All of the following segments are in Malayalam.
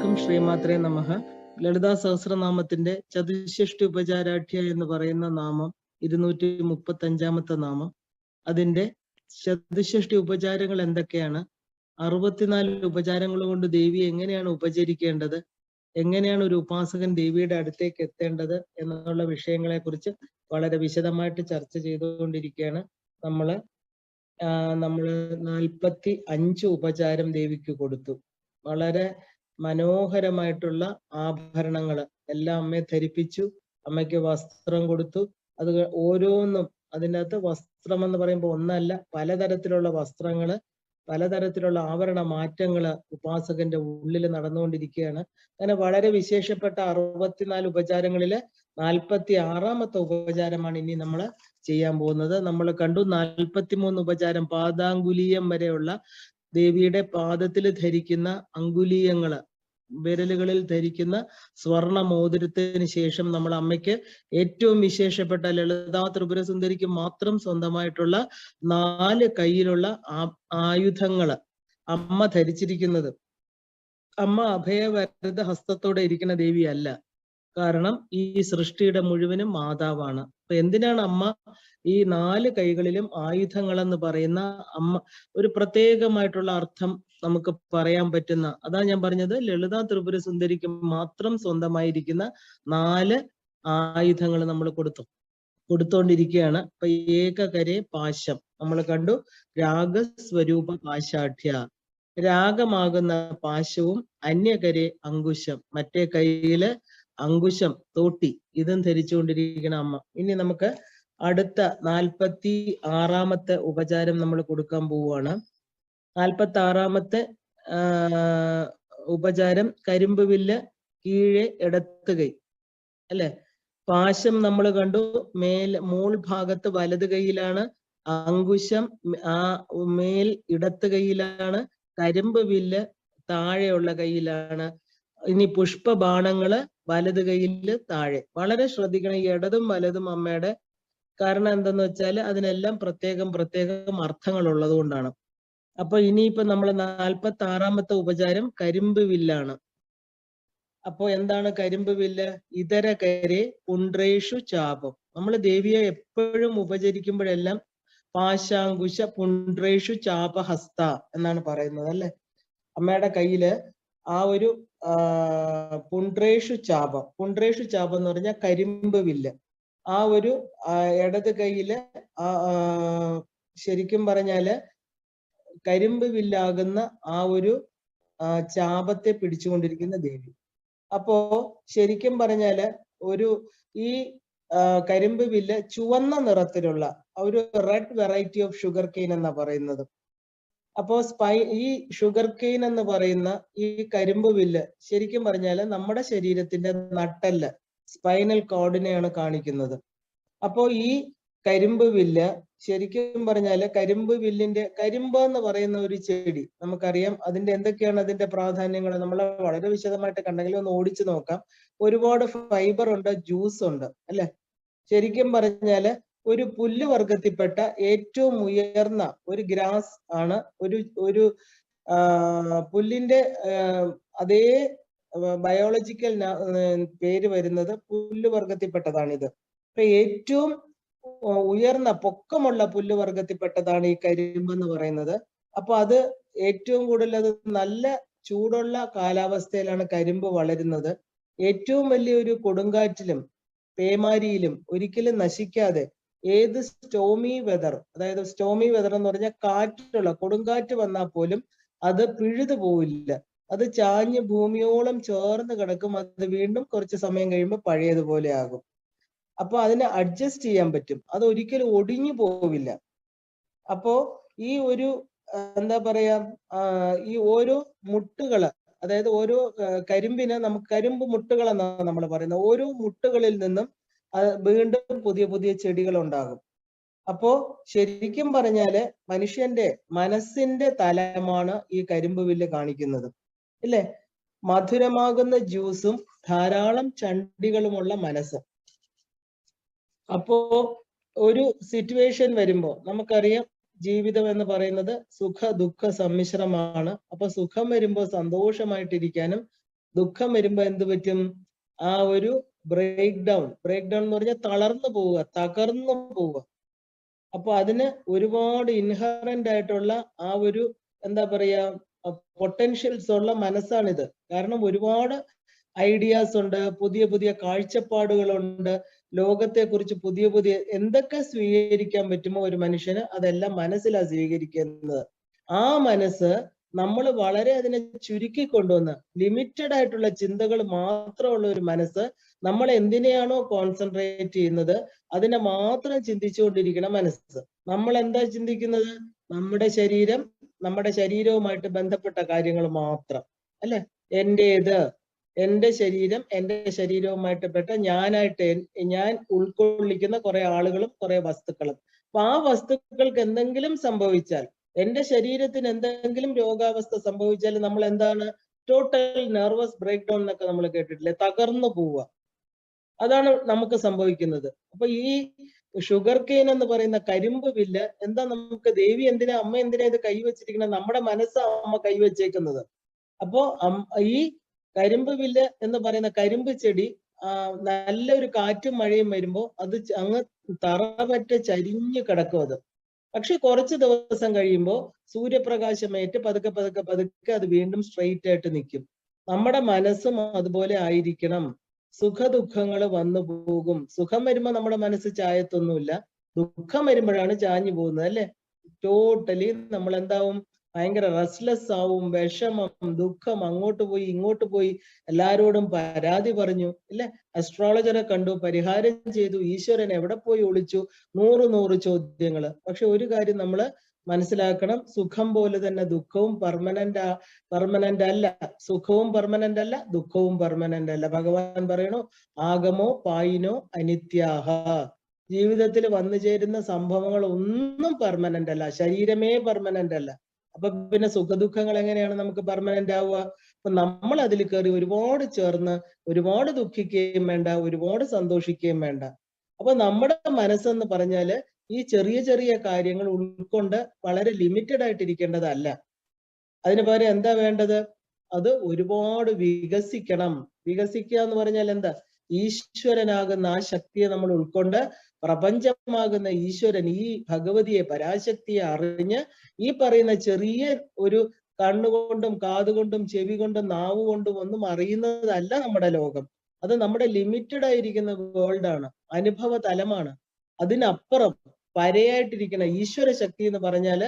എല്ലാവർക്കും ശ്രീമാത്രേ നമഃ. ലളിതാ സഹസ്രനാമത്തിന്റെ ചതുഷ്ഷ്ടി ഉപചാരാഠ്യ എന്ന് പറയുന്ന നാമം 235-ാമത്തെ നാമം. അതിന്റെ ചതുഷ്ഷ്ടി ഉപചാരങ്ങൾ എന്തൊക്കെയാണ്, 64 ഉപചാരങ്ങൾ കൊണ്ട് ദേവിയെ എങ്ങനെയാണ് ഉപചരിക്കേണ്ടത്, എങ്ങനെയാണ് ഒരു ഉപാസകൻ ദേവിയുടെ അടുത്തേക്ക് എത്തേണ്ടത് എന്നുള്ള വിഷയങ്ങളെ കുറിച്ച് വളരെ വിശദമായിട്ട് ചർച്ച ചെയ്തുകൊണ്ടിരിക്കുകയാണ്. നമ്മള് 45 ഉപചാരം ദേവിക്ക് കൊടുത്തു. വളരെ മനോഹരമായിട്ടുള്ള ആഭരണങ്ങൾ എല്ലാം അമ്മയെ ധരിപ്പിച്ചു, അമ്മയ്ക്ക് വസ്ത്രം കൊടുത്തു. അത് ഓരോന്നും അതിനകത്ത് വസ്ത്രം എന്ന് പറയുമ്പോൾ ഒന്നല്ല, പലതരത്തിലുള്ള വസ്ത്രങ്ങള്, പലതരത്തിലുള്ള ആഭരണ മാറ്റങ്ങള് ഉപാസകന്റെ ഉള്ളിൽ നടന്നുകൊണ്ടിരിക്കുകയാണ്. അങ്ങനെ വളരെ വിശേഷപ്പെട്ട 64 ഉപചാരങ്ങളിലെ 46-ാമത്തെ ഉപചാരമാണ് ഇനി നമ്മൾ ചെയ്യാൻ പോകുന്നത്. നമ്മൾ കണ്ടു 43 ഉപചാരം, പാദാങ്കുലീയം വരെയുള്ള ദേവിയുടെ പാദത്തിൽ ധരിക്കുന്ന അങ്കുലീയങ്ങള്, വിരലുകളിൽ ധരിക്കുന്ന സ്വർണ മോതിരത്തിന് ശേഷം നമ്മൾ അമ്മയ്ക്ക് ഏറ്റവും വിശേഷപ്പെട്ട ലളിതാ ത്രിപുര സുന്ദരിക്ക് മാത്രം സ്വന്തമായിട്ടുള്ള 4 കയ്യിലുള്ള ആയുധങ്ങള് അമ്മ ധരിച്ചിരിക്കുന്നത്. അമ്മ അഭയവരദ ഹസ്തത്തോടെ ഇരിക്കുന്ന ദേവിയല്ല, കാരണം ഈ സൃഷ്ടിയുടെ മുഴുവനും മാതാവാണ്. അപ്പൊ എന്തിനാണ് അമ്മ ഈ 4 കൈകളിലും ആയുധങ്ങളെന്ന് പറയുന്ന അമ്മ? ഒരു പ്രത്യേകമായിട്ടുള്ള അർത്ഥം നമുക്ക് പറയാൻ പറ്റുന്ന, അതാ ഞാൻ പറഞ്ഞത്, ലളിതാ ത്രിപുര സുന്ദരിക്ക് മാത്രം സ്വന്തമായിരിക്കുന്ന 4 ആയുധങ്ങൾ നമ്മൾ കൊടുത്തോണ്ടിരിക്കുകയാണ്. അപ്പൊ ഏകകരേ പാശം നമ്മൾ കണ്ടു, രാഗസ്വരൂപ പാശാഠ്യ, രാഗമാകുന്ന പാശവും, അന്യകരേ അങ്കുശം, മറ്റേ കൈയില് അങ്കുശം, തോട്ടി, ഇതും ധരിച്ചുകൊണ്ടിരിക്കുന്ന അമ്മ. ഇനി നമുക്ക് അടുത്ത 46-ാമത്തെ ഉപചാരം നമ്മൾ കൊടുക്കാൻ പോവുകയാണ്. 46-ാമത്തെ ഉപചാരം കരിമ്പ് വില്ല്, കീഴെ ഇടത്ത് കൈ, അല്ലെ? പാശം നമ്മൾ കണ്ടു, മോൾ ഭാഗത്ത് വലത് കൈയിലാണ്, അങ്കുശം മേൽ ഇടത്ത് കൈയിലാണ്, കരിമ്പ് വില്ല് താഴെയുള്ള കൈയിലാണ്. ഇനി പുഷ്പബാണങ്ങള് വലത് കൈയില് താഴെ. വളരെ ശ്രദ്ധിക്കണം ഈ ഇടതും വലതും അമ്മയുടെ. കാരണം എന്തെന്ന് വെച്ചാൽ അതിനെല്ലാം പ്രത്യേകം അർത്ഥങ്ങൾ ഉള്ളത് കൊണ്ടാണ്. അപ്പൊ ഇനിയിപ്പോ നമ്മൾ 46-ാമത്തെ ഉപചാരം കരിമ്പ് വില്ലാണ്. അപ്പോ എന്താണ് കരിമ്പ് വില്ല്? ഇതരകരേ പുണ്ട്രേഷു ചാപം. നമ്മൾ ദേവിയെ എപ്പോഴും ഉപചരിക്കുമ്പോഴെല്ലാം പാശാങ്കുശ പുണ്ട്രേഷു ചാപഹസ്ത എന്നാണ് പറയുന്നത്, അല്ലെ? അമ്മയുടെ കയ്യില് ആ ഒരു പുണ്ട്രേഷു ചാപം എന്ന് പറഞ്ഞാൽ കരിമ്പ് വില്ല്. ആ ഒരു ഇടത് കൈയില് ശരിക്കും പറഞ്ഞാല് കരിമ്പ് വില്ലാകുന്ന ആ ഒരു ചാപത്തെ പിടിച്ചുകൊണ്ടിരിക്കുന്ന ദേവി. അപ്പോ ശരിക്കും പറഞ്ഞാല് ഈ കരിമ്പ് വില്ല് ചുവന്ന നിറത്തിലുള്ള ഒരു red variety of sugarcane എന്നാ പറയുന്നത്. അപ്പോ ഈ ഷുഗർ കെയിൻ എന്ന് പറയുന്ന ഈ കരിമ്പ് വില്ല് ശരിക്കും പറഞ്ഞാല് നമ്മുടെ ശരീരത്തിന്റെ നട്ടെല്ല്, സ്പൈനൽ കോഡിനെയാണ് കാണിക്കുന്നത്. അപ്പോ ഈ കരിമ്പ് വില്ല് ശരിക്കും പറഞ്ഞാല് കരിമ്പ് എന്ന് പറയുന്ന ഒരു ചെടി നമുക്കറിയാം. അതിന്റെ എന്തൊക്കെയാണ് അതിന്റെ പ്രാധാന്യങ്ങൾ നമ്മൾ വളരെ വിശദമായിട്ട് കണ്ടെങ്കിൽ ഒന്ന് ഓടിച്ചു നോക്കാം. ഒരുപാട് ഫൈബർ ഉണ്ട്, ജ്യൂസ് ഉണ്ട്, അല്ലെ? ശരിക്കും പറഞ്ഞാല് ഒരു പുല്ല് വർഗത്തിൽപ്പെട്ട ഏറ്റവും ഉയർന്ന ഒരു ഗ്രാസ് ആണ്. ഒരു പുല്ലിന്റെ അതേ ബയോളജിക്കൽ പേര് വരുന്നത് പുല്ല് വർഗത്തിൽപ്പെട്ടതാണിത്. ഇപ്പൊ ഏറ്റവും ഉയർന്ന പൊക്കമുള്ള പുല്ല് വർഗത്തിൽപ്പെട്ടതാണ് ഈ കരിമ്പ് എന്ന് പറയുന്നത്. അപ്പൊ അത് ഏറ്റവും കൂടുതൽ അത് നല്ല ചൂടുള്ള കാലാവസ്ഥയിലാണ് കരിമ്പ് വളരുന്നത്. ഏറ്റവും വലിയൊരു കൊടുങ്കാറ്റിലും പേമാരിയിലും ഒരിക്കലും നശിക്കാതെ, ഏത് സ്റ്റോമി വെതർ, അതായത് സ്റ്റോമി വെതർ എന്ന് പറഞ്ഞാൽ കാറ്റുള്ള കൊടുങ്കാറ്റ് വന്നാൽ പോലും അത് പിഴുതു പോവില്ല. അത് ചാഞ്ഞ് ഭൂമിയോളം ചേർന്ന് കിടക്കും. അത് വീണ്ടും കുറച്ച് സമയം കഴിയുമ്പോൾ പഴയതുപോലെ ആകും. അപ്പൊ അതിനെ അഡ്ജസ്റ്റ് ചെയ്യാൻ പറ്റും, അത് ഒരിക്കലും ഒടിഞ്ഞു പോവില്ല. അപ്പോ ഈ ഒരു എന്താ പറയാ, ഈ ഓരോ മുട്ടുകള്, അതായത് ഓരോ കരിമ്പിന് നമുക്ക് കരിമ്പ് മുട്ടുകൾ എന്നാണ് നമ്മൾ പറയുന്നത്. ഓരോ മുട്ടുകളിൽ നിന്നും വീണ്ടും പുതിയ ചെടികൾ ഉണ്ടാകും. അപ്പോ ശരിക്കും പറഞ്ഞാല് മനുഷ്യന്റെ മനസ്സിന്റെ തലമാണ് ഈ കരിമ്പ് വില്ല് കാണിക്കുന്നത്, ഇല്ലേ? മധുരമാകുന്ന ജ്യൂസും ധാരാളം ചണ്ടികളുമുള്ള മനസ്സ്. അപ്പോ ഒരു സിറ്റുവേഷൻ വരുമ്പോ നമുക്കറിയാം, ജീവിതം എന്ന് പറയുന്നത് സുഖ ദുഃഖ സമ്മിശ്രമാണ്. അപ്പൊ സുഖം വരുമ്പോൾ സന്തോഷമായിട്ടിരിക്കാനും ദുഃഖം വരുമ്പോ എന്ത് പറ്റും? ആ ഒരു ബ്രേക്ക് ഡൗൺ എന്ന് പറഞ്ഞാൽ തളർന്നു പോവുക, തകർന്നു പോവുക. അപ്പൊ അതിന് ഒരുപാട് ഇൻഹറന്റ് ആയിട്ടുള്ള ആ ഒരു എന്താ പറയാ പൊട്ടൻഷ്യൽസ് ഉള്ള മനസ്സാണിത്. കാരണം ഒരുപാട് ഐഡിയാസ് ഉണ്ട്, പുതിയ പുതിയ കാഴ്ചപ്പാടുകളുണ്ട്, ലോകത്തെ കുറിച്ച് പുതിയ പുതിയ എന്തൊക്കെ സ്വീകരിക്കാൻ പറ്റുമോ ഒരു മനുഷ്യന് അതെല്ലാം മനസ്സിലാ സ്വീകരിക്കുന്നത്. ആ മനസ്സ് നമ്മൾ വളരെ അതിനെ ചുരുക്കി കൊണ്ടുവന്ന് ലിമിറ്റഡ് ആയിട്ടുള്ള ചിന്തകൾ മാത്രമുള്ള ഒരു മനസ്സ്, നമ്മൾ എന്തിനെയാണോ കോൺസെൻട്രേറ്റ് ചെയ്യുന്നത് അതിനെ മാത്രം ചിന്തിച്ചുകൊണ്ടിരിക്കുന്ന മനസ്സ്. നമ്മൾ എന്താ ചിന്തിക്കുന്നത്? നമ്മുടെ ശരീരവുമായിട്ട് ബന്ധപ്പെട്ട കാര്യങ്ങൾ മാത്രം, അല്ലെ? എന്റേത്, എന്റെ ശരീരം, എന്റെ ശരീരവുമായിട്ട് പെട്ട ഞാൻ ഉൾക്കൊള്ളിക്കുന്ന കുറെ ആളുകളും കുറെ വസ്തുക്കളും. അപ്പൊ ആ വസ്തുക്കൾക്ക് എന്തെങ്കിലും സംഭവിച്ചാൽ, എന്റെ ശരീരത്തിന് എന്തെങ്കിലും രോഗാവസ്ഥ സംഭവിച്ചാൽ നമ്മൾ എന്താണ്? ടോട്ടൽ നെർവസ് ബ്രേക്ക് ഡൗൺ എന്നൊക്കെ നമ്മൾ കേട്ടിട്ടില്ലേ? തകർന്നു പോവുക. അതാണ് നമുക്ക് സംഭവിക്കുന്നത്. അപ്പൊ ഈ ഷുഗർ കെയിൻ എന്ന് പറയുന്ന കരിമ്പ് വില്ല് എന്താ? നമുക്ക് ദേവി എന്തിനാ, അമ്മ എന്തിനാ ഇത് കൈവച്ചിരിക്കുന്നത്? നമ്മുടെ മനസ്സാ അമ്മ കൈവച്ചേക്കുന്നത്. അപ്പോ ഈ കരിമ്പ് വില്ല് എന്ന് പറയുന്ന കരിമ്പ് ചെടി നല്ലൊരു കാറ്റും മഴയും വരുമ്പോ അത് അങ്ങ് തറപറ്റ ചരിഞ്ഞു കിടക്കും അത്. പക്ഷെ കുറച്ച് ദിവസം കഴിയുമ്പോൾ സൂര്യപ്രകാശമേറ്റ് പതുക്കെ പതുക്കെ പതുക്കെ അത് വീണ്ടും സ്ട്രെയിറ്റ് ആയിട്ട് നിൽക്കും. നമ്മുടെ മനസ്സും അതുപോലെ ആയിരിക്കണം. സുഖദുഃഖങ്ങൾ വന്നു പോകും. സുഖം വരുമ്പോ നമ്മുടെ മനസ്സ് ചായത്തൊന്നുമില്ല, ദുഃഖം വരുമ്പോഴാണ് ചാഞ്ഞു പോകുന്നത്, അല്ലെ? ടോട്ടലി നമ്മൾ എന്താവും? ഭയങ്കര റെസ്റ്റ്ലെസ് ആവും, വിഷമം, ദുഃഖം, അങ്ങോട്ട് പോയി ഇങ്ങോട്ട് പോയി, എല്ലാരോടും പരാതി പറഞ്ഞു, ഇല്ലേ? അസ്ട്രോളജറെ കണ്ടു, പരിഹാരം ചെയ്തു, ഈശ്വരൻ എവിടെ പോയി ഒളിച്ചു, 100 ചോദ്യങ്ങൾ. പക്ഷെ ഒരു കാര്യം നമ്മൾ മനസ്സിലാക്കണം, സുഖം പോലെ തന്നെ ദുഃഖവും പെർമനന്റ് അല്ല. സുഖവും പെർമനന്റ് അല്ല, ദുഃഖവും പെർമനന്റ് അല്ല. ഭഗവാൻ പറയണു, ആഗമോ പായിനോ അനിത്യാഹ. ജീവിതത്തിൽ വന്നു ചേരുന്ന സംഭവങ്ങൾ ഒന്നും പെർമനന്റ് അല്ല. ശരീരമേ പെർമനന്റ് അല്ല. അപ്പൊ പിന്നെ സുഖദുഃഖങ്ങൾ എങ്ങനെയാണ് നമുക്ക് പെർമനന്റ് ആവുക? അപ്പൊ നമ്മൾ അതിൽ കയറി ഒരുപാട് ചേർന്ന് ഒരുപാട് ദുഃഖിക്കുകയും വേണ്ട, ഒരുപാട് സന്തോഷിക്കുകയും വേണ്ട. അപ്പൊ നമ്മുടെ മനസ്സെന്ന് പറഞ്ഞാല് ഈ ചെറിയ ചെറിയ കാര്യങ്ങൾ ഉൾക്കൊണ്ട് വളരെ ലിമിറ്റഡ് ആയിട്ടിരിക്കേണ്ടതല്ല. അതിന് പകരം എന്താ വേണ്ടത്? അത് ഒരുപാട് വികസിക്കണം. വികസിക്കുക എന്ന് പറഞ്ഞാൽ എന്താ? ഈശ്വരനാകുന്ന ആ ശക്തിയെ നമ്മൾ ഉൾക്കൊണ്ട് പ്രപഞ്ചമാകുന്ന ഈശ്വരൻ, ഈ ഭഗവതിയെ, പരാശക്തിയെ അറിഞ്ഞ് ഈ പറയുന്ന ചെറിയ ഒരു കണ്ണുകൊണ്ടും കാതുകൊണ്ടും ചെവി കൊണ്ടും നാവ് കൊണ്ടും ഒന്നും അറിയുന്നതല്ല നമ്മുടെ ലോകം. അത് നമ്മുടെ ലിമിറ്റഡ് ആയിരിക്കുന്ന വേൾഡാണ്, അനുഭവ തലമാണ്. അതിനപ്പുറം പരയായിട്ടിരിക്കുന്ന ഈശ്വര ശക്തി എന്ന് പറഞ്ഞാല്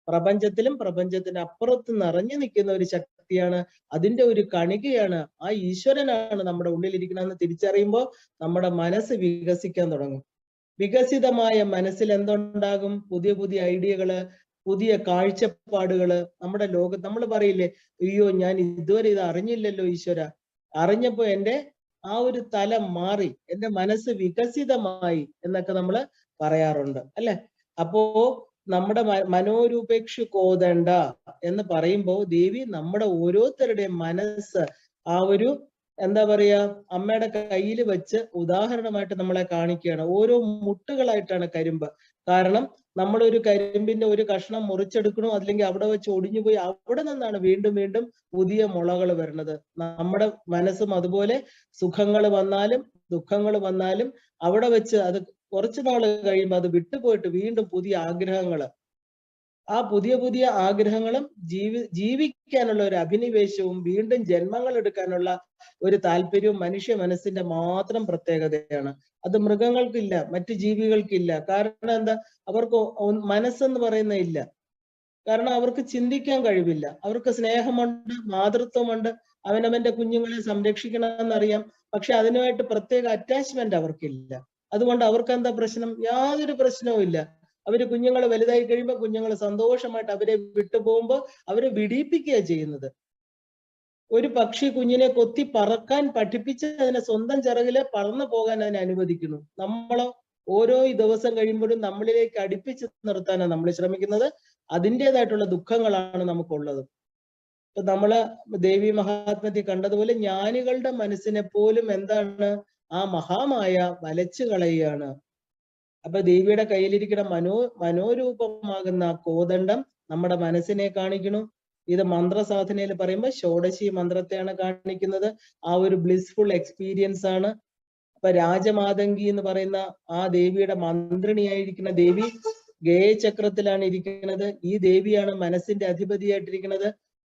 പ്രപഞ്ചത്തിലും പ്രപഞ്ചത്തിന് അപ്പുറത്ത് നിറഞ്ഞു നിൽക്കുന്ന ഒരു ശക്തിയാണ്. അതിന്റെ ഒരു കണികയാണ്. ആ ഈശ്വരനാണ് നമ്മുടെ ഉള്ളിലിരിക്കണമെന്ന് തിരിച്ചറിയുമ്പോൾ നമ്മുടെ മനസ്സ് വികസിക്കാൻ തുടങ്ങും. വികസിതമായ മനസ്സിൽ എന്തുണ്ടാകും? പുതിയ പുതിയ ഐഡിയകള്, പുതിയ കാഴ്ചപ്പാടുകള്. നമ്മുടെ ലോകം നമ്മൾ പറയില്ലേ, അയ്യോ ഞാൻ ഇതുവരെ ഇത് അറിഞ്ഞില്ലല്ലോ ഈശ്വര. അറിഞ്ഞപ്പോ എന്റെ ആ ഒരു തലം മാറി, എന്റെ മനസ്സ് വികസിതമായി എന്നൊക്കെ നമ്മൾ പറയാറുണ്ട്, അല്ലെ? അപ്പോ നമ്മുടെ മനോരൂപേക്ഷു കോതണ്ട എന്ന് പറയുമ്പോ ദേവി നമ്മുടെ ഓരോരുത്തരുടെയും മനസ്സ് ആ ഒരു എന്താ പറയാ അമ്മയുടെ കയ്യിൽ വെച്ച് ഉദാഹരണമായിട്ട് നമ്മളെ കാണിക്കുകയാണ്. ഓരോ മുട്ടുകളായിട്ടാണ് കരിമ്പ്. കാരണം നമ്മളൊരു കരിമ്പിന്റെ ഒരു കഷ്ണം മുറിച്ചെടുക്കണോ, അല്ലെങ്കിൽ അവിടെ വെച്ച് ഒടിഞ്ഞു പോയി അവിടെ നിന്നാണ് വീണ്ടും വീണ്ടും പുതിയ മുളകൾ വരുന്നത്. നമ്മുടെ മനസ്സും അതുപോലെ സുഖങ്ങൾ വന്നാലും ദുഃഖങ്ങൾ വന്നാലും അവിടെ വെച്ച് അത് കുറച്ചു നാൾ കഴിയുമ്പോൾ അത് വിട്ടുപോയിട്ട് വീണ്ടും പുതിയ ആഗ്രഹങ്ങൾ, ആ പുതിയ പുതിയ ആഗ്രഹങ്ങളും ജീവിക്കാനുള്ള ഒരു അഭിനിവേശവും വീണ്ടും ജന്മങ്ങൾ എടുക്കാനുള്ള ഒരു താല്പര്യവും മനുഷ്യ മനസ്സിന്റെ മാത്രം പ്രത്യേകതയാണ്. അത് മൃഗങ്ങൾക്കില്ല, മറ്റു ജീവികൾക്കില്ല. കാരണം എന്താ? അവർക്ക് മനസ്സെന്ന് പറയുന്ന ഇല്ല. കാരണം അവർക്ക് ചിന്തിക്കാൻ കഴിവില്ല. അവർക്ക് സ്നേഹമുണ്ട്, മാതൃത്വമുണ്ട്, അവനവന്റെ കുഞ്ഞുങ്ങളെ സംരക്ഷിക്കണമെന്നറിയാം. പക്ഷെ അതിനുമായിട്ട് പ്രത്യേക അറ്റാച്ച്മെന്റ് അവർക്കില്ല. അതുകൊണ്ട് അവർക്ക് എന്താ പ്രശ്നം? യാതൊരു പ്രശ്നവും ഇല്ല. അവര് കുഞ്ഞുങ്ങൾ വലുതായി കഴിയുമ്പോൾ കുഞ്ഞുങ്ങൾ സന്തോഷമായിട്ട് അവരെ വിട്ടുപോകുമ്പോൾ അവരെ വിടിയിപ്പിക്കുക ചെയ്യുന്നത്. ഒരു പക്ഷി കുഞ്ഞിനെ കൊത്തി പറക്കാൻ പഠിപ്പിച്ച് അതിനെ സ്വന്തം ചിറകില് പറന്നു പോകാൻ അതിനെ അനുവദിക്കുന്നു. നമ്മളോ ഓരോ ദിവസം കഴിയുമ്പോഴും നമ്മളിലേക്ക് അടുപ്പിച്ച് നിർത്താനാണ് നമ്മൾ ശ്രമിക്കുന്നത്. അതിൻ്റെതായിട്ടുള്ള ദുഃഖങ്ങളാണ് നമുക്കുള്ളത്. ഇപ്പൊ നമ്മള് ദേവി മഹാത്മ്യത്തിൽ കണ്ടതുപോലെ ജ്ഞാനികളുടെ മനസ്സിനെ പോലും എന്താണ് ആ മഹാമായ വലച്ചു കളയുകയാണ്. അപ്പൊ ദേവിയുടെ കയ്യിലിരിക്കുന്ന മനോരൂപമാകുന്ന കോദണ്ഡം നമ്മുടെ മനസ്സിനെ കാണിക്കണു. ഇത് മന്ത്രസാധനയിൽ പറയുമ്പോൾ ഷോഡശി മന്ത്രത്തെയാണ് കാണിക്കുന്നത്. ആ ഒരു ബ്ലിസ്ഫുൾ എക്സ്പീരിയൻസ് ആണ്. അപ്പൊ രാജമാതങ്കി എന്ന് പറയുന്ന ആ ദേവിയുടെ മന്ത്രിണിയായിരിക്കുന്ന ദേവി ഗേയചക്രത്തിലാണ് ഇരിക്കുന്നത്. ഈ ദേവിയാണ് മനസ്സിന്റെ അധിപതിയായിട്ടിരിക്കുന്നത്.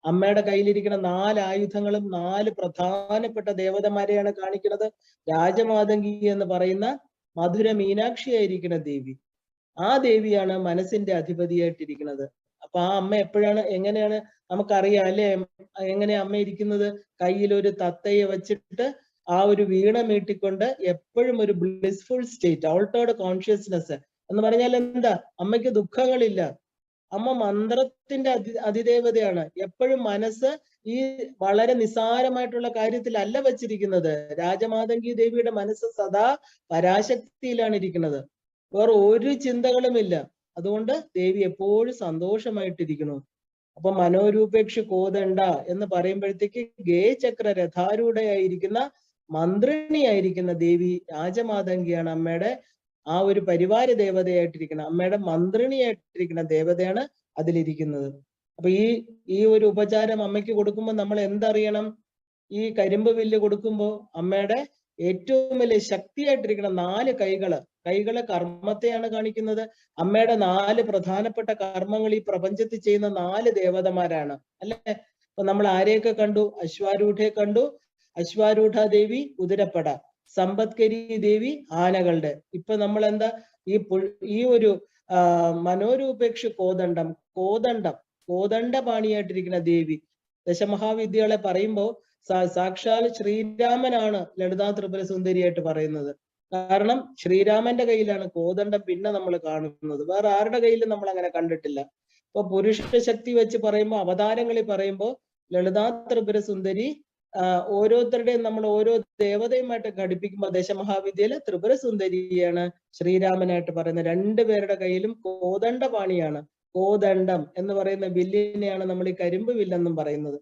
അമ്മയുടെ കയ്യിലിരിക്കുന്ന 4 ആയുധങ്ങളും 4 പ്രധാനപ്പെട്ട ദേവതമാരെയാണ് കാണിക്കുന്നത്. രാജമാതങ്കി എന്ന് പറയുന്ന മധുര മീനാക്ഷിയായിരിക്കുന്ന ദേവി, ആ ദേവിയാണ് മനസ്സിന്റെ അധിപതിയായിട്ടിരിക്കുന്നത്. അപ്പൊ ആ അമ്മ എങ്ങനെയാണ് നമുക്കറിയാം അല്ലെ? എങ്ങനെ അമ്മ ഇരിക്കുന്നത്? കയ്യിൽ ഒരു തത്തയെ വെച്ചിട്ട് ആ ഒരു വീണ മീട്ടിക്കൊണ്ട് എപ്പോഴും ഒരു ബ്ലിസ്ഫുൾ സ്റ്റേറ്റ്, ഓൾട്ടേർഡ് കോൺഷ്യസ്നെസ് എന്ന് പറഞ്ഞാൽ എന്താ? അമ്മയ്ക്ക് ദുഃഖങ്ങളില്ല. അമ്മ മന്ത്രത്തിന്റെ അതിദേവതയാണ്. എപ്പോഴും മനസ്സ് ഈ വളരെ നിസ്സാരമായിട്ടുള്ള കാര്യത്തിലല്ല വച്ചിരിക്കുന്നത്. രാജമാതങ്കി ദേവിയുടെ മനസ്സ് സദാ പരാശക്തിയിലാണ് ഇരിക്കുന്നത്. വേറെ ഒരു ചിന്തകളുമില്ല. അതുകൊണ്ട് ദേവി എപ്പോഴും സന്തോഷമായിട്ടിരിക്കുന്നു. അപ്പൊ മനോരൂപേക്ഷ കോദണ്ഡ എന്ന് പറയുമ്പോഴത്തേക്ക് ഗേചക്ര രഥാരൂഢയായിരിക്കുന്ന മന്ത്രിണിയായിരിക്കുന്ന ദേവി രാജമാതങ്കിയാണ് അമ്മയുടെ ആ ഒരു പരിവാര ദേവതയായിട്ടിരിക്കുന്ന, അമ്മയുടെ മന്ത്രിണിയായിട്ടിരിക്കുന്ന ദേവതയാണ് അതിലിരിക്കുന്നത്. അപ്പൊ ഈ ഒരു ഉപചാരം അമ്മയ്ക്ക് കൊടുക്കുമ്പോൾ നമ്മൾ എന്തറിയണം? ഈ കരിമ്പ് വില്ല് കൊടുക്കുമ്പോൾ അമ്മയുടെ ഏറ്റവും വലിയ ശക്തിയായിട്ടിരിക്കുന്ന 4 കൈകള് കർമ്മത്തെയാണ് കാണിക്കുന്നത്. അമ്മയുടെ 4 പ്രധാനപ്പെട്ട കർമ്മങ്ങൾ ഈ പ്രപഞ്ചത്തിൽ ചെയ്യുന്ന 4 ദേവതമാരാണ് അല്ലെ? അപ്പൊ നമ്മൾ ആരെയൊക്കെ കണ്ടു? അശ്വാരൂഢയെ കണ്ടു. അശ്വാരൂഢ ദേവി കുതിരപ്പട, സമ്പത്കരി ദേവി ആനകളുടെ. ഇപ്പൊ നമ്മൾ എന്താ ഈ ഒരു മനോരൂപേക്ഷ കോദണ്ഡപാണിയായിട്ടിരിക്കുന്ന ദേവി. ദശമഹാവിദ്യകളെ പറയുമ്പോൾ സാക്ഷാൽ ശ്രീരാമനാണ് ലളിതാ ത്രിപുര സുന്ദരിയായിട്ട് പറയുന്നത്. കാരണം ശ്രീരാമന്റെ കയ്യിലാണ് കോദണ്ഡം പിന്നെ നമ്മൾ കാണുന്നത്. വേറെ ആരുടെ കയ്യിലും നമ്മൾ അങ്ങനെ കണ്ടിട്ടില്ല. ഇപ്പൊ പുരുഷ ശക്തി വെച്ച് പറയുമ്പോൾ, അവതാരങ്ങളിൽ പറയുമ്പോൾ ലളിതാ ത്രിപുര സുന്ദരി ഓരോരുത്തരുടെയും നമ്മൾ ഓരോ ദേവതയുമായിട്ട് ഘടിപ്പിക്കുമ്പോൾ ദശമഹാവിദ്യയില് ത്രിപുര സുന്ദരിയാണ് ശ്രീരാമനായിട്ട് പറയുന്നത്. 2 പേരുടെ കയ്യിലും കോദണ്ഡപാണിയാണ്. കോദണ്ഡം എന്ന് പറയുന്ന വില്ലിനെയാണ് നമ്മൾ ഈ കരിമ്പ് വില്ലെന്നും പറയുന്നത്.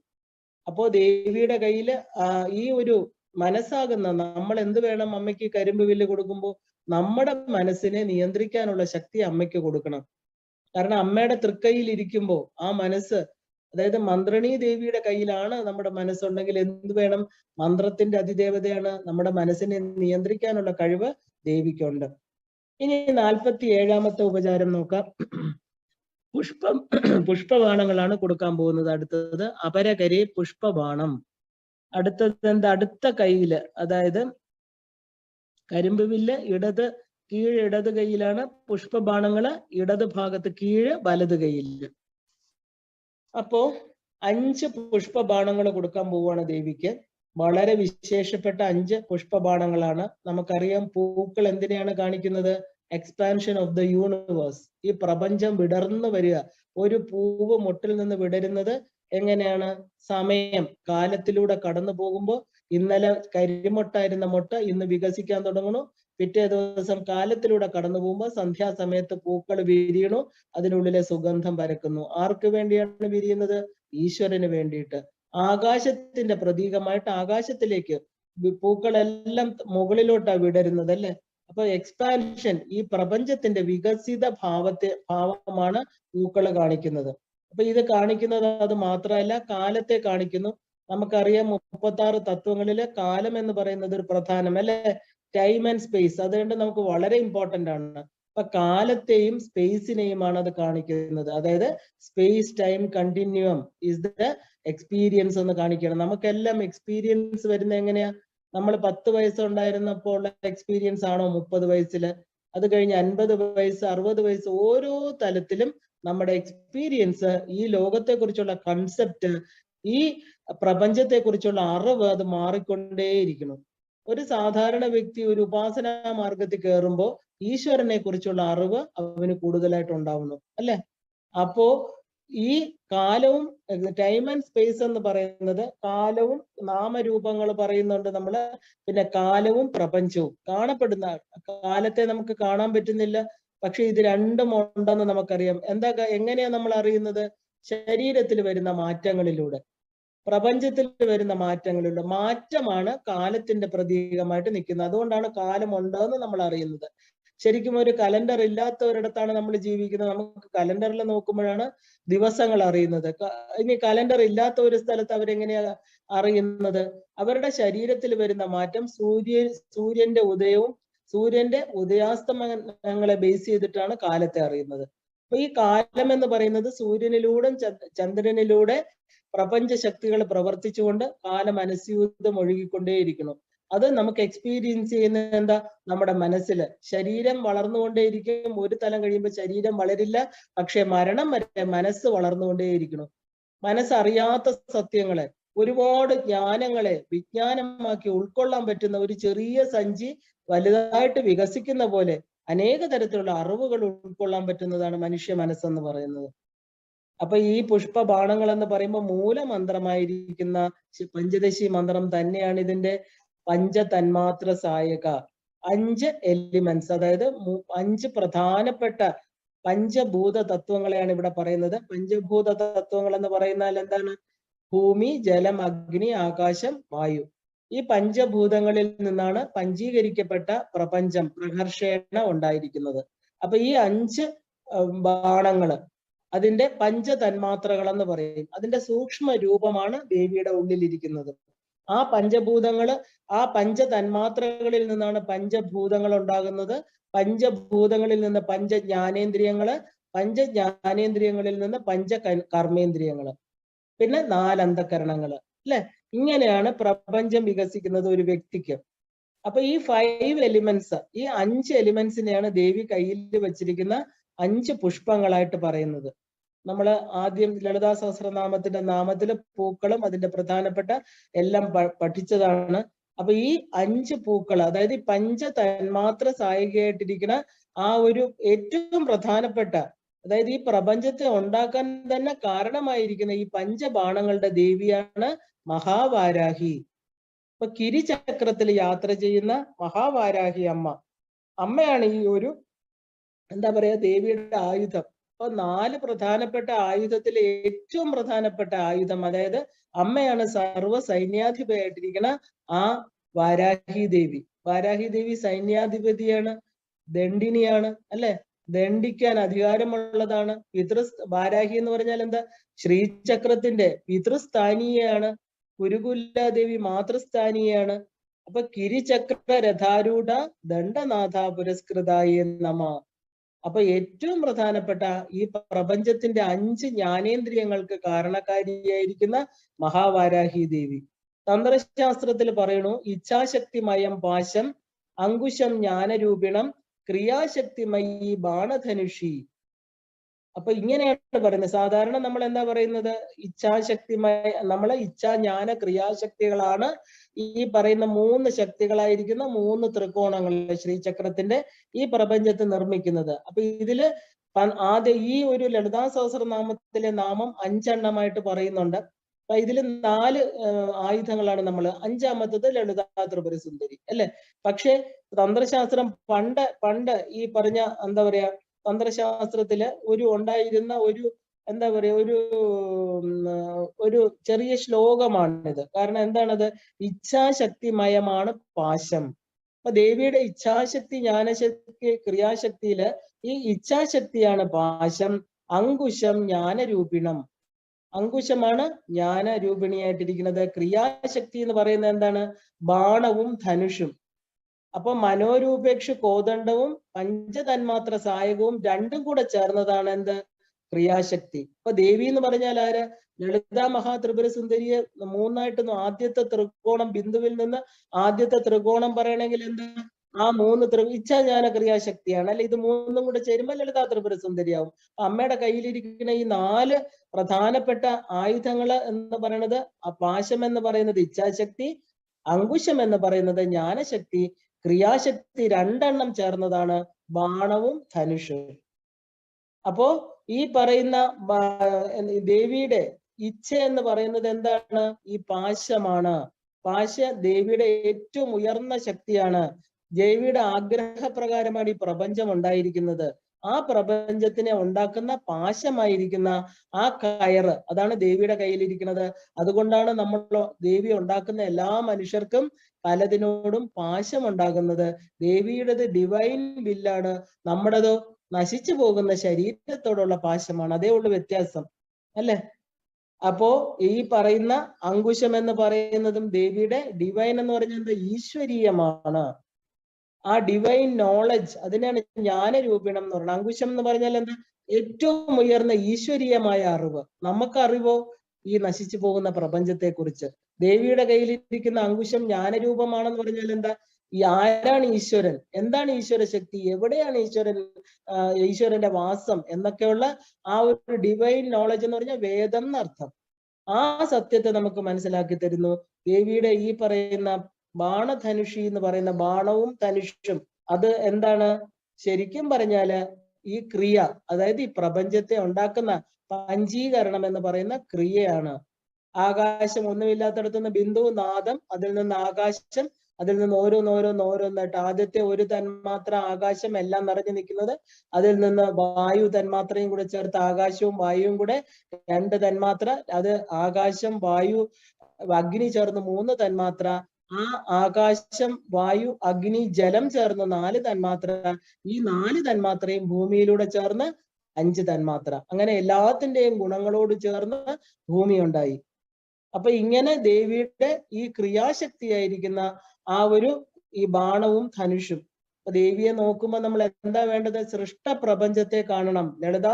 അപ്പോ ദേവിയുടെ കയ്യില് ഈ ഒരു മനസ്സാകുന്ന നമ്മൾ എന്ത് വേണം? അമ്മയ്ക്ക് കരിമ്പ് വില്ല് കൊടുക്കുമ്പോൾ നമ്മുടെ മനസ്സിനെ നിയന്ത്രിക്കാനുള്ള ശക്തി അമ്മയ്ക്ക് കൊടുക്കണം. കാരണം അമ്മയുടെ തൃക്കൈയിൽ ഇരിക്കുമ്പോൾ ആ മനസ്സ്, അതായത് മന്ത്രിണി ദേവിയുടെ കയ്യിലാണ് നമ്മുടെ മനസ്സുണ്ടെങ്കിൽ എന്ത് വേണം? മന്ത്രത്തിന്റെ അതിദേവതയാണ്. നമ്മുടെ മനസ്സിനെ നിയന്ത്രിക്കാനുള്ള കഴിവ് ദേവിക്കുണ്ട്. ഇനി 47ാമത്തെ ഉപചാരം നോക്കാം. പുഷ്പബാണങ്ങളാണ് കൊടുക്കാൻ പോകുന്നത്. അടുത്തത് അപരകരെ പുഷ്പബാണം. അടുത്തത് എന്താ? അടുത്ത കയ്യില്, അതായത് കരിമ്പ് വില്ല് ഇടത് കൈയിലാണ്, പുഷ്പബാണങ്ങള് ഇടത് ഭാഗത്ത്, കീഴ് വലത് കൈയില്. അപ്പോ 5 പുഷ്പബാണങ്ങൾ കൊടുക്കാൻ പോവുകയാണ് ദേവിക്ക്. വളരെ വിശേഷപ്പെട്ട 5 പുഷ്പബാണങ്ങളാണ്. നമുക്കറിയാം പൂക്കൾ എന്തിനെയാണ് കാണിക്കുന്നത്? Expansion of the universe. ഈ പ്രപഞ്ചം വിടർന്നു വരിക. ഒരു പൂവ് മുട്ടിൽ നിന്ന് വിടരുന്നത് എങ്ങനെയാണ്? സമയം കാലത്തിലൂടെ കടന്നു പോകുമ്പോൾ ഇന്നലെ കരിമൊട്ടായിരുന്ന മുട്ട ഇന്ന് വികസിക്കാൻ തുടങ്ങുന്നു. പിറ്റേ ദിവസം കാലത്തിലൂടെ കടന്നു പോകുമ്പോൾ സന്ധ്യാസമയത്ത് പൂക്കൾ വിരിയണു, അതിനുള്ളിലെ സുഗന്ധം പരക്കുന്നു. ആർക്ക് വേണ്ടിയാണ് വിരിയുന്നത്? ഈശ്വരന് വേണ്ടിയിട്ട്. ആകാശത്തിന്റെ പ്രതീകമായിട്ട് ആകാശത്തിലേക്ക് പൂക്കളെല്ലാം മുകളിലോട്ടാണ് വിടരുന്നത് അല്ലെ? അപ്പൊ എക്സ്പാൻഷൻ, ഈ പ്രപഞ്ചത്തിന്റെ വികസിത ഭാവമാണ് പൂക്കൾ കാണിക്കുന്നത്. അപ്പൊ ഇത് കാണിക്കുന്നത് അത് മാത്രമല്ല, കാലത്തെ കാണിക്കുന്നു. നമുക്കറിയാം 36 തത്വങ്ങളില് കാലം എന്ന് പറയുന്നത് ഒരു പ്രധാനം അല്ലെ? ടൈം ആൻഡ് സ്പേസ്, അതുകൊണ്ട് നമുക്ക് വളരെ ഇമ്പോർട്ടന്റ് ആണ്. അപ്പൊ കാലത്തെയും സ്പേസിനെയുമാണ് അത് കാണിക്കുന്നത്. അതായത് space time continuum is the experience എന്ന് കാണിക്കണം. നമുക്കെല്ലാം എക്സ്പീരിയൻസ് വരുന്നത് എങ്ങനെയാ? നമ്മൾ 10 വയസ്സുണ്ടായിരുന്നപ്പോൾ ഉള്ള എക്സ്പീരിയൻസ് ആണോ 30 വയസ്സില്? അത് കഴിഞ്ഞ് 50 വയസ്സ്, 60 വയസ്സ്, ഓരോ തലത്തിലും നമ്മുടെ എക്സ്പീരിയൻസ്, ഈ ലോകത്തെ കുറിച്ചുള്ള കൺസെപ്റ്റ്, ഈ പ്രപഞ്ചത്തെ കുറിച്ചുള്ള അറിവ് അത് മാറിക്കൊണ്ടേയിരിക്കണം. ഒരു സാധാരണ വ്യക്തി ഒരു ഉപാസനാ മാർഗത്തിൽ കയറുമ്പോൾ ഈശ്വരനെ കുറിച്ചുള്ള അറിവ് അവന് കൂടുതലായിട്ട് ഉണ്ടാവുന്നു അല്ലെ? അപ്പോ ഈ കാലവും ടൈം ആൻഡ് സ്പേസ് എന്ന് പറയുന്നത്, കാലവും നാമരൂപങ്ങൾ പറയുന്നുണ്ട് നമ്മള്. പിന്നെ കാലവും പ്രപഞ്ചവും. കാണപ്പെടുന്ന കാലത്തെ നമുക്ക് കാണാൻ പറ്റുന്നില്ല, പക്ഷെ ഇത് രണ്ടും ഉണ്ടെന്ന് നമുക്കറിയാം. എങ്ങനെയാ നമ്മൾ അറിയുന്നത്? ശരീരത്തിൽ വരുന്ന മാറ്റങ്ങളിലൂടെ, പ്രപഞ്ചത്തിൽ വരുന്ന മാറ്റങ്ങളിലൂടെ. മാറ്റമാണ് കാലത്തിന്റെ പ്രതീകമായിട്ട് നിൽക്കുന്നത്. അതുകൊണ്ടാണ് കാലം ഉണ്ടെന്ന് നമ്മൾ അറിയുന്നത്. ശരിക്കും ഒരു കലണ്ടർ ഇല്ലാത്ത ഒരിടത്താണ് നമ്മൾ ജീവിക്കുന്നത്. നമുക്ക് കലണ്ടറിൽ നോക്കുമ്പോഴാണ് ദിവസങ്ങൾ അറിയുന്നത്. ഇനി കലണ്ടർ ഇല്ലാത്ത ഒരു സ്ഥലത്ത് അവരെങ്ങനെയാ അറിയുന്നത്? അവരുടെ ശരീരത്തിൽ വരുന്ന മാറ്റം സൂര്യന്റെ ഉദയവും സൂര്യന്റെ ഉദയാസ്തമനങ്ങളെ ബേസ് ചെയ്തിട്ടാണ് കാലത്തെ അറിയുന്നത്. അപ്പൊ ഈ കാലം എന്ന് പറയുന്നത് സൂര്യനിലൂടെ ചന്ദ്രനിലൂടെ പ്രപഞ്ച ശക്തികൾ പ്രവർത്തിച്ചുകൊണ്ട് കാലം അനുസ്യൂതം ഒഴുകിക്കൊണ്ടേയിരിക്കണം. അത് നമുക്ക് എക്സ്പീരിയൻസ് ചെയ്യുന്നത് എന്താ? നമ്മുടെ മനസ്സിൽ. ശരീരം വളർന്നുകൊണ്ടേയിരിക്കും. ഒരു തലം കഴിയുമ്പോൾ ശരീരം വളരില്ല. പക്ഷെ മരണം വരെ മനസ്സ് വളർന്നുകൊണ്ടേയിരിക്കണം. മനസ്സറിയാത്ത സത്യങ്ങളെ, ഒരുപാട് ജ്ഞാനങ്ങളെ വിജ്ഞാനമാക്കി ഉൾക്കൊള്ളാൻ പറ്റുന്ന ഒരു ചെറിയ സഞ്ചി വലുതായിട്ട് വികസിക്കുന്ന പോലെ അനേക തരത്തിലുള്ള അറിവുകൾ ഉൾക്കൊള്ളാൻ പറ്റുന്നതാണ് മനുഷ്യ മനസ്സെന്ന് പറയുന്നത്. അപ്പൊ ഈ പുഷ്പബാണങ്ങൾ എന്ന് പറയുമ്പോൾ മൂലമന്ത്രമായിരിക്കുന്ന പഞ്ചദശി മന്ത്രം തന്നെയാണ് ഇതിന്റെ പഞ്ചതന്മാത്ര സഹായക. 5 എലിമെന്റ്സ്, അതായത് 5 പ്രധാനപ്പെട്ട പഞ്ചഭൂത തത്വങ്ങളെയാണ് ഇവിടെ പറയുന്നത്. പഞ്ചഭൂത തത്വങ്ങൾ എന്ന് പറയുന്നാൽ എന്താണ്? ഭൂമി, ജലം, അഗ്നി, ആകാശം, വായു. ഈ പഞ്ചഭൂതങ്ങളിൽ നിന്നാണ് പഞ്ചീകരിക്കപ്പെട്ട പ്രപഞ്ചം പ്രഹർഷേണ ഉണ്ടായിരിക്കുന്നത്. അപ്പൊ ഈ 5 ബാണങ്ങള് അതിന്റെ പഞ്ചതന്മാത്രകൾ എന്ന് പറയും. അതിന്റെ സൂക്ഷ്മ രൂപമാണ് ദേവിയുടെ ഉള്ളിലിരിക്കുന്നത്. ആ പഞ്ചഭൂതങ്ങള്, ആ പഞ്ചതന്മാത്രകളിൽ നിന്നാണ് പഞ്ചഭൂതങ്ങൾ ഉണ്ടാകുന്നത്. പഞ്ചഭൂതങ്ങളിൽ നിന്ന് പഞ്ചജ്ഞാനേന്ദ്രിയങ്ങള്, പഞ്ചജ്ഞാനേന്ദ്രിയങ്ങളിൽ നിന്ന് കർമ്മേന്ദ്രിയങ്ങള്, പിന്നെ 4 അന്ധകരണങ്ങള്, അല്ലെ? ഇങ്ങനെയാണ് പ്രപഞ്ചം വികസിക്കുന്നത് ഒരു വ്യക്തിക്ക്. അപ്പൊ ഈ 5 എലിമെന്റ്സ്, ഈ 5 എലിമെന്റ്സിനെയാണ് ദേവി കയ്യിൽ വെച്ചിരിക്കുന്ന 5 പുഷ്പങ്ങളായിട്ട് പറയുന്നത്. നമ്മൾ ആദ്യം ലളിതാ സഹസ്രനാമത്തിന്റെ നാമത്തിലെ പൂക്കളും അതിന്റെ പ്രധാനപ്പെട്ട എല്ലാം പഠിച്ചതാണ്. അപ്പൊ ഈ 5 പൂക്കൾ, അതായത് ഈ പഞ്ചതന്മാത്ര സഹായികയായിട്ടിരിക്കുന്ന ആ ഒരു ഏറ്റവും പ്രധാനപ്പെട്ട, അതായത് ഈ പ്രപഞ്ചത്തെ ഉണ്ടാക്കാൻ തന്നെ കാരണമായിരിക്കുന്ന ഈ പഞ്ചബാണങ്ങളുടെ ദേവിയാണ് മഹാവാരാഹി. അപ്പൊ കിരിചക്രത്തിൽ യാത്ര ചെയ്യുന്ന മഹാവാരാഹി അമ്മയാണ് ഈ ഒരു എന്താ പറയാ ദേവിയുടെ ആയുധം. അപ്പൊ 4 പ്രധാനപ്പെട്ട ആയുധത്തിൽ ഏറ്റവും പ്രധാനപ്പെട്ട ആയുധം, അതായത് അമ്മയാണ് സർവ്വ സൈന്യാധിപയായിട്ടിരിക്കുന്ന ആ വാരാഹി ദേവി. വാരാഹി ദേവി സൈന്യാധിപതിയാണ്, ദണ്ഡിനിയാണ്, അല്ലെ? ദണ്ഡിക്കാൻ അധികാരമുള്ളതാണ്. വാരാഹി എന്ന് പറഞ്ഞാൽ എന്താ? ശ്രീചക്രത്തിന്റെ പിതൃസ്ഥാനീയാണ്. കുരുകുല്ലാദേവി മാതൃസ്ഥാനീയാണ്. അപ്പൊ കിരിചക്ര രഥാരൂഢ ദണ്ഡനാഥ പുരസ്കൃതായ നമ. അപ്പൊ ഏറ്റവും പ്രധാനപ്പെട്ട ഈ പ്രപഞ്ചത്തിന്റെ 5 ജ്ഞാനേന്ദ്രിയങ്ങൾക്ക് കാരണക്കാരിയായിരിക്കുന്ന മഹാവാരാഹി ദേവി. തന്ത്രശാസ്ത്രത്തിൽ പറയണു, ഇച്ഛാശക്തിമയം പാശം അങ്കുശം ജ്ഞാനരൂപിണം ക്രിയാശക്തിമയി ബാണധനുഷി. അപ്പൊ ഇങ്ങനെയാണ് പറയുന്നത്. സാധാരണ നമ്മൾ എന്താ പറയുന്നത്? നമ്മളെ ജ്ഞാന ക്രിയാശക്തികളാണ് ഈ പറയുന്ന 3 ശക്തികളായിരിക്കുന്ന 3 ത്രികോണങ്ങൾ ശ്രീചക്രത്തിന്റെ ഈ പ്രപഞ്ചത്തെ നിർമ്മിക്കുന്നത്. അപ്പൊ ഇതില് ആദ്യം ഈ ഒരു ലളിതാ സഹസ്രനാമത്തിലെ നാമം 5 എണ്ണമായിട്ട് പറയുന്നുണ്ട്. അപ്പൊ ഇതില് 4 ആയുധങ്ങളാണ് നമ്മൾ. 5ാമത്തത് ലളിതാ ത്രിപുര സുന്ദരി, അല്ലെ? പക്ഷെ തന്ത്രശാസ്ത്രം പണ്ട് ഈ പറഞ്ഞ എന്താ പറയാ തന്ത്രശാസ്ത്രത്തില് ഉണ്ടായിരുന്ന ഒരു എന്താ പറയാ ഒരു ചെറിയ ശ്ലോകമാണിത്. കാരണം എന്താണത്? ഇച്ഛാശക്തിമയമാണ് പാശം. അപ്പൊ ദേവിയുടെ ഇച്ഛാശക്തി, ജ്ഞാനശക്തി, ക്രിയാശക്തിയില് ഈ ഇച്ഛാശക്തിയാണ് പാശം. അങ്കുശം ജ്ഞാനരൂപിണം, അങ്കുശമാണ് ജ്ഞാനരൂപിണിയായിട്ടിരിക്കുന്നത്. ക്രിയാശക്തി എന്ന് പറയുന്നത് എന്താണ്? ബാണവും ധനുഷും. അപ്പൊ മനോരൂപേക്ഷ കോദണ്ഡവും പഞ്ചതന്മാത്ര സഹായകവും രണ്ടും കൂടെ ചേർന്നതാണ് എന്ത്? ക്രിയാശക്തി. അപ്പൊ ദേവി എന്ന് പറഞ്ഞാൽ ആര്? ലളിതാ മഹാത്രിപുര സുന്ദരിയെ 3ആയിട്ട് ആദ്യത്തെ ത്രികോണം ബിന്ദുവിൽ നിന്ന് ആദ്യത്തെ ത്രികോണം പറയണമെങ്കിൽ എന്താ? ആ 3 ഇച്ഛാജ്ഞാന ക്രിയാശക്തിയാണ്, അല്ലെ? ഇത് 3ഉം കൂടെ ചേരുമ്പോൾ ലളിതാ ത്രിപുര സുന്ദരിയാവും. അമ്മയുടെ കയ്യിലിരിക്കുന്ന ഈ 4 പ്രധാനപ്പെട്ട ആയുധങ്ങൾ എന്ന് പറയുന്നത്, പാശം എന്ന് പറയുന്നത് ഇച്ഛാശക്തി, അങ്കുശം എന്ന് പറയുന്നത് ജ്ഞാനശക്തി, ക്രിയാശക്തി 2 എണ്ണം ചേർന്നതാണ് ബാണവും ധനുഷും. അപ്പോ ഈ പറയുന്ന ദേവിയുടെ ഇച്ഛ എന്ന് പറയുന്നത് എന്താണ്? ഈ പാശമാണ്. പാശ ദേവിയുടെ ഏറ്റവും ഉയർന്ന ശക്തിയാണ്. ദേവിയുടെ ആഗ്രഹപ്രകാരമാണ് ഈ പ്രപഞ്ചം ഉണ്ടായിരിക്കുന്നത്. ആ പ്രപഞ്ചത്തിനെ ഉണ്ടാക്കുന്ന പാശമായിരിക്കുന്ന ആ കയറ്, അതാണ് ദേവിയുടെ കയ്യിലിരിക്കുന്നത്. അതുകൊണ്ടാണ് നമ്മൾ ദേവി ഉണ്ടാക്കുന്ന എല്ലാ മനുഷ്യർക്കും പലതിനോടും പാശം ഉണ്ടാകുന്നത്. ദേവിയുടേത് ഡിവൈൻ വില്ലാണ്, നമ്മുടേതോ നശിച്ചു പോകുന്ന ശരീരത്തോടുള്ള പാശമാണ്. അതേ ഉള്ളു വ്യത്യാസം, അല്ലെ? അപ്പോ ഈ പറയുന്ന അങ്കുശം എന്ന് പറയുന്നതും ദേവിയുടെ ഡിവൈൻ എന്ന് പറയുന്നത് ഈശ്വരീയമാണ്. ആ ഡിവൈൻ നോളജ്, അതിനാണ് ജ്ഞാനരൂപിണം എന്ന് പറയുന്നത്. അങ്കുശം എന്ന് പറഞ്ഞാൽ എന്താ? ഏറ്റവും ഉയർന്ന ഈശ്വരീയമായ അറിവ്. നമുക്ക് അറിവോ ഈ നശിച്ചു പോകുന്ന പ്രപഞ്ചത്തെ കുറിച്ച്. ദേവിയുടെ കയ്യിലിരിക്കുന്ന അങ്കുശം ജ്ഞാനരൂപമാണെന്ന് പറഞ്ഞാൽ എന്താ? ഈ ആരാണ് ഈശ്വരൻ, എന്താണ് ഈശ്വര ശക്തി, എവിടെയാണ് ഈശ്വരന്റെ വാസം എന്നൊക്കെയുള്ള ആ ഒരു ഡിവൈൻ നോളജ് എന്ന് പറഞ്ഞാൽ വേദം എന്നർത്ഥം. ആ സത്യത്തെ നമുക്ക് മനസ്സിലാക്കി തരുന്നു ദേവിയുടെ ഈ പറയുന്ന ബാണധനുഷി എന്ന് പറയുന്ന ബാണവും ധനുഷും. അത് എന്താണ്? ശരിക്കും പറഞ്ഞാല് ഈ ക്രിയ, അതായത് ഈ പ്രപഞ്ചത്തെ ഉണ്ടാക്കുന്ന പഞ്ചീകരണം എന്ന് പറയുന്ന ക്രിയയാണ്. ആകാശം ഒന്നുമില്ലാത്തടത്തുനിന്ന് ബിന്ദു, നാദം, അതിൽ നിന്ന് ആകാശം, അതിൽ നിന്ന് ഓരോന്നോരോന്നായിട്ട് ആദ്യത്തെ ഒരു തന്മാത്ര ആകാശം എല്ലാം നിറഞ്ഞു നിൽക്കുന്നത്, അതിൽ നിന്ന് വായു തന്മാത്രയും കൂടെ ചേർത്ത് ആകാശവും വായുവും കൂടെ 2 തന്മാത്ര, അത് ആകാശം, വായു, അഗ്നി ചേർന്ന് 3 തന്മാത്ര, ആ ആകാശം, വായു, അഗ്നി, ജലം ചേർന്ന് 4 തന്മാത്ര, ഈ 4 തന്മാത്രയും ഭൂമിയിലൂടെ ചേർന്ന് 5 തന്മാത്ര. അങ്ങനെ എല്ലാത്തിന്റെയും ഗുണങ്ങളോട് ചേർന്ന് ഭൂമി ഉണ്ടായി. അപ്പൊ ഇങ്ങനെ ദേവിയുടെ ഈ ക്രിയാശക്തിയായിരിക്കുന്ന ആ ഒരു ഈ ബാണവും ധനുഷും. അപ്പൊ ദേവിയെ നോക്കുമ്പോൾ നമ്മൾ എന്താ വേണ്ടത്? സൃഷ്ട പ്രപഞ്ചത്തെ കാണണം. ലളിതാ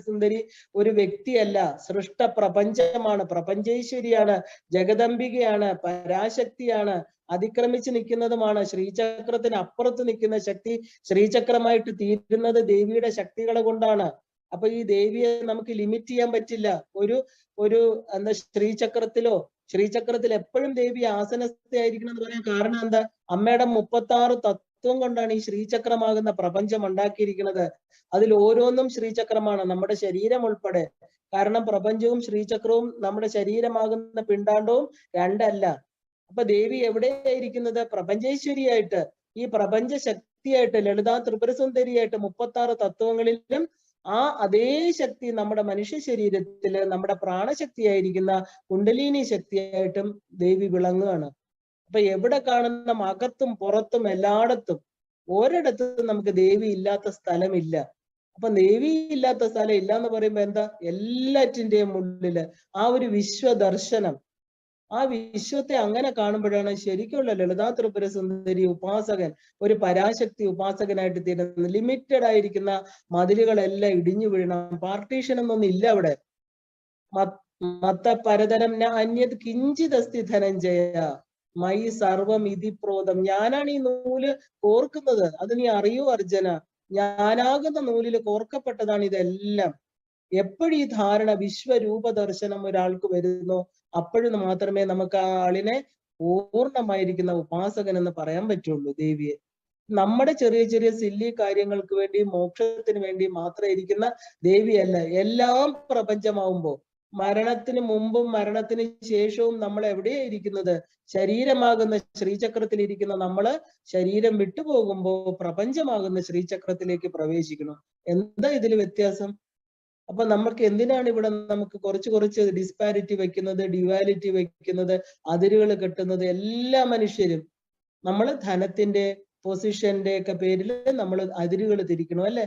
സുന്ദരി ഒരു വ്യക്തിയല്ല, സൃഷ്ട പ്രപഞ്ചമാണ്, പ്രപഞ്ചേശ്വരിയാണ്, ജഗദംബികയാണ്, പരാശക്തിയാണ്, അതിക്രമിച്ച് നിൽക്കുന്നതുമാണ്. ശ്രീചക്രത്തിന് അപ്പുറത്ത് നിൽക്കുന്ന ശക്തി ശ്രീചക്രമായിട്ട് തീരുന്നത് ദേവിയുടെ ശക്തികളെ കൊണ്ടാണ്. അപ്പൊ ഈ ദേവിയെ നമുക്ക് ലിമിറ്റ് ചെയ്യാൻ പറ്റില്ല. ഒരു എന്താ ശ്രീചക്രത്തിൽ എപ്പോഴും ദേവി ആസനസ്ഥയായിരിക്കണം എന്ന് പറയാൻ കാരണം എന്താ? അമ്മയുടെ 36 തത്വം കൊണ്ടാണ് ഈ ശ്രീചക്രമാകുന്ന പ്രപഞ്ചം ഉണ്ടാക്കിയിരിക്കുന്നത്. അതിൽ ഓരോന്നും ശ്രീചക്രമാണ്, നമ്മുടെ ശരീരം ഉൾപ്പെടെ. കാരണം പ്രപഞ്ചവും ശ്രീചക്രവും നമ്മുടെ ശരീരമാകുന്ന പിണ്ടാണ്ടവും രണ്ടല്ല. അപ്പൊ ദേവി എവിടെയായിരിക്കുന്നത്? പ്രപഞ്ചേശ്വരിയായിട്ട്, ഈ പ്രപഞ്ച ശക്തിയായിട്ട്, ലളിതാ ത്രിപുരസുന്ദരിയായിട്ട് 36 തത്വങ്ങളിലും ആ അതേ ശക്തി നമ്മുടെ മനുഷ്യ ശരീരത്തില് നമ്മുടെ പ്രാണശക്തിയായിരിക്കുന്ന കുണ്ടലിനി ശക്തിയായിട്ടും ദേവി വിളങ്ങുകയാണ്. അപ്പൊ എവിടെ കാണുന്ന അകത്തും പുറത്തും എല്ലായിടത്തും ഒരിടത്തും നമുക്ക് ദേവി ഇല്ലാത്ത സ്ഥലമില്ല. അപ്പൊ ദേവി ഇല്ലാത്ത സ്ഥലം ഇല്ല എന്ന് പറയുമ്പോ എന്താ? എല്ലാറ്റിന്റെയും ഉള്ളില് ആ ഒരു വിശ്വദർശനം, ആ വിശ്വത്തെ അങ്ങനെ കാണുമ്പോഴാണ് ശരിക്കുള്ള ലളിതാ ത്രിപുര സുന്ദരി ഉപാസകൻ ഒരു പരാശക്തി ഉപാസകനായിട്ട് തീരുന്നത്. ലിമിറ്റഡ് ആയിരിക്കുന്ന മതിലുകളെല്ലാം ഇടിഞ്ഞു വീഴണം. പാർട്ടീഷൻ ഒന്നും ഇല്ല അവിടെ. മത്ത പരതരം അന്യത് കിഞ്ചിതസ്തി ധനഞ്ജയ മൈ സർവം ഇതി പ്രോതം. ഞാനാണ് ഈ നൂല് കോർക്കുന്നത്, അത് നീ അറിയൂ അർജുന. ഞാനാകുന്ന നൂലിൽ കോർക്കപ്പെട്ടതാണ് ഇതെല്ലാം. എപ്പോഴും ഈ ധാരണ, വിശ്വരൂപ ദർശനം ഒരാൾക്ക് വരുന്നു, അപ്പോഴും മാത്രമേ നമുക്ക് ആ ആളിനെ പൂർണ്ണമായിരിക്കുന്ന ഉപാസകൻ എന്ന് പറയാൻ പറ്റുള്ളൂ ദേവിയെ. നമ്മുടെ ചെറിയ ചെറിയ സില്ലി കാര്യങ്ങൾക്ക് വേണ്ടി, മോക്ഷത്തിന് വേണ്ടി മാത്രം ഇരിക്കുന്ന ദേവിയല്ല. എല്ലാം പ്രപഞ്ചമാവുമ്പോ, മരണത്തിന് മുമ്പും മരണത്തിന് ശേഷവും നമ്മൾ എവിടെയാ ഇരിക്കുന്നത്? ശരീരമാകുന്ന ശ്രീചക്രത്തിൽ ഇരിക്കുന്ന നമ്മള് ശരീരം വിട്ടുപോകുമ്പോ പ്രപഞ്ചമാകുന്ന ശ്രീചക്രത്തിലേക്ക് പ്രവേശിക്കണം. എന്താ ഇതിൽ വ്യത്യാസം? അപ്പൊ നമുക്ക് എന്തിനാണ് ഇവിടെ നമുക്ക് കുറച്ച് ഡിസ്പാരിറ്റി വെക്കുന്നത്, ഡ്യുവാലിറ്റി വെക്കുന്നത്, അതിരുകൾ കെട്ടുന്നത്? എല്ലാ മനുഷ്യരും നമ്മൾ ധനത്തിന്റെ, പൊസിഷന്റെ ഒക്കെ പേരിൽ നമ്മൾ അതിരുകൾ തിരിക്കണം, അല്ലെ?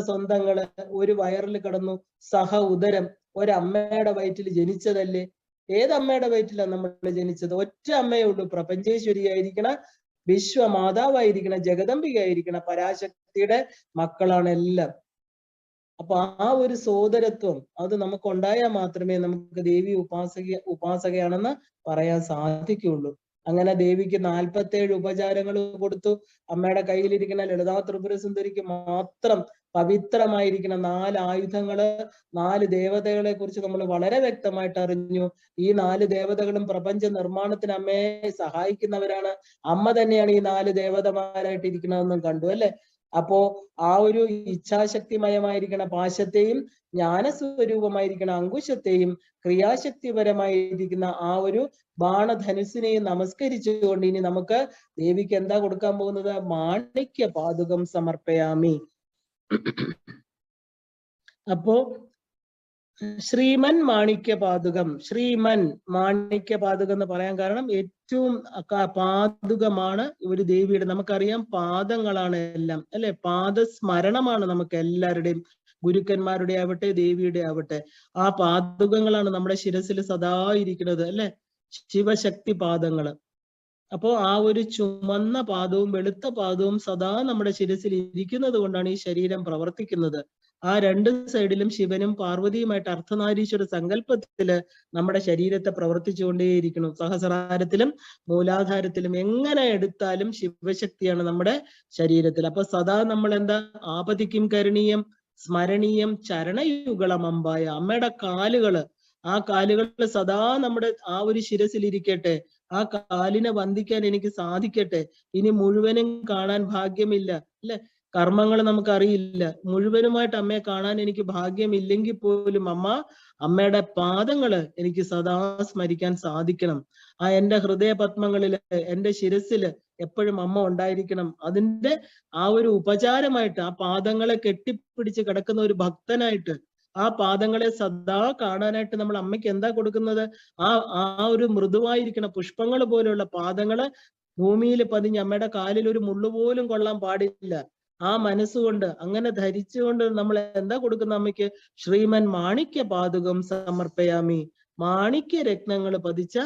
സ്വന്തങ്ങള് ഒരു വയറിൽ കിടന്നു, ഉദരം, ഒരമ്മയുടെ വയറ്റിൽ ജനിച്ചതല്ലേ? ഏതമ്മയുടെ വയറ്റിലാണ് നമ്മൾ ജനിച്ചത്? ഒറ്റ അമ്മയേ ഉള്ളൂ, പ്രപഞ്ചേശ്വരിയായിരിക്കണ, വിശ്വമാതാവായിരിക്കണ, ജഗദംബികയായിരിക്കണ പരാശക്തിയുടെ മക്കളാണ് എല്ലാം. അപ്പൊ ആ ഒരു സോദരത്വം അത് നമുക്ക് ഉണ്ടായാൽ മാത്രമേ നമുക്ക് ദേവി ഉപാസകയാണെന്ന് പറയാൻ സാധിക്കുള്ളൂ. അങ്ങനെ ദേവിക്ക് 47 ഉപചാരങ്ങൾ കൊടുത്തു. അമ്മയുടെ കയ്യിലിരിക്കുന്ന ലളിതാ ത്രിപുര സുന്ദരിക്ക് മാത്രം പവിത്രമായിരിക്കുന്ന 4 ആയുധങ്ങള്, 4 ദേവതകളെ കുറിച്ച് നമ്മൾ വളരെ വ്യക്തമായിട്ട് അറിഞ്ഞു. ഈ 4 ദേവതകളും പ്രപഞ്ച നിർമ്മാണത്തിന് അമ്മയെ സഹായിക്കുന്നവരാണ്. അമ്മ തന്നെയാണ് ഈ 4 ദേവതമാരായിട്ട് ഇരിക്കുന്നതെന്നും കണ്ടു, അല്ലെ? അപ്പോ ആ ഒരു ഇച്ഛാശക്തിമയമായിരിക്കുന്ന പാശത്തെയും ജ്ഞാനസ്വരൂപമായിരിക്കുന്ന അങ്കുശത്തെയും ക്രിയാശക്തിപരമായിരിക്കുന്ന ആ ഒരു ബാണധനുസിനെയും നമസ്കരിച്ചുകൊണ്ട് ഇനി നമുക്ക് ദേവിക്ക് എന്താ കൊടുക്കാൻ പോകുന്നത്? മാണിക്യ പാദുകം സമർപ്പയാമി. അപ്പോ ശ്രീമൻ മാണിക്യപാതുകം, ശ്രീമൻ മാണിക്യപാതുകം എന്ന് പറയാൻ കാരണം ഏറ്റവും പാതുകമാണ് ഒരു ദേവിയുടെ. നമുക്കറിയാം പാദങ്ങളാണ് എല്ലാം, അല്ലെ? പാദസ്മരണമാണ് നമുക്ക് എല്ലാവരുടെയും, ഗുരുക്കന്മാരുടെ ആവട്ടെ ദേവിയുടെ ആവട്ടെ. ആ പാതുകങ്ങളാണ് നമ്മുടെ ശിരസിൽ സദാ ഇരിക്കുന്നത്, അല്ലെ? ശിവശക്തി പാദങ്ങള്. അപ്പോ ആ ഒരു ചുമന്ന പാദവും വെളുത്ത പാദവും സദാ നമ്മുടെ ശിരസിൽ ഇരിക്കുന്നത് കൊണ്ടാണ് ഈ ശരീരം പ്രവർത്തിക്കുന്നത്. ആ രണ്ട് സൈഡിലും ശിവനും പാർവതിയുമായിട്ട് അർദ്ധനാരീശ്വര സങ്കല്പത്തില് നമ്മുടെ ശരീരത്തെ പ്രവർത്തിച്ചുകൊണ്ടേയിരിക്കണം. സഹസ്രാരത്തിലും മൂലാധാരത്തിലും എങ്ങനെ എടുത്താലും ശിവശക്തിയാണ് നമ്മുടെ ശരീരത്തിൽ. അപ്പൊ സദാ നമ്മൾ എന്താ? ആപതിക്കും കരണീയം സ്മരണീയം ചരണയുഗളം അമ്പായ. അമ്മയുടെ കാലുകള്, ആ കാലുകൾ സദാ നമ്മുടെ ആ ഒരു ശിരസിൽ ഇരിക്കട്ടെ. ആ കാലിനെ വന്ദിക്കാൻ എനിക്ക് സാധിക്കട്ടെ. ഇനി മുഴുവനും കാണാൻ ഭാഗ്യമില്ല, അല്ലെ? കർമ്മങ്ങൾ നമുക്കറിയില്ല. മുഴുവനുമായിട്ട് അമ്മയെ കാണാൻ എനിക്ക് ഭാഗ്യമില്ലെങ്കിൽ പോലും അമ്മയുടെ പാദങ്ങള് എനിക്ക് സദാ സ്മരിക്കാൻ സാധിക്കണം. ആ എന്റെ ഹൃദയ പത്മങ്ങളില്, എന്റെ ശിരസില് എപ്പോഴും അമ്മ ഉണ്ടായിരിക്കണം. അതിന്റെ ആ ഒരു ഉപചാരമായിട്ട് ആ പാദങ്ങളെ കെട്ടിപ്പിടിച്ച് കിടക്കുന്ന ഒരു ഭക്തനായിട്ട് ആ പാദങ്ങളെ സദാ കാണാനായിട്ട് നമ്മൾ അമ്മയ്ക്ക് എന്താ കൊടുക്കുന്നത്? ആ ഒരു മൃദുവായിരിക്കുന്ന പുഷ്പങ്ങൾ പോലെയുള്ള പാദങ്ങള് ഭൂമിയിൽ പതിഞ്ഞ് അമ്മയുടെ കാലിൽ ഒരു മുള്ളുപോലും കൊള്ളാൻ പാടില്ല. ആ മനസ്സുകൊണ്ട് അങ്ങനെ ധരിച്ചുകൊണ്ട് നമ്മൾ എന്താ കൊടുക്കുന്ന അമ്മയ്ക്ക്? ശ്രീമൻ മാണിക്യ പാതുകം സമർപ്പയാമി. മാണിക്യ രത്നങ്ങൾ പതിച്ച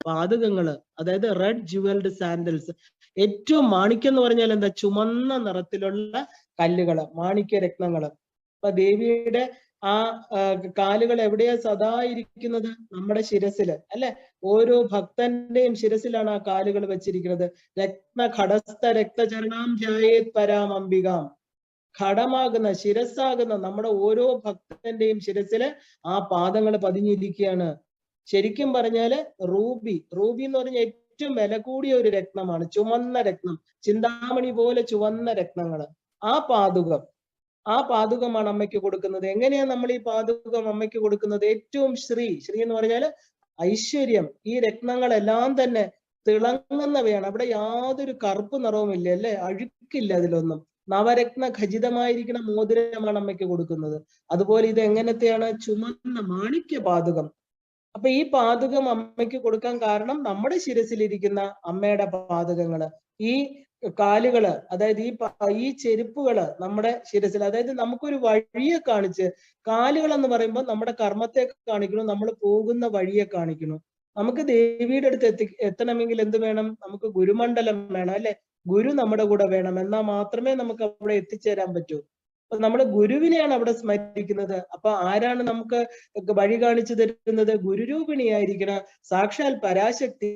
പാതുകങ്ങള്, അതായത് റെഡ് ജുവൽഡ് സാൻഡൽസ്. ഏറ്റവും മാണിക്യം എന്ന് പറഞ്ഞാൽ എന്താ? ചുമന്ന നിറത്തിലുള്ള കല്ലുകള്, മാണിക്യ രത്നങ്ങള്. അപ്പൊ ദേവിയുടെ ആ കാലുകൾ എവിടെയാ സദാ ഇരിക്കുന്നത്? നമ്മുടെ ശിരസില്, അല്ലെ? ഓരോ ഭക്തന്റെയും ശിരസിലാണ് ആ കാലുകൾ വെച്ചിരിക്കുന്നത്. രത്ന ഘടസ്ഥ രക്തചരണാം ധ്യായേത് പരാം അംബികാം. ഘടമാകുന്ന, ശിരസ്സാകുന്ന നമ്മുടെ ഓരോ ഭക്തന്റെയും ശിരസില് ആ പാദങ്ങൾ പതിഞ്ഞിരിക്കുകയാണ്. ശരിക്കും പറഞ്ഞാല് റൂബി എന്ന് പറഞ്ഞാൽ ഏറ്റവും വില കൂടിയ ഒരു രത്നമാണ്. ചുവന്ന രത്നം, ചിന്താമണി പോലെ ചുവന്ന രത്നങ്ങള്. ആ പാതുകമാണ് അമ്മയ്ക്ക് കൊടുക്കുന്നത്. എങ്ങനെയാ നമ്മൾ ഈ പാതുകം അമ്മയ്ക്ക് കൊടുക്കുന്നത്? ഏറ്റവും ശ്രീ എന്ന് പറഞ്ഞാല് ഐശ്വര്യം. ഈ രത്നങ്ങളെല്ലാം തന്നെ തിളങ്ങുന്നവയാണ്. അവിടെ യാതൊരു കറുപ്പ് നിറവുമില്ല, അല്ലെ? അഴുക്കില്ല അതിലൊന്നും. നവരത്ന ഖചിതമായിരിക്കുന്ന മോതിരമാണ് അമ്മയ്ക്ക് കൊടുക്കുന്നത്. അതുപോലെ ഇത് എങ്ങനത്തെയാണ്? ചുമന്ന മാണിക്യ പാതുകം. അപ്പൊ ഈ പാതുകം അമ്മയ്ക്ക് കൊടുക്കാൻ കാരണം നമ്മുടെ ശിരസിലിരിക്കുന്ന അമ്മയുടെ പാതുകങ്ങള്, ഈ കാലുകള്, അതായത് ഈ ചെരുപ്പുകള് നമ്മുടെ ശിരസിൽ, അതായത് നമുക്കൊരു വഴിയെ കാണിച്ച്, കാലുകൾ എന്ന് പറയുമ്പോൾ നമ്മുടെ കർമ്മത്തെ കാണിക്കുന്നു, നമ്മൾ പോകുന്ന വഴിയെ കാണിക്കുന്നു. നമുക്ക് ദേവിയുടെ അടുത്ത് എത്തണമെങ്കിൽ എന്ത് വേണം? നമുക്ക് ഗുരുമണ്ഡലം വേണം, അല്ലെ? ഗുരു നമ്മുടെ കൂടെ വേണം. എന്നാൽ മാത്രമേ നമുക്ക് അവിടെ എത്തിച്ചേരാൻ പറ്റൂ. അപ്പൊ നമ്മൾ ഗുരുവിനെയാണ് അവിടെ സ്മരിക്കുന്നത്. അപ്പൊ ആരാണ് നമുക്ക് വഴി കാണിച്ചു തരുന്നത്? ഗുരുരൂപിണിയായിരിക്കണം സാക്ഷാൽ പരാശക്തി.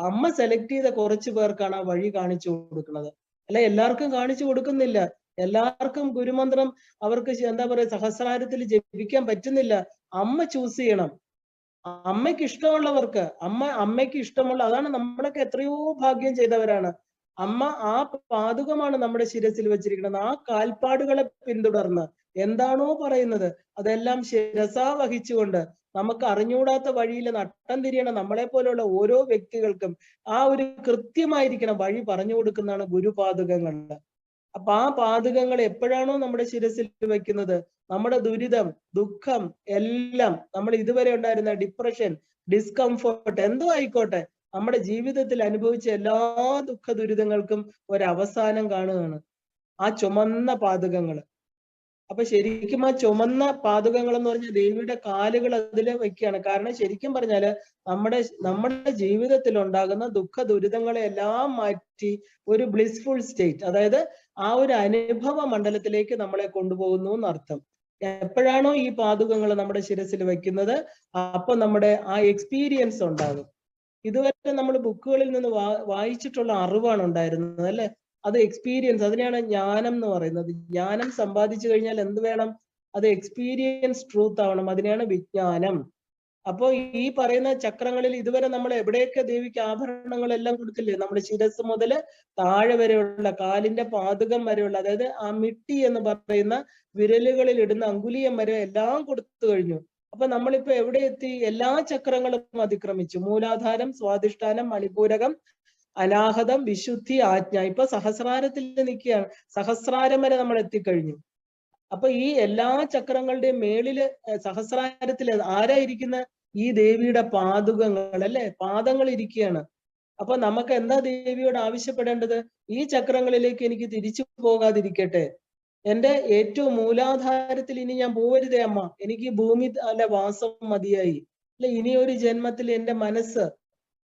അമ്മ സെലക്ട് ചെയ്ത കുറച്ചു പേർക്കാണ് ആ വഴി കാണിച്ചു കൊടുക്കുന്നത്, അല്ലെ? എല്ലാവർക്കും കാണിച്ചു കൊടുക്കുന്നില്ല. എല്ലാവർക്കും ഗുരുമന്ത്രം അവർക്ക് എന്താ പറയാ സഹസ്രാരത്തിൽ ജപിക്കാൻ പറ്റുന്നില്ല. അമ്മ ചൂസ് ചെയ്യണം. അമ്മയ്ക്ക് ഇഷ്ടമുള്ളവർക്ക്, അമ്മയ്ക്ക് ഇഷ്ടമുള്ള, അതാണ് നമ്മളൊക്കെ എത്രയോ ഭാഗ്യം ചെയ്തവരാണ്. അമ്മ ആ പാതുകമാണ് നമ്മുടെ ശിരസിൽ വെച്ചിരിക്കുന്നത്. ആ കാൽപ്പാടുകളെ പിന്തുടർന്ന് എന്താണോ പറയുന്നത് അതെല്ലാം ശിരസാ വഹിച്ചുകൊണ്ട് നമുക്ക് അറിഞ്ഞുകൂടാത്ത വഴിയിൽ നട്ടം തിരിയണം നമ്മളെ പോലെയുള്ള ഓരോ വ്യക്തികൾക്കും ആ ഒരു കൃത്യമായിരിക്കണം വഴി പറഞ്ഞു കൊടുക്കുന്നതാണ് ഗുരുപാതുകങ്ങൾ. അപ്പൊ ആ പാതുകങ്ങൾ എപ്പോഴാണോ നമ്മുടെ ശിരസിൽ വെക്കുന്നത്, നമ്മുടെ ദുരിതം, ദുഃഖം എല്ലാം, നമ്മൾ ഇതുവരെ ഉണ്ടായിരുന്ന ഡിപ്രഷൻ, ഡിസ്കംഫോർട്ട് എന്തോ ആയിക്കോട്ടെ, നമ്മുടെ ജീവിതത്തിൽ അനുഭവിച്ച എല്ലാ ദുഃഖ ദുരിതങ്ങൾക്കും ഒരവസാനം കാണുകയാണ് ആ ചുമന്ന പാതുകങ്ങൾ. അപ്പൊ ശരിക്കും ആ ചുമന്ന പാതുകങ്ങൾ എന്ന് പറഞ്ഞാൽ ദേവിയുടെ കാലുകൾ അതിൽ വെക്കുകയാണ്. കാരണം ശരിക്കും പറഞ്ഞാല് നമ്മുടെ ജീവിതത്തിൽ ഉണ്ടാകുന്ന ദുഃഖ ദുരിതങ്ങളെ എല്ലാം മാറ്റി ഒരു ബ്ലിസ്ഫുൾ സ്റ്റേറ്റ്, അതായത് ആ ഒരു അനുഭവ മണ്ഡലത്തിലേക്ക് നമ്മളെ കൊണ്ടുപോകുന്നു എന്നർത്ഥം. എപ്പോഴാണോ ഈ പാതുകങ്ങൾ നമ്മുടെ ശിരസിൽ വെക്കുന്നത് അപ്പൊ നമ്മുടെ ആ എക്സ്പീരിയൻസ് ഉണ്ടാകും. ഇതുവരെ നമ്മൾ ബുക്കുകളിൽ നിന്ന് വായിച്ചിട്ടുള്ള അറിവാണ് ഉണ്ടായിരുന്നത്, അല്ലെ? അത് എക്സ്പീരിയൻസ്, അതിനെയാണ് ജ്ഞാനം എന്ന് പറയുന്നത്. ജ്ഞാനം സമ്പാദിച്ചു കഴിഞ്ഞാൽ എന്ത് വേണം? അത് എക്സ്പീരിയൻസ് ട്രൂത്ത് ആവണം. അതിനെയാണ് വിജ്ഞാനം. അപ്പോ ഈ പറയുന്ന ചക്രങ്ങളിൽ ഇതുവരെ നമ്മൾ എവിടെയൊക്കെ ദേവിക്ക് ആഭരണങ്ങളെല്ലാം കൊടുത്തില്ലേ? നമ്മുടെ ശിരസ് മുതൽ താഴെ വരെയുള്ള, കാലിന്റെ പാതുകം വരെയുള്ള, അതായത് ആ മിട്ടി എന്ന് പറയുന്ന വിരലുകളിൽ ഇടുന്ന അങ്കുലിയം വരെ എല്ലാം കൊടുത്തു കഴിഞ്ഞു. അപ്പൊ നമ്മളിപ്പോ എവിടെ എത്തി? എല്ലാ ചക്രങ്ങളും അതിക്രമിച്ചു. മൂലാധാരം, സ്വാധിഷ്ഠാനം, മണിപൂരകം, അനാഹതം, വിശുദ്ധി, ആജ്ഞ. ഇപ്പൊ സഹസ്രാരത്തിൽ നിൽക്കുകയാണ്. സഹസ്രാരം വരെ നമ്മൾ എത്തിക്കഴിഞ്ഞു. അപ്പൊ ഈ എല്ലാ ചക്രങ്ങളുടെയും മേളില് സഹസ്രാരത്തില് ആരായിരിക്കുന്ന ഈ ദേവിയുടെ പാദുകങ്ങൾ അല്ലെ, പാദങ്ങൾ ഇരിക്കുകയാണ്. അപ്പൊ നമുക്ക് എന്താ ദേവിയോട് ആവശ്യപ്പെടേണ്ടത്? ഈ ചക്രങ്ങളിലേക്ക് എനിക്ക് തിരിച്ചു പോകാതിരിക്കട്ടെ. എന്റെ ഏറ്റവും മൂലാധാരത്തിൽ ഇനി ഞാൻ പോവരുതേ അമ്മ. എനിക്ക് ഈ ഭൂമി അല്ല വാസം മതിയായി. അല്ലെ, ഇനി ഒരു ജന്മത്തിൽ എന്റെ മനസ്സ്,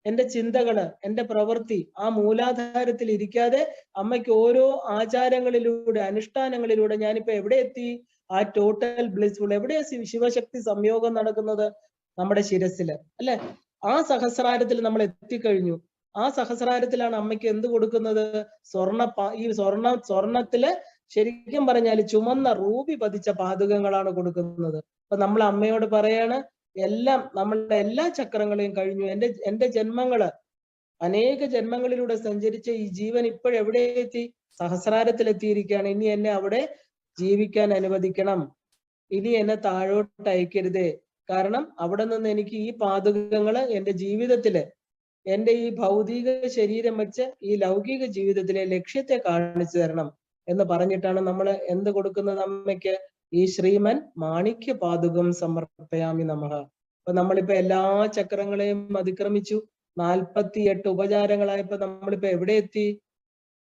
എന്റെ ചിന്തകള്, എന്റെ പ്രവൃത്തി ആ മൂലാധാരത്തിൽ ഇരിക്കാതെ അമ്മയ്ക്ക് ഓരോ ആചാരങ്ങളിലൂടെ, അനുഷ്ഠാനങ്ങളിലൂടെ ഞാനിപ്പോ എവിടെ എത്തി? ആ ടോട്ടൽ ബ്ലിസ്ഫുൾ. എവിടെയാ ശിവശക്തി സംയോഗം നടക്കുന്നത്? നമ്മുടെ ശിരസില് അല്ലെ. ആ സഹസ്രാരത്തിൽ നമ്മൾ എത്തിക്കഴിഞ്ഞു. ആ സഹസ്രാരത്തിലാണ് അമ്മയ്ക്ക് എന്ത് കൊടുക്കുന്നത്? ഈ സ്വർണത്തില് ശരിക്കും പറഞ്ഞാൽ ചുമന്ന റൂബി പതിച്ച പാദുകങ്ങളാണ് കൊടുക്കുന്നത്. അപ്പൊ നമ്മൾ അമ്മയോട് പറയാണ്, എല്ലാം നമ്മളുടെ എല്ലാ ചക്രങ്ങളെയും കഴിഞ്ഞു. എന്റെ ജന്മങ്ങള്, അനേക ജന്മങ്ങളിലൂടെ സഞ്ചരിച്ച ഈ ജീവൻ ഇപ്പോഴെവിടെ എത്തി? സഹസ്രാരത്തിൽ എത്തിയിരിക്കുകയാണ്. ഇനി എന്നെ അവിടെ ജീവിക്കാൻ അനുവദിക്കണം. ഇനി എന്നെ താഴോട്ട് അയക്കരുതേ. കാരണം അവിടെ നിന്ന് എനിക്ക് ഈ പാദുകങ്ങള് എന്റെ ജീവിതത്തില്, എന്റെ ഈ ഭൗതിക ശരീരം വെച്ച് ഈ ലൗകിക ജീവിതത്തിലെ ലക്ഷ്യത്തെ കാണിച്ചു തരണം എന്ന് പറഞ്ഞിട്ടാണ് നമ്മൾ എന്ത് കൊടുക്കുന്നത് അമ്മയ്ക്ക്? ഈ ശ്രീമൻ മാണിക്യ പാദുകം സമർപ്പയാമി നമഃ. അപ്പൊ നമ്മളിപ്പോ എല്ലാ ചക്രങ്ങളെയും അതിക്രമിച്ചു. 48 ഉപചാരങ്ങളായപ്പോ നമ്മളിപ്പോ എവിടെ എത്തി?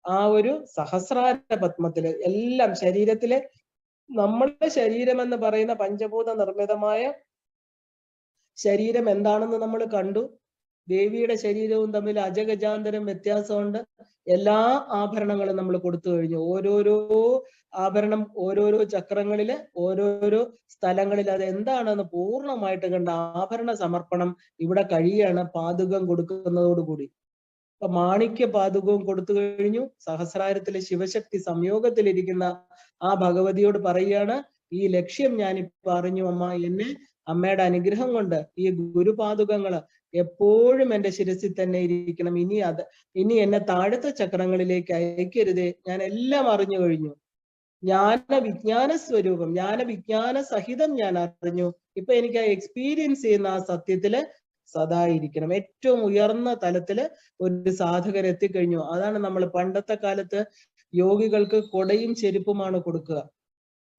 ആ ഒരു സഹസ്രാര പത്മത്തില്. എല്ലാം ശരീരത്തിലെ, നമ്മളുടെ ശരീരം എന്ന് പറയുന്ന പഞ്ചഭൂത നിർമ്മിതമായ ശരീരം എന്താണെന്ന് നമ്മൾ കണ്ടു. ദേവിയുടെ ശരീരവും തമ്മിൽ അജഗജാന്തരം വ്യത്യാസമുണ്ട്. എല്ലാ ആഭരണങ്ങളും നമ്മൾ കൊടുത്തു കഴിഞ്ഞു. ഓരോരോ ആഭരണം ഓരോരോ ചക്രങ്ങളില്, ഓരോരോ സ്ഥലങ്ങളിൽ അത് എന്താണെന്ന് പൂർണ്ണമായിട്ട് കണ്ട ആഭരണ സമർപ്പണം ഇവിടെ കഴിയാണ് പാദുകം കൊടുക്കുന്നതോടുകൂടി. അപ്പൊ മാണിക്യ പാദുകവും കൊടുത്തു കഴിഞ്ഞു. സഹസ്രാരത്തിലെ ശിവശക്തി സംയോഗത്തിലിരിക്കുന്ന ആ ഭഗവതിയോട് പറയുകയാണ്, ഈ ലക്ഷ്യം ഞാനിപ്പോ അറിഞ്ഞു അമ്മ. എന്നെ അമ്മയുടെ അനുഗ്രഹം കൊണ്ട് ഈ ഗുരുപാദുകങ്ങള് എപ്പോഴും എന്റെ ശിരസിൽ തന്നെ ഇരിക്കണം. ഇനി എന്നെ താഴത്തെ ചക്രങ്ങളിലേക്ക് അയക്കരുതേ. ഞാൻ എല്ലാം അറിഞ്ഞു കഴിഞ്ഞു. വിജ്ഞാന സ്വരൂപം, വിജ്ഞാന സഹിതം ഞാൻ അറിഞ്ഞു. ഇപ്പൊ എനിക്ക് ആ എക്സ്പീരിയൻസ് ചെയ്യുന്ന ആ സത്യത്തില് സദാ ഇരിക്കണം. ഏറ്റവും ഉയർന്ന തലത്തില് ഒരു സാധകർ എത്തിക്കഴിഞ്ഞു. അതാണ് നമ്മൾ പണ്ടത്തെ കാലത്ത് യോഗികൾക്ക് കൊടയും ചെരുപ്പുമാണ് കൊടുക്കുക.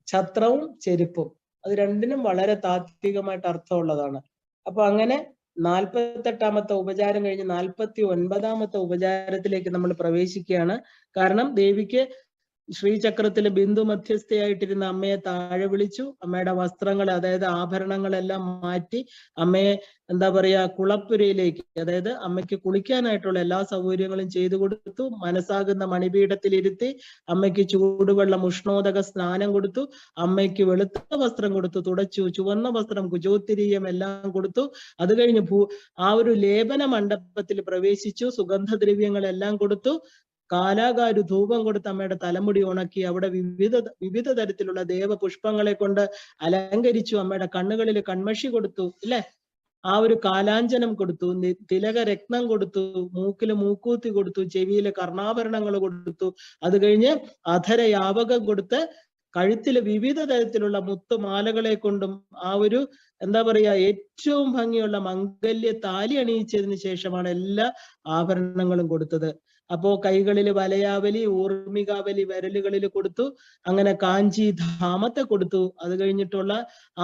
ഛത്രവും ചെരുപ്പും, അത് രണ്ടിനും വളരെ താത്വികമായിട്ട് അർത്ഥമുള്ളതാണ്. അപ്പൊ അങ്ങനെ 48ാമത്തെ ഉപചാരം കഴിഞ്ഞ് 49ാമത്തെ ഉപചാരത്തിലേക്ക് നമ്മൾ പ്രവേശിക്കുകയാണ്. കാരണം ദേവിക്ക് ശ്രീചക്രത്തില് ബിന്ദു മധ്യസ്ഥയായിട്ടിരുന്ന അമ്മയെ താഴെ വിളിച്ചു. അമ്മയുടെ വസ്ത്രങ്ങൾ, അതായത് ആഭരണങ്ങളെല്ലാം മാറ്റി അമ്മയെ എന്താ പറയാ കുളപ്പുരയിലേക്ക്, അതായത് അമ്മയ്ക്ക് കുളിക്കാനായിട്ടുള്ള എല്ലാ സൗകര്യങ്ങളും ചെയ്തു കൊടുത്തു. മനസ്സാകുന്ന മണിപീഠത്തിൽ ഇരുത്തി അമ്മയ്ക്ക് ചൂടുവെള്ളം ഉഷ്ണോദക സ്നാനം കൊടുത്തു. അമ്മയ്ക്ക് വെളുത്ത വസ്ത്രം കൊടുത്തു, തുടച്ചു. ചുവന്ന വസ്ത്രം, കുജോത്തിരീയം എല്ലാം കൊടുത്തു. അത് കഴിഞ്ഞ് ആ ഒരു ലേപന മണ്ഡപത്തിൽ പ്രവേശിച്ചു. സുഗന്ധദ്രവ്യങ്ങളെല്ലാം കൊടുത്തു. കാലാകാരു ധൂപം കൊടുത്ത് അമ്മയുടെ തലമുടി ഉണക്കി. അവിടെ വിവിധ തരത്തിലുള്ള ദേവപുഷ്പങ്ങളെ കൊണ്ട് അലങ്കരിച്ചു. അമ്മയുടെ കണ്ണുകളിൽ കൺമഷി കൊടുത്തു, ഇല്ലേ? ആ ഒരു കാലാഞ്ജനം കൊടുത്തു, തിലക രത്നം കൊടുത്തു, മൂക്കില് മൂക്കൂത്തി കൊടുത്തു, ചെവിയില് കർണാഭരണങ്ങൾ കൊടുത്തു. അത് കഴിഞ്ഞ് അധരയാവകം കൊടുത്ത് കഴുത്തില് വിവിധ തരത്തിലുള്ള മുത്തുമാലകളെ കൊണ്ടും ആ ഒരു എന്താ പറയാ ഏറ്റവും ഭംഗിയുള്ള മംഗല്യ താലി അണിയിച്ചതിന് ശേഷമാണ് എല്ലാ ആഭരണങ്ങളും കൊടുത്തത്. അപ്പോ കൈകളിൽ വലയാവലി, ഊർമികാവലി വിരലുകളിൽ കൊടുത്തു. അങ്ങനെ കാഞ്ചി ധാമത്തെ കൊടുത്തു. അത് കഴിഞ്ഞിട്ടുള്ള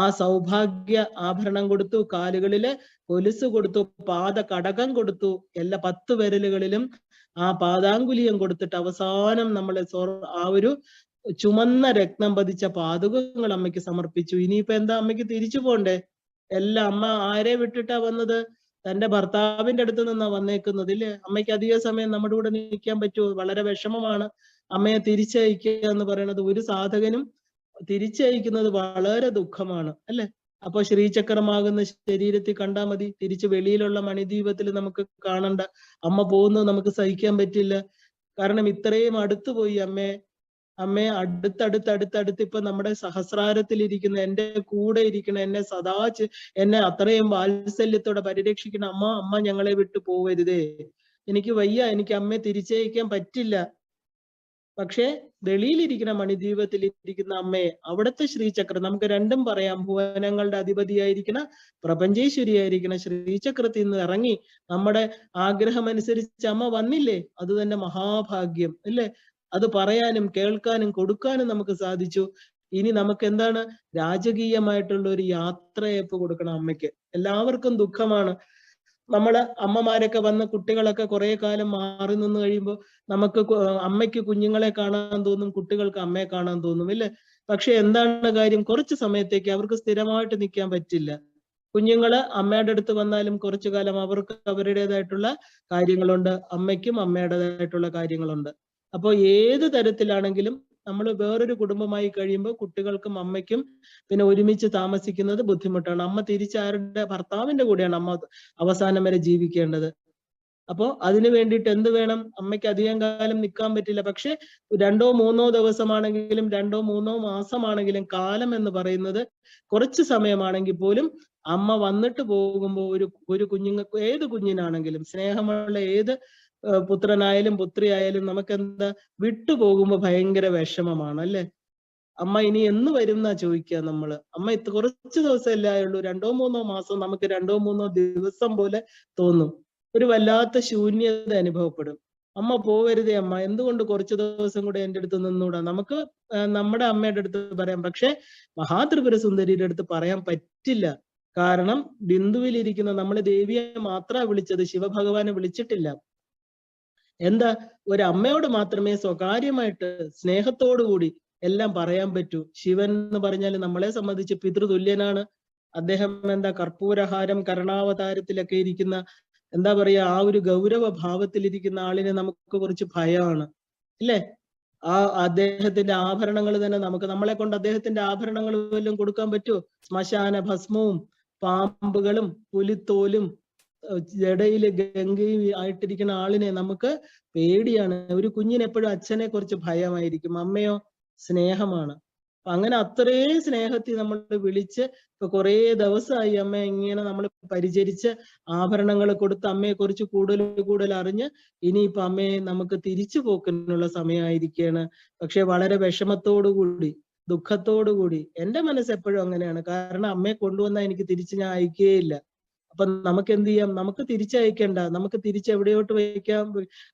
ആ സൗഭാഗ്യ ആഭരണം കൊടുത്തു. കാലുകളില് കൊലുസ് കൊടുത്തു, പാദ കടകം കൊടുത്തു. എല്ലാ 10 വിരലുകളിലും ആ പാദാങ്കുലിയം കൊടുത്തിട്ട് അവസാനം നമ്മൾ ആ ഒരു ചുമന്ന രത്നം പതിച്ച പാദുകങ്ങൾ അമ്മയ്ക്ക് സമർപ്പിച്ചു. ഇനിയിപ്പോ എന്താ, അമ്മയ്ക്ക് തിരിച്ചു പോണ്ടേ? എല്ലാം അമ്മ ആരെ വിട്ടിട്ടാ വന്നത്? തന്റെ ഭർത്താവിന്റെ അടുത്ത് നിന്നാ വന്നേക്കുന്നത്, ഇല്ലേ? അമ്മയ്ക്ക് അധിക സമയം നമ്മുടെ കൂടെ നിൽക്കാൻ പറ്റുമോ? വളരെ വിഷമമാണ്. അമ്മയെ തിരിച്ചയക്കുക എന്ന് പറയുന്നത് ഒരു സാധകനും തിരിച്ചയക്കുന്നത് വളരെ ദുഃഖമാണ്, അല്ലെ? അപ്പൊ ശ്രീചക്രമാകുന്ന ശരീരത്തിൽ കണ്ടാൽ മതി. തിരിച്ച് വെളിയിലുള്ള മണിദ്വീപത്തിൽ നമുക്ക് കാണണ്ട. അമ്മ പോകുന്നത് നമുക്ക് സഹിക്കാൻ പറ്റില്ല. കാരണം ഇത്രയും അടുത്തു പോയി അമ്മയെ അടുത്തടുത്ത് ഇപ്പൊ നമ്മുടെ സഹസ്രാരത്തിൽ ഇരിക്കുന്ന, എന്റെ കൂടെ ഇരിക്കുന്ന, എന്നെ അത്രയും വാത്സല്യത്തോടെ പരിരക്ഷിക്കുന്ന അമ്മ ഞങ്ങളെ വിട്ടു പോവരുതേ. എനിക്ക് വയ്യ, എനിക്ക് അമ്മയെ തിരിച്ചയക്കാൻ പറ്റില്ല. പക്ഷെ വെളിയിലിരിക്കുന്ന മണിദ്വീപത്തിൽ ഇരിക്കുന്ന അമ്മയെ, അവിടുത്തെ ശ്രീചക്രം, നമുക്ക് രണ്ടും പറയാം. ഭുവനങ്ങളുടെ അധിപതിയായിരിക്കുന്ന പ്രപഞ്ചേശ്വരിയായിരിക്കുന്ന ശ്രീചക്രത്തിൽ നിന്ന് ഇറങ്ങി നമ്മുടെ ആഗ്രഹം അനുസരിച്ച് അമ്മ വന്നില്ലേ? അത് തന്നെ മഹാഭാഗ്യം, അല്ലേ? അത് പറയാനും കേൾക്കാനും കൊടുക്കാനും നമുക്ക് സാധിച്ചു. ഇനി നമുക്ക് എന്താണ് രാജകീയമായിട്ടുള്ള ഒരു യാത്രയപ്പ് കൊടുക്കണം അമ്മയ്ക്ക്. എല്ലാവർക്കും ദുഃഖമാണ്. നമ്മള് അമ്മമാരൊക്കെ വന്ന് കുട്ടികളൊക്കെ കുറെ കാലം മാറി നിന്ന് കഴിയുമ്പോൾ നമുക്ക് അമ്മയ്ക്ക് കുഞ്ഞുങ്ങളെ കാണാൻ തോന്നും, കുട്ടികൾക്ക് അമ്മയെ കാണാൻ തോന്നും, ഇല്ലേ? പക്ഷെ എന്താണ് കാര്യം, കുറച്ച് സമയത്തേക്ക് അവർക്ക് സ്ഥിരമായിട്ട് നിൽക്കാൻ പറ്റില്ല. കുഞ്ഞുങ്ങള് അമ്മയുടെ അടുത്ത് വന്നാലും കുറച്ചു കാലം അവർക്ക് അവരുടേതായിട്ടുള്ള കാര്യങ്ങളുണ്ട്, അമ്മയ്ക്കും അമ്മയുടേതായിട്ടുള്ള കാര്യങ്ങളുണ്ട്. അപ്പൊ ഏത് തരത്തിലാണെങ്കിലും നമ്മൾ വേറൊരു കുടുംബമായി കഴിയുമ്പോൾ കുട്ടികൾക്കും അമ്മയ്ക്കും പിന്നെ ഒരുമിച്ച് താമസിക്കുന്നത് ബുദ്ധിമുട്ടാണ്. അമ്മ തിരിച്ചാരുടെ ഭർത്താവിന്റെ കൂടെയാണ് അമ്മ അവസാനം വരെ ജീവിക്കേണ്ടത്. അപ്പോ അതിനു വേണ്ടിയിട്ട് എന്ത് വേണം, അമ്മയ്ക്ക് അധികം കാലം നിൽക്കാൻ പറ്റില്ല. പക്ഷെ 2 3 ദിവസമാണെങ്കിലും 2 3 മാസമാണെങ്കിലും കാലം എന്ന് പറയുന്നത് കുറച്ച് സമയമാണെങ്കിൽ പോലും അമ്മ വന്നിട്ട് പോകുമ്പോൾ ഒരു കുഞ്ഞുങ്ങൾക്ക്, ഏത് കുഞ്ഞിനാണെങ്കിലും സ്നേഹമുള്ള ഏത് പുത്രനായാലും പുത്രിയായാലും നമുക്ക് എന്താ വിട്ടുപോകുമ്പോൾ ഭയങ്കര വിഷമമാണ്, അല്ലെ? അമ്മ ഇനി എന്ന് വരും എന്നാ ചോദിക്കുക നമ്മള്. അമ്മ കുറച്ച് ദിവസമല്ലേ ആയുള്ളൂ, 2 3 മാസം നമുക്ക് 2 3 ദിവസം പോലെ തോന്നും. ഒരു വല്ലാത്ത ശൂന്യത അനുഭവപ്പെടും. അമ്മ പോവരുതേ അമ്മ, എന്തുകൊണ്ട് കുറച്ച് ദിവസം കൂടെ എൻ്റെ അടുത്ത് നിന്നൂടാ? നമുക്ക് നമ്മുടെ അമ്മയുടെ അടുത്ത് പറയാം, പക്ഷെ മഹാത്രിപുര സുന്ദരിയുടെ അടുത്ത് പറയാൻ പറ്റില്ല. കാരണം ബിന്ദുവിലിരിക്കുന്ന നമ്മള് ദേവിയെ മാത്രമാണ് വിളിച്ചത്, ശിവഭഗവാനെ വിളിച്ചിട്ടില്ല. എന്താ, ഒരു അമ്മയോട് മാത്രമേ സ്വകാര്യമായിട്ട് സ്നേഹത്തോടു കൂടി എല്ലാം പറയാൻ പറ്റൂ. ശിവൻ എന്ന് പറഞ്ഞാൽ നമ്മളെ സംബന്ധിച്ച് പിതൃതുല്യനാണ്. അദ്ദേഹം എന്താ കർപ്പൂരഹാരം കരുണാവതാരത്തിലൊക്കെ ഇരിക്കുന്ന, എന്താ പറയാ, ആ ഒരു ഗൗരവ ഭാവത്തിലിരിക്കുന്ന ആളിനെ നമുക്ക് കുറച്ച് ഭയമാണ്, ഇല്ലേ? ആ അദ്ദേഹത്തിന്റെ ആഭരണങ്ങൾ തന്നെ നമ്മളെ കൊണ്ട് അദ്ദേഹത്തിന്റെ ആഭരണങ്ങൾ വല്ലതും കൊടുക്കാൻ പറ്റുമോ? ശ്മശാന ഭസ്മവും പാമ്പുകളും പുലിത്തോലും ജടയില് ഗംഗയും ആയിട്ടിരിക്കുന്ന ആളിനെ നമുക്ക് പേടിയാണ്. ഒരു കുഞ്ഞിന് എപ്പോഴും അച്ഛനെ കുറിച്ച് ഭയമായിരിക്കും, അമ്മയോ സ്നേഹമാണ്. അങ്ങനെ അത്രയും സ്നേഹത്തിൽ നമ്മൾ വിളിച്ച് ഇപ്പൊ കുറേ ദിവസമായി അമ്മ ഇങ്ങനെ നമ്മൾ പരിചരിച്ച് ആഭരണങ്ങൾ കൊടുത്ത് അമ്മയെ കുറിച്ച് കൂടുതൽ അറിഞ്ഞ് ഇനിയിപ്പൊ അമ്മയെ നമുക്ക് തിരിച്ചു പോക്കിനുള്ള സമയമായിരിക്കുകയാണ്. പക്ഷെ വളരെ വിഷമത്തോടുകൂടി, ദുഃഖത്തോടുകൂടി, എൻ്റെ മനസ്സ് എപ്പോഴും അങ്ങനെയാണ്. കാരണം അമ്മയെ കൊണ്ടുവന്നാൽ എനിക്ക് തിരിച്ച് ഞാൻ അയക്കുകയില്ല. അപ്പൊ നമുക്ക് എന്ത് ചെയ്യാം, നമുക്ക് തിരിച്ചയക്കണ്ട, നമുക്ക് തിരിച്ചെവിടെയോട്ട് വയ്ക്കാം,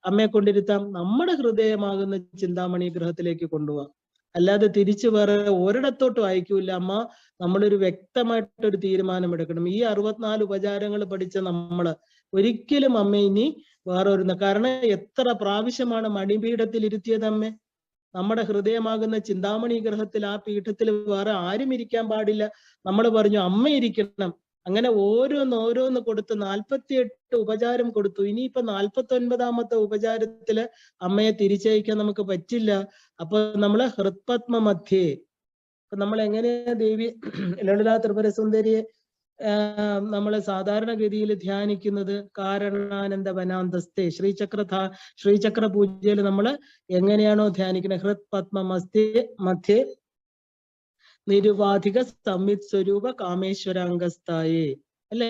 അമ്മയെ കൊണ്ടിരുത്താം, നമ്മുടെ ഹൃദയമാകുന്ന ചിന്താമണി ഗൃഹത്തിലേക്ക് കൊണ്ടുപോവാം. അല്ലാതെ തിരിച്ചു വേറെ ഒരിടത്തോട്ടും അയക്കൂല. അമ്മ നമ്മളൊരു വ്യക്തമായിട്ടൊരു തീരുമാനം എടുക്കണം. ഈ 64 ഉപചാരങ്ങൾ പഠിച്ച നമ്മള് ഒരിക്കലും അമ്മ ഇനി വേറെ ഒരു, കാരണം എത്ര പ്രാവശ്യമാണ് മണിപീഠത്തിൽ ഇരുത്തിയത് അമ്മേ? നമ്മുടെ ഹൃദയമാകുന്ന ചിന്താമണി ഗ്രഹത്തിൽ, ആ പീഠത്തിൽ വേറെ ആരും ഇരിക്കാൻ പാടില്ല. നമ്മൾ പറഞ്ഞു അമ്മ ഇരിക്കണം. അങ്ങനെ ഓരോന്ന് കൊടുത്ത് 48 ഉപചാരം കൊടുത്തു. ഇനിയിപ്പൊ 49ാമത്തെ ഉപചാരത്തില് അമ്മയെ തിരിച്ചയക്കാൻ നമുക്ക് പറ്റില്ല. അപ്പൊ നമ്മള് ഹൃത്പത്മ മധ്യേ, നമ്മൾ എങ്ങനെയാ ദേവി ലളിതാ ത്രിപുര സുന്ദരിയെ നമ്മള് സാധാരണഗതിയിൽ ധ്യാനിക്കുന്നത്? കാരണാനന്ദ വനാന്തസ്തേ ശ്രീചക്ര പൂജയിൽ നമ്മൾ എങ്ങനെയാണോ ധ്യാനിക്കുന്നത്, ഹൃത്പത്മ മധ്യേ നിരുപാധിക സംവിത് സ്വരൂപ കാമേശ്വരാംഗസ്ഥായേ, അല്ലെ,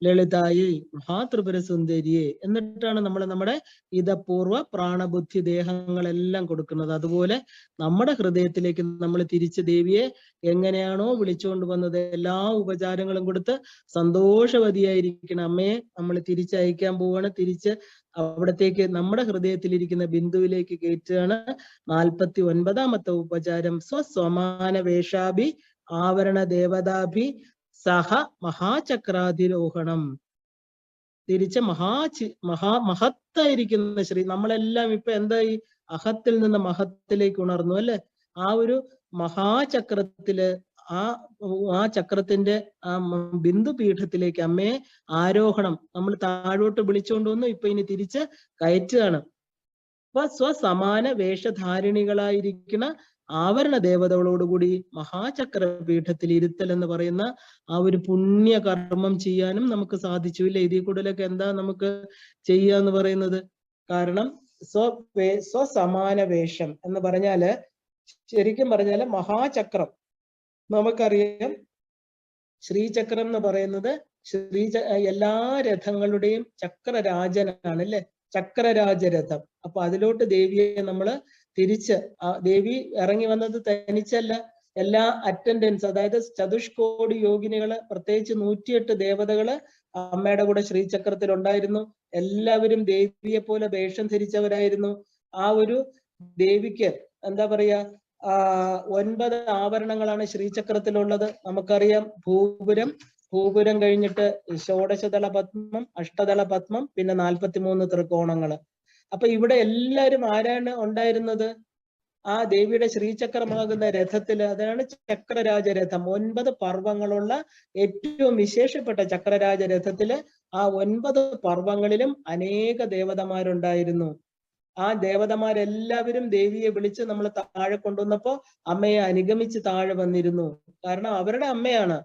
ലളിതായി മഹാത്രിപുര സുന്ദരിയെ, എന്നിട്ടാണ് നമ്മൾ നമ്മുടെ ഇതപൂർവ പ്രാണബുദ്ധി ദേഹങ്ങളെല്ലാം കൊടുക്കുന്നത്. അതുപോലെ നമ്മുടെ ഹൃദയത്തിലേക്ക് നമ്മൾ തിരിച്ച് ദേവിയെ എങ്ങനെയാണോ വിളിച്ചുകൊണ്ട് വന്നത് എല്ലാ ഉപചാരങ്ങളും കൊടുത്ത് സന്തോഷവതിയായിരിക്കണം അമ്മയെ നമ്മൾ തിരിച്ചയക്കാൻ പോവാണ്. തിരിച്ച് അവിടത്തേക്ക് നമ്മുടെ ഹൃദയത്തിലിരിക്കുന്ന ബിന്ദുവിലേക്ക് കയറ്റുകയാണ്. 49ാമത്തെ ഉപചാരം സ്വസ്വമാന വേഷാഭി ആവരണ ദേവതാഭി സഹ മഹാചക്രാധിരോഹണം. തിരിച്ച് മഹത്തായിരിക്കുന്ന ശ്രീ, നമ്മളെല്ലാം ഇപ്പൊ എന്തായി, അഹത്തിൽ നിന്ന് മഹത്തിലേക്ക് ഉണർന്നു, അല്ലെ? ആ ഒരു മഹാചക്രത്തില്, ആ ചക്രത്തിന്റെ ആ ബിന്ദു പീഠത്തിലേക്ക് അമ്മയെ ആരോഹണം, നമ്മൾ താഴോട്ട് വിളിച്ചുകൊണ്ട് വന്നു, ഇപ്പൊ ഇനി തിരിച്ച് കയറ്റുകയാണ്. അപ്പൊ സ്വസമാന വേഷധാരിണികളായിരിക്കുന്ന ആവരണ ദേവതകളോടുകൂടി മഹാചക്ര പീഠത്തിൽ ഇരുത്തൽ എന്ന് പറയുന്ന ആ ഒരു പുണ്യ കർമ്മം ചെയ്യാനും നമുക്ക് സാധിച്ചു, ഇല്ല? ഇതിൽ കൂടുതലൊക്കെ എന്താ നമുക്ക് ചെയ്യാന്ന് പറയുന്നത്? കാരണം സ്വസമാന വേഷം എന്ന് പറഞ്ഞാല്, ശരിക്കും പറഞ്ഞാല് മഹാചക്രം നമുക്കറിയാം. ശ്രീചക്രം എന്ന് പറയുന്നത് എല്ലാ രഥങ്ങളുടെയും ചക്രരാജനാണ്, അല്ലെ? ചക്രരാജരഥം. അപ്പൊ അതിലോട്ട് ദേവിയെ നമ്മള് തിരിച്ച്, ദേവി ഇറങ്ങി വന്നത് തനിച്ചല്ല, എല്ലാ അറ്റൻഡൻസ്, അതായത് ചതുഷ്കോടി യോഗിനികള്, പ്രത്യേകിച്ച് 108 ദേവതകള് അമ്മയുടെ കൂടെ ശ്രീചക്രത്തിൽ ഉണ്ടായിരുന്നു. എല്ലാവരും ദേവിയെ പോലെ വേഷം ധരിച്ചവരായിരുന്നു. ആ ഒരു ദേവിക്ക് എന്താ പറയാ, 9 ആവരണങ്ങളാണ് ശ്രീചക്രത്തിലുള്ളത്. നമുക്കറിയാം ഭൂപുരം കഴിഞ്ഞിട്ട് ഷോഡശതല പത്മം, അഷ്ടതല പത്മം, പിന്നെ 43 ത്രികോണങ്ങള്. അപ്പൊ ഇവിടെ എല്ലാവരും ആരാണ് ഉണ്ടായിരുന്നത്? ആ ദേവിയുടെ ശ്രീചക്രമാകുന്ന രഥത്തില്, അതാണ് ചക്രരാജരഥം. 9 പർവ്വങ്ങളുള്ള ഏറ്റവും വിശേഷപ്പെട്ട ചക്രരാജരഥത്തില് ആ 9 പർവ്വങ്ങളിലും അനേക ദേവതമാരുണ്ടായിരുന്നു. ആ ദേവതമാരെല്ലാവരും ദേവിയെ വിളിച്ച് നമ്മൾ താഴെ കൊണ്ടുവന്നപ്പോ അമ്മയെ അനുഗമിച്ച് താഴെ വന്നിരുന്നു. കാരണം അവരുടെ അമ്മയാണ്.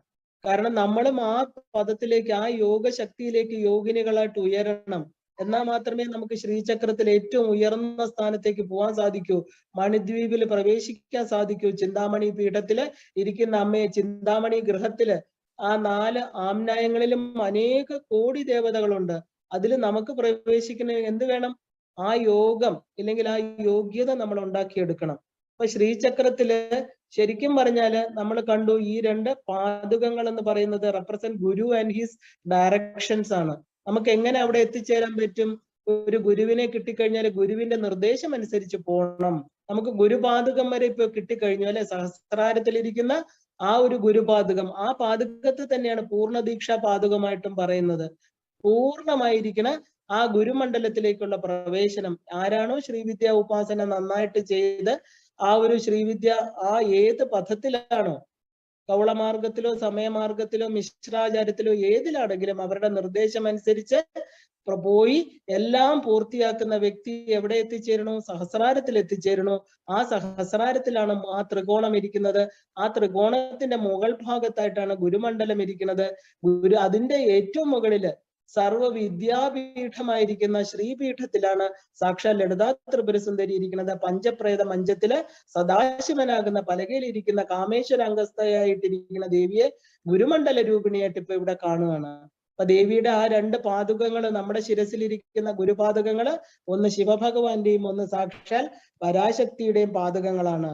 കാരണം നമ്മളും ആ പദത്തിലേക്ക്, ആ യോഗശക്തിയിലേക്ക് യോഗിനികളായിട്ട് ഉയരണം. എന്നാൽ മാത്രമേ നമുക്ക് ശ്രീചക്രത്തിൽ ഏറ്റവും ഉയർന്ന സ്ഥാനത്തേക്ക് പോകാൻ സാധിക്കൂ, മണിദ്വീപിൽ പ്രവേശിക്കാൻ സാധിക്കൂ. ചിന്താമണി പീഠത്തില് ഇരിക്കുന്ന അമ്മയെ, ചിന്താമണി ഗൃഹത്തില് ആ 4 ആംനായങ്ങളിലും അനേക കോടി ദേവതകളുണ്ട്. അതിൽ നമുക്ക് പ്രവേശിക്കുന്ന എന്ത് വേണം? ആ യോഗം ഇല്ലെങ്കിൽ ആ യോഗ്യത നമ്മൾ ഉണ്ടാക്കിയെടുക്കണം. അപ്പൊ ശ്രീചക്രത്തില് ശരിക്കും പറഞ്ഞാല് നമ്മൾ കണ്ടു, ഈ 2 പാദുകങ്ങൾ എന്ന് പറയുന്നത് represent Guru and his directions ആണ്. നമുക്ക് എങ്ങനെ അവിടെ എത്തിച്ചേരാൻ പറ്റും? ഒരു ഗുരുവിനെ കിട്ടിക്കഴിഞ്ഞാൽ ഗുരുവിന്റെ നിർദ്ദേശം അനുസരിച്ച് പോകണം. നമുക്ക് ഗുരുപാദുകം വരെ ഇപ്പൊ കിട്ടിക്കഴിഞ്ഞു അല്ലെ? സഹസ്രാരത്തിലിരിക്കുന്ന ആ ഒരു ഗുരുപാദുകം, ആ പാദുകത്തെ തന്നെയാണ് പൂർണ്ണദീക്ഷാ പാദുകമായിട്ടും പറയുന്നത്. പൂർണ്ണമായിരിക്കണ ആ ഗുരുമണ്ഡലത്തിലേക്കുള്ള പ്രവേശനം. ആരാണോ ശ്രീവിദ്യ ഉപാസന നന്നായിട്ട് ചെയ്ത് ആ ഒരു ശ്രീവിദ്യ ആ ഏത് പഥത്തിലാണോ, കൗളമാർഗത്തിലോ സമയമാർഗത്തിലോ മിശ്രാചാരത്തിലോ ഏതിലാണെങ്കിലും അവരുടെ നിർദ്ദേശം അനുസരിച്ച് പോയി എല്ലാം പൂർത്തിയാക്കുന്ന വ്യക്തി എവിടെ എത്തിച്ചേരണോ? സഹസ്രാരത്തിൽ എത്തിച്ചേരണോ. ആ സഹസ്രാരത്തിലാണ് ആ ത്രികോണം ഇരിക്കുന്നത്. ആ ത്രികോണത്തിന്റെ മുകൾ ഭാഗത്തായിട്ടാണ് ഗുരുമണ്ഡലം ഇരിക്കുന്നത്. അതിന്റെ ഏറ്റവും മുകളില് സർവ വിദ്യാപീഠമായിരിക്കുന്ന ശ്രീപീഠത്തിലാണ് സാക്ഷാൽ ലളിതാ ത്രിപുരസുന്ദരി ഇരിക്കുന്നത്. പഞ്ചപ്രേത മഞ്ചത്തില് സദാശിവനാകുന്ന പലകയിലിരിക്കുന്ന കാമേശ്വര അംഗസ്ഥയായിട്ടിരിക്കുന്ന ദേവിയെ ഗുരുമണ്ഡല രൂപിണിയായിട്ട് ഇപ്പൊ ഇവിടെ കാണുകയാണ്. അപ്പൊ ദേവിയുടെ ആ 2 പാദുകങ്ങൾ, നമ്മുടെ ശിരസിലിരിക്കുന്ന ഗുരുപാദുകങ്ങള്, ഒന്ന് ശിവഭഗവാന്റെയും ഒന്ന് സാക്ഷാൽ പരാശക്തിയുടെയും പാദുകങ്ങളാണ്.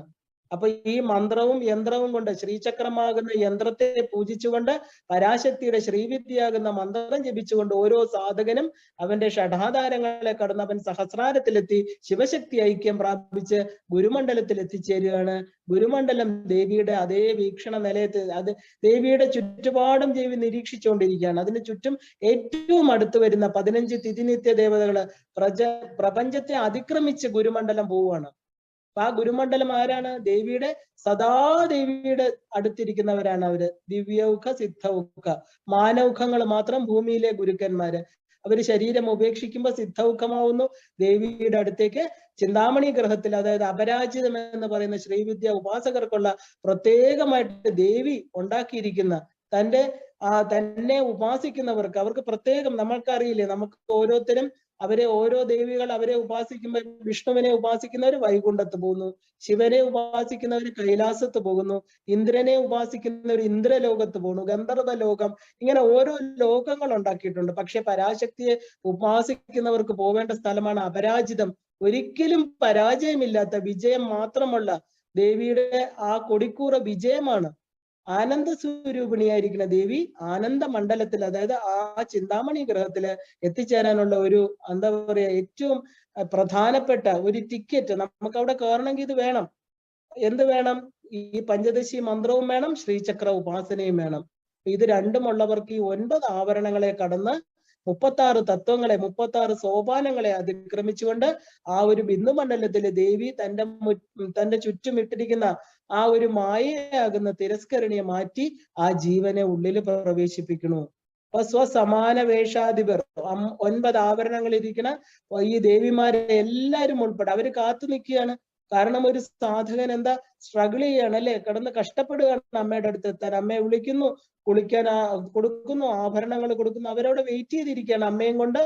അപ്പൊ ഈ മന്ത്രവും യന്ത്രവും കൊണ്ട്, ശ്രീചക്രമാകുന്ന യന്ത്രത്തെ പൂജിച്ചുകൊണ്ട് പരാശക്തിയുടെ ശ്രീവിദ്യയാകുന്ന മന്ത്രം ജപിച്ചുകൊണ്ട് ഓരോ സാധകനും അവന്റെ ഷഡാധാരങ്ങളെ കടന്ന് അവൻ സഹസ്രാരത്തിലെത്തി ശിവശക്തി ഐക്യം പ്രാപിച്ച് ഗുരുമണ്ഡലത്തിൽ എത്തിച്ചേരുകയാണ്. ഗുരുമണ്ഡലം ദേവിയുടെ അതേ വീക്ഷണ നിലയത്തിൽ, അത് ദേവിയുടെ ചുറ്റുപാടും ദേവി നിരീക്ഷിച്ചുകൊണ്ടിരിക്കുകയാണ്. അതിന് ചുറ്റും ഏറ്റവും അടുത്ത് വരുന്ന 15 തിഥിനിത്യ ദേവതകള് പ്രപഞ്ചത്തെ അതിക്രമിച്ച് ഗുരുമണ്ഡലം പോവുകയാണ്. ആ ഗുരുമണ്ഡലം ആരാണ്? ദേവിയുടെ സദാ ദേവിയുടെ അടുത്തിരിക്കുന്നവരാണ് അവര്. ദിവ്യൗഖ സിദ്ധൗഖ, മാനൗഖങ്ങൾ മാത്രം ഭൂമിയിലെ ഗുരുക്കന്മാര്. അവര് ശരീരം ഉപേക്ഷിക്കുമ്പോൾ സിദ്ധൗഖമാവുന്നു, ദേവിയുടെ അടുത്തേക്ക് ചിന്താമണി ഗ്രഹത്തിൽ, അതായത് അപരാജിതം എന്ന് പറയുന്ന ശ്രീവിദ്യ ഉപാസകർക്കുള്ള പ്രത്യേകമായിട്ട് ദേവി ഉണ്ടാക്കിയിരിക്കുന്ന തന്നെ ഉപാസിക്കുന്നവർക്ക്, അവർക്ക് പ്രത്യേകം, നമ്മൾക്കറിയില്ലേ, നമുക്ക് ഓരോരുത്തരും ഓരോ ദേവികൾ അവരെ ഉപാസിക്കുമ്പോൾ, വിഷ്ണുവിനെ ഉപാസിക്കുന്നവർ വൈകുണ്ഠത്ത് പോകുന്നു, ശിവനെ ഉപാസിക്കുന്നവർ കൈലാസത്ത് പോകുന്നു, ഇന്ദ്രനെ ഉപാസിക്കുന്നവർ ഇന്ദ്രലോകത്ത് പോകുന്നു, ഗന്ധർവ ലോകം, ഇങ്ങനെ ഓരോ ലോകങ്ങൾ ഉണ്ടാക്കിയിട്ടുണ്ട്. പക്ഷെ പരാശക്തിയെ ഉപാസിക്കുന്നവർക്ക് പോവേണ്ട സ്ഥലമാണ് അപരാജിതം. ഒരിക്കലും പരാജയമില്ലാത്ത, വിജയം മാത്രമുള്ള ദേവിയുടെ ആ കൊടിക്കൂറ വിജയമാണ്. ആനന്ദ സ്വരൂപിണിയായിരിക്കുന്ന ദേവി ആനന്ദ മണ്ഡലത്തിൽ, അതായത് ആ ചിന്താമണി ഗ്രഹത്തില് എത്തിച്ചേരാനുള്ള ഒരു, എന്താ പറയാ, ഏറ്റവും പ്രധാനപ്പെട്ട ഒരു ടിക്കറ്റ്. നമുക്ക് അവിടെ കയറണമെങ്കിൽ ഇത് വേണം. എന്ത് വേണം? ഈ പഞ്ചദശി മന്ത്രവും വേണം, ശ്രീചക്ര ഉപാസനയും വേണം. ഇത് രണ്ടും ഉള്ളവർക്ക് ഈ 9 ആവരണങ്ങളെ കടന്ന് 36 തത്വങ്ങളെ, 36 സോപാനങ്ങളെ അതിക്രമിച്ചുകൊണ്ട് ആ ഒരു ബിന്ദുമണ്ഡലത്തിലെ ദേവി തന്റെ ചുറ്റും ഇട്ടിരിക്കുന്ന ആ ഒരു മായയാകുന്ന തിരസ്കരണിയെ മാറ്റി ആ ജീവനെ ഉള്ളിൽ പ്രവേശിപ്പിക്കണു. അപ്പൊ സ്വസമാന വേഷാധിപർ 9 ആവരണങ്ങൾ ഇരിക്കുന്ന ഈ ദേവിമാരെ എല്ലാവരും ഉൾപ്പെടെ അവര് കാത്തു നിൽക്കുകയാണ്. കാരണം ഒരു സാധകൻ എന്താ സ്ട്രഗിൾ ചെയ്യാണ് അല്ലെ, കിടന്ന് കഷ്ടപ്പെടുകയാണ് അമ്മയുടെ അടുത്ത് എത്താൻ. അമ്മയെ വിളിക്കുന്നു, കുളിക്കാൻ കൊടുക്കുന്നു, ആഭരണങ്ങൾ കൊടുക്കുന്നു, അവരവിടെ വെയിറ്റ് ചെയ്തിരിക്കുകയാണ് അമ്മയും കൊണ്ട്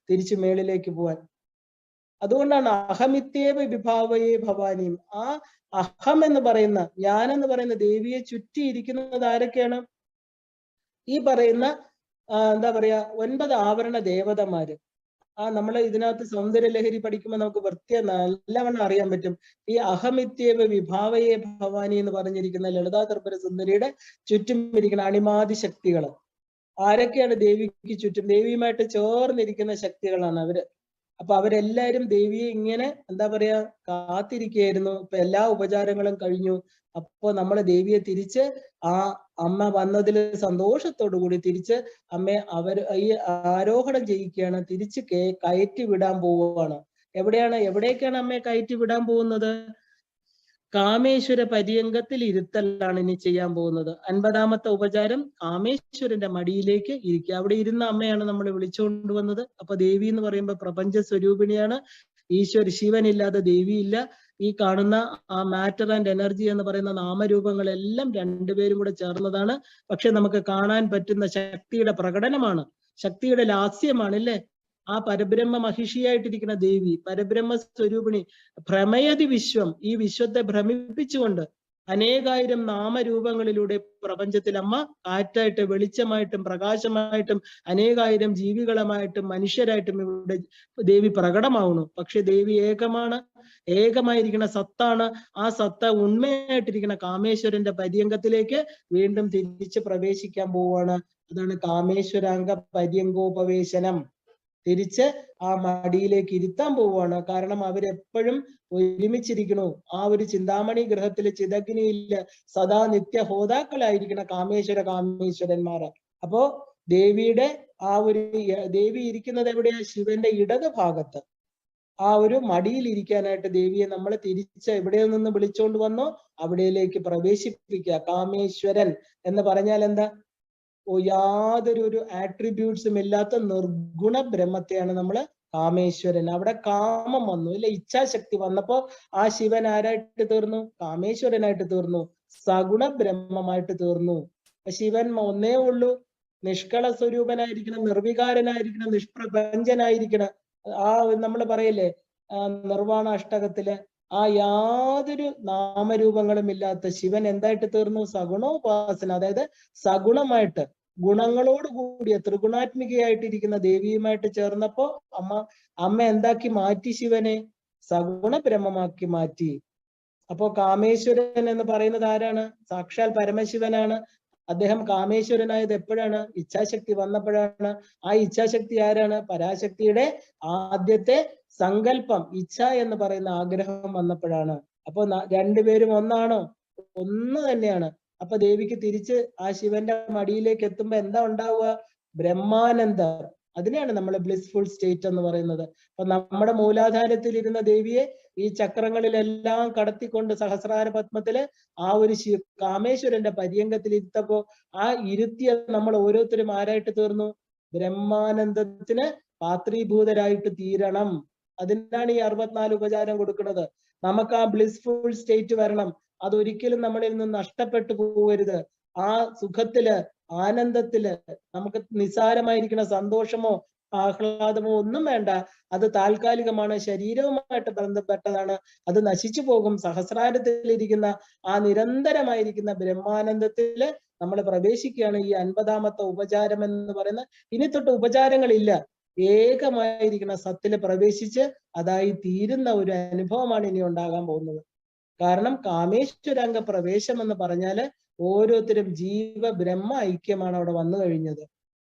തിരിച്ചു മേളിലേക്ക് പോവാൻ. അതുകൊണ്ടാണ് അഹമിത്യേവ വിഭാവയേ ഭവാനിയും. ആ അഹം എന്ന് പറയുന്ന, ഞാൻ എന്ന് പറയുന്ന ദേവിയെ ചുറ്റി ഇരിക്കുന്നത് ആരൊക്കെയാണ്? ഈ പറയുന്ന എന്താ പറയാ 9 ആവരണ ദേവതമാര്. നമ്മൾ ഇതിനകത്ത് സൗന്ദര്യലഹരി പഠിക്കുമ്പോൾ നമുക്ക് നല്ലവണ്ണം അറിയാൻ പറ്റും. ഈ അഹമിത്യേവ വിഭാവയെ ഭവാനി എന്ന് പറഞ്ഞിരിക്കുന്ന ലളിതാ ത്രിപുര സുന്ദരിയുടെ ചുറ്റും ഇരിക്കുന്ന അണിമാതി ശക്തികൾ ആരൊക്കെയാണ്? ദേവിക്ക് ചുറ്റും ദേവിയുമായിട്ട് ചേർന്നിരിക്കുന്ന ശക്തികളാണ് അവര്. അപ്പൊ അവരെല്ലാരും ദേവിയെ ഇങ്ങനെ എന്താ പറയാ കാത്തിരിക്കുകയായിരുന്നു. ഇപ്പൊ എല്ലാ ഉപചാരങ്ങളും കഴിഞ്ഞു. അപ്പൊ നമ്മൾ ദേവിയെ തിരിച്ച് ആ അമ്മ വന്നതിൽ സന്തോഷത്തോടു കൂടി തിരിച്ച് അമ്മയെ ഈ ആരോഹണം ചെയ്യിക്കുകയാണ്, തിരിച്ച് കയറ്റി വിടാൻ പോവുകയാണ്. എവിടേക്കാണ് അമ്മയെ കയറ്റി വിടാൻ പോകുന്നത്? കാമേശ്വര പര്യങ്കത്തിൽ ഇരുത്തലാണ് ഇനി ചെയ്യാൻ പോകുന്നത്. 50-ാമത്തെ ഉപചാരം കാമേശ്വരന്റെ മടിയിലേക്ക് ഇരിക്കുക. അവിടെ ഇരുന്ന അമ്മയാണ് നമ്മൾ വിളിച്ചുകൊണ്ട് വന്നത്. അപ്പൊ ദേവി എന്ന് പറയുമ്പോൾ പ്രപഞ്ച സ്വരൂപിണിയാണ്. ശിവനില്ലാതെ ദേവിയില്ല. ഈ കാണുന്ന ആ മാറ്റർ ആൻഡ് എനർജി എന്ന് പറയുന്ന നാമരൂപങ്ങളെല്ലാം രണ്ടുപേരും കൂടെ ചേർന്നതാണ്. പക്ഷെ നമുക്ക് കാണാൻ പറ്റുന്ന ശക്തിയുടെ പ്രകടനമാണ്, ശക്തിയുടെ ലാസ്യമാണ്, അല്ലേ? ആ പരബ്രഹ്മ മഹിഷിയായിട്ടിരിക്കുന്ന ദേവി, പരബ്രഹ്മ സ്വരൂപിണി, ഭ്രമയതി വിശ്വം, ഈ വിശ്വത്തെ ഭ്രമിപ്പിച്ചുകൊണ്ട് അനേകായിരം നാമരൂപങ്ങളിലൂടെ പ്രപഞ്ചത്തിൽ അമ്മ കാറ്റായിട്ട്, വെളിച്ചമായിട്ടും പ്രകാശമായിട്ടും അനേകായിരം ജീവികളുമായിട്ടും മനുഷ്യരായിട്ടും ഇവിടെ ദേവി പ്രകടമാവുന്നു. പക്ഷെ ദേവി ഏകമാണ്, ഏകമായിരിക്കുന്ന സത്താണ്. ആ സത്ത ഉണ്മയായിട്ടിരിക്കുന്ന കാമേശ്വരന്റെ പര്യങ്കത്തിലേക്ക് വീണ്ടും തിരിച്ച് പ്രവേശിക്കാൻ പോവുകയാണ്. അതാണ് കാമേശ്വരാംഗ പര്യങ്കോപവേശനം. തിരിച്ച് ആ മടിയിലേക്ക് ഇരുത്താൻ പോവുകയാണ്. കാരണം അവരെപ്പോഴും ഒരുമിച്ചിരിക്കണു. ആ ഒരു ചിന്താമണി ഗ്രഹത്തില് ചിതഗ്നിയില് സദാ നിത്യ ഹോതാക്കളായിരിക്കുന്ന കാമേശ്വരന്മാര്. അപ്പോ ദേവിയുടെ ആ ഒരു ദേവി ഇരിക്കുന്നത് എവിടെയാ? ശിവന്റെ ഇടത് ഭാഗത്ത്. ആ ഒരു മടിയിൽ ഇരിക്കാനായിട്ട് ദേവിയെ നമ്മൾ തിരിച്ച് എവിടെ നിന്ന് വിളിച്ചോണ്ട് വന്നോ അവിടേക്ക് പ്രവേശിപ്പിക്കുക. കാമേശ്വരൻ എന്ന് പറഞ്ഞാൽ എന്താ? യാതൊരു ആട്രിബ്യൂട്ട്സും ഇല്ലാത്ത നിർഗുണ ബ്രഹ്മത്തെയാണ് നമ്മൾ കാമേശ്വരൻ. അവിടെ കാമം വന്നു, ഇല്ല, ഇച്ഛാശക്തി വന്നപ്പോ ആ ശിവൻ ആരായിട്ട് തീർന്നു? കാമേശ്വരനായിട്ട് തീർന്നു, സഗുണ ബ്രഹ്മമായിട്ട് തീർന്നു. ശിവൻ ഒന്നേ ഉള്ളൂ, നിഷ്കള സ്വരൂപനായിരിക്കണം, നിർവികാരനായിരിക്കണം, നിഷ്പ്രപഞ്ചനായിരിക്കണം. ആ നമ്മൾ പറയില്ലേ നിർവാണ അഷ്ടകത്തില്, ആ യാതൊരു നാമരൂപങ്ങളും ഇല്ലാത്ത ശിവൻ എന്തായിട്ട് തീർന്നു? സഗുണോപാസന, അതായത് സഗുണമായിട്ട് ഗുണങ്ങളോട് കൂടിയ ത്രിഗുണാത്മികയായിട്ടിരിക്കുന്ന ദേവിയുമായിട്ട് ചേർന്നപ്പോ അമ്മ എന്താക്കി മാറ്റി? ശിവനെ സഗുണ ബ്രഹ്മമാക്കി മാറ്റി. അപ്പോ കാമേശ്വരൻ എന്ന് പറയുന്നത് ആരാണ്? സാക്ഷാൽ പരമശിവനാണ്. അദ്ദേഹം കാമേശ്വരനായത് എപ്പോഴാണ്? ഇച്ഛാശക്തി വന്നപ്പോഴാണ്. ആ ഇച്ഛാശക്തി ആരാണ്? പരാശക്തിയുടെ ആദ്യത്തെ സങ്കല്പം, ഇച്ഛ എന്ന് പറയുന്ന ആഗ്രഹം വന്നപ്പോഴാണ്. അപ്പൊ രണ്ടുപേരും ഒന്നാണോ? ഒന്ന് തന്നെയാണ്. അപ്പൊ ദേവിക്ക് തിരിച്ച് ആ ശിവന്റെ മടിയിലേക്ക് എത്തുമ്പോ എന്താ ഉണ്ടാവുക? ബ്രഹ്മാനന്ദം. അതിനെയാണ് നമ്മൾ ബ്ലിസ്ഫുൾ സ്റ്റേറ്റ് എന്ന് പറയുന്നത്. അപ്പൊ നമ്മുടെ മൂലാധാരത്തിൽ ഇരുന്ന ദേവിയെ ഈ ചക്രങ്ങളിലെല്ലാം കടത്തിക്കൊണ്ട് സഹസ്രാര പത്മത്തില് ആ ഒരു കാമേശ്വരന്റെ പര്യങ്കത്തിൽ ഇരുത്തപ്പോ ആ ഇരുത്തിയ നമ്മൾ ഓരോരുത്തരും ആരായിട്ട് തീർന്നു? ബ്രഹ്മാനന്ദത്തിന് പാത്രീഭൂതരായിട്ട് തീരണം. അതിനാണ് ഈ 64 ഉപചാരം കൊടുക്കുന്നത്. നമുക്ക് ആ ബ്ലിസ്ഫുൾ സ്റ്റേറ്റ് വരണം. അതൊരിക്കലും നമ്മളിൽ നിന്ന് നഷ്ടപ്പെട്ടു പോകരുത്. ആ സുഖത്തില്, ആനന്ദത്തില് നമുക്ക് നിസ്സാരമായിരിക്കുന്ന സന്തോഷമോ ആഹ്ലാദമോ ഒന്നും വേണ്ട. അത് താൽക്കാലികമാണ്, ശരീരവുമായിട്ട് ബന്ധപ്പെട്ടതാണ്, അത് നശിച്ചു പോകും. സഹസ്രാരത്തിലിരിക്കുന്ന ആ നിരന്തരമായിരിക്കുന്ന ബ്രഹ്മാനന്ദത്തില് നമ്മൾ പ്രവേശിക്കുകയാണ്. ഈ 50-ാമത്തെ ഉപചാരം എന്ന് പറയുന്ന, ഇനി തൊട്ട് ഉപചാരങ്ങളില്ല, ഏകമായിരിക്കുന്ന സത്തില് പ്രവേശിച്ച് അതായി തീരുന്ന ഒരു അനുഭവമാണ് ഇനി ഉണ്ടാകാൻ പോകുന്നത്. കാരണം കാമേശ്വരാംഗ പ്രവേശം എന്ന് പറഞ്ഞാല് ഓരോരുത്തരും ജീവ ബ്രഹ്മ ഐക്യമാണ് അവിടെ വന്നു കഴിഞ്ഞത്.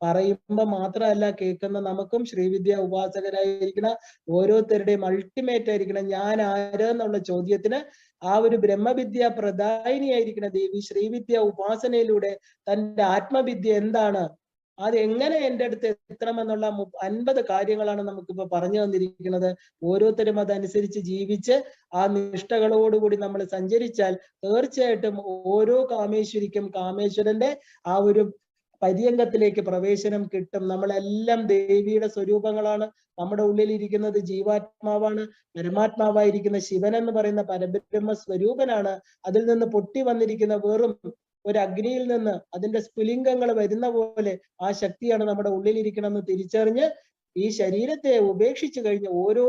പറയുമ്പോ മാത്രമല്ല, കേൾക്കുന്ന നമുക്കും ശ്രീവിദ്യ ഉപാസകരായിരിക്കുന്ന ഓരോരുത്തരുടെയും അൾട്ടിമേറ്റ് ആയിരിക്കണം ഞാൻ ആര് എന്നുള്ള ചോദ്യത്തിന് ആ ഒരു ബ്രഹ്മവിദ്യ പ്രദായിനിയായിരിക്കുന്ന ദേവി ശ്രീവിദ്യ ഉപാസനയിലൂടെ തന്റെ ആത്മവിദ്യ എന്താണ്, അത് എങ്ങനെ എൻ്റെ അടുത്ത് എത്തണമെന്നുള്ള 50 കാര്യങ്ങളാണ് നമുക്കിപ്പോ പറഞ്ഞു തന്നിരിക്കുന്നത്. ഓരോരുത്തരും അതനുസരിച്ച് ജീവിച്ച് ആ നിഷ്ഠകളോടുകൂടി നമ്മൾ സഞ്ചരിച്ചാൽ തീർച്ചയായിട്ടും ഓരോ കാമേശ്വരിക്കും കാമേശ്വരന്റെ ആ ഒരു പര്യങ്കത്തിലേക്ക് പ്രവേശനം കിട്ടും. നമ്മളെല്ലാം ദേവിയുടെ സ്വരൂപങ്ങളാണ്. നമ്മുടെ ഉള്ളിലിരിക്കുന്നത് ജീവാത്മാവാണ്. പരമാത്മാവായിരിക്കുന്ന ശിവൻ എന്ന് പറയുന്ന പരബ്രഹ്മ സ്വരൂപനാണ്. അതിൽ നിന്ന് പൊട്ടി വന്നിരിക്കുന്ന വെറും ഒരു അഗ്നിയിൽ നിന്ന് അതിന്റെ സ്ഫുലിംഗങ്ങൾ വരുന്ന പോലെ ആ ശക്തിയാണ് നമ്മുടെ ഉള്ളിലിരിക്കണമെന്ന് തിരിച്ചറിഞ്ഞ് ഈ ശരീരത്തെ ഉപേക്ഷിച്ചു കഴിഞ്ഞ് ഓരോ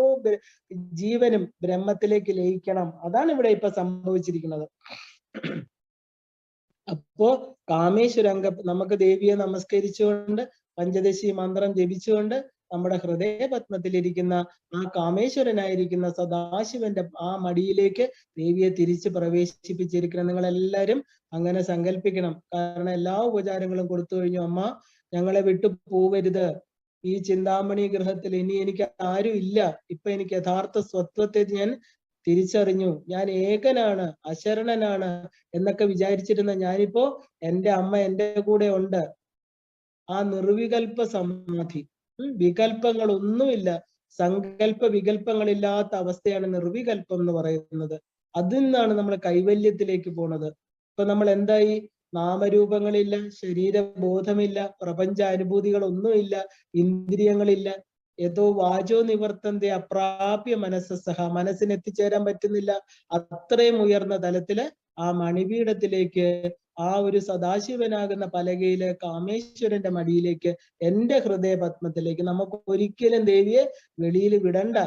ജീവനും ബ്രഹ്മത്തിലേക്ക് ലയിക്കണം. അതാണ് ഇവിടെ ഇപ്പൊ സംഭവിച്ചിരിക്കുന്നത്. അപ്പോ കാമേശ്വരംഗ നമുക്ക് ദേവിയെ നമസ്കരിച്ചുകൊണ്ട് പഞ്ചദശി മന്ത്രം ജപിച്ചുകൊണ്ട് നമ്മുടെ ഹൃദയപത്മത്തിലിരിക്കുന്ന ആ കാമേശ്വരനായിരിക്കുന്ന സദാശിവന്റെ ആ മടിയിലേക്ക് ദേവിയെ തിരിച്ച് പ്രവേശിപ്പിച്ചിരിക്കണം. നിങ്ങൾ എല്ലാവരും അങ്ങനെ സങ്കല്പിക്കണം. കാരണം എല്ലാ ഉപചാരങ്ങളും കൊടുത്തു കഴിഞ്ഞു. അമ്മ ഞങ്ങളെ വിട്ടു പോവരുത്, ഈ ചിന്താമണി ഗൃഹത്തിൽ ഇനി എനിക്ക് ആരും ഇല്ല. ഇപ്പൊ എനിക്ക് യഥാർത്ഥ സ്വത്വത്തെ ഞാൻ തിരിച്ചറിഞ്ഞു. ഞാൻ ഏകനാണ്, അശരണനാണ് എന്നൊക്കെ വിചാരിച്ചിരുന്ന ഞാനിപ്പോ എൻ്റെ അമ്മ എൻ്റെ കൂടെ ഉണ്ട്. ആ നിർവികൽപ്പ സമാധി, വികൽപ്പങ്ങൾ ഒന്നുമില്ല, സങ്കല്പ വികല്പങ്ങളില്ലാത്ത അവസ്ഥയാണ് നിർവികൽപ്പം എന്ന് പറയുന്നത്. അതിൽ നിന്നാണ് നമ്മൾ കൈവല്യത്തിലേക്ക് പോണത്. ഇപ്പൊ നമ്മൾ എന്തായി? നാമരൂപങ്ങളില്ല, ശരീരബോധമില്ല, പ്രപഞ്ച അനുഭൂതികളൊന്നുമില്ല, ഇന്ദ്രിയങ്ങളില്ല. ഏതോ വാചോ നിവർത്തന്റെ അപ്രാപ്യ മനസ്സസഹ, മനസ്സിന് എത്തിച്ചേരാൻ പറ്റുന്നില്ല. അത്രയും ഉയർന്ന തലത്തില് ആ മണിപീഠത്തിലേക്ക്, ആ ഒരു സദാശിവനാകുന്ന പലകയില് കാമേശ്വരന്റെ മടിയിലേക്ക്, എന്റെ ഹൃദയപത്മത്തിലേക്ക് നമുക്ക് ഒരിക്കലും ദേവിയെ വെളിയിൽ വിടണ്ട.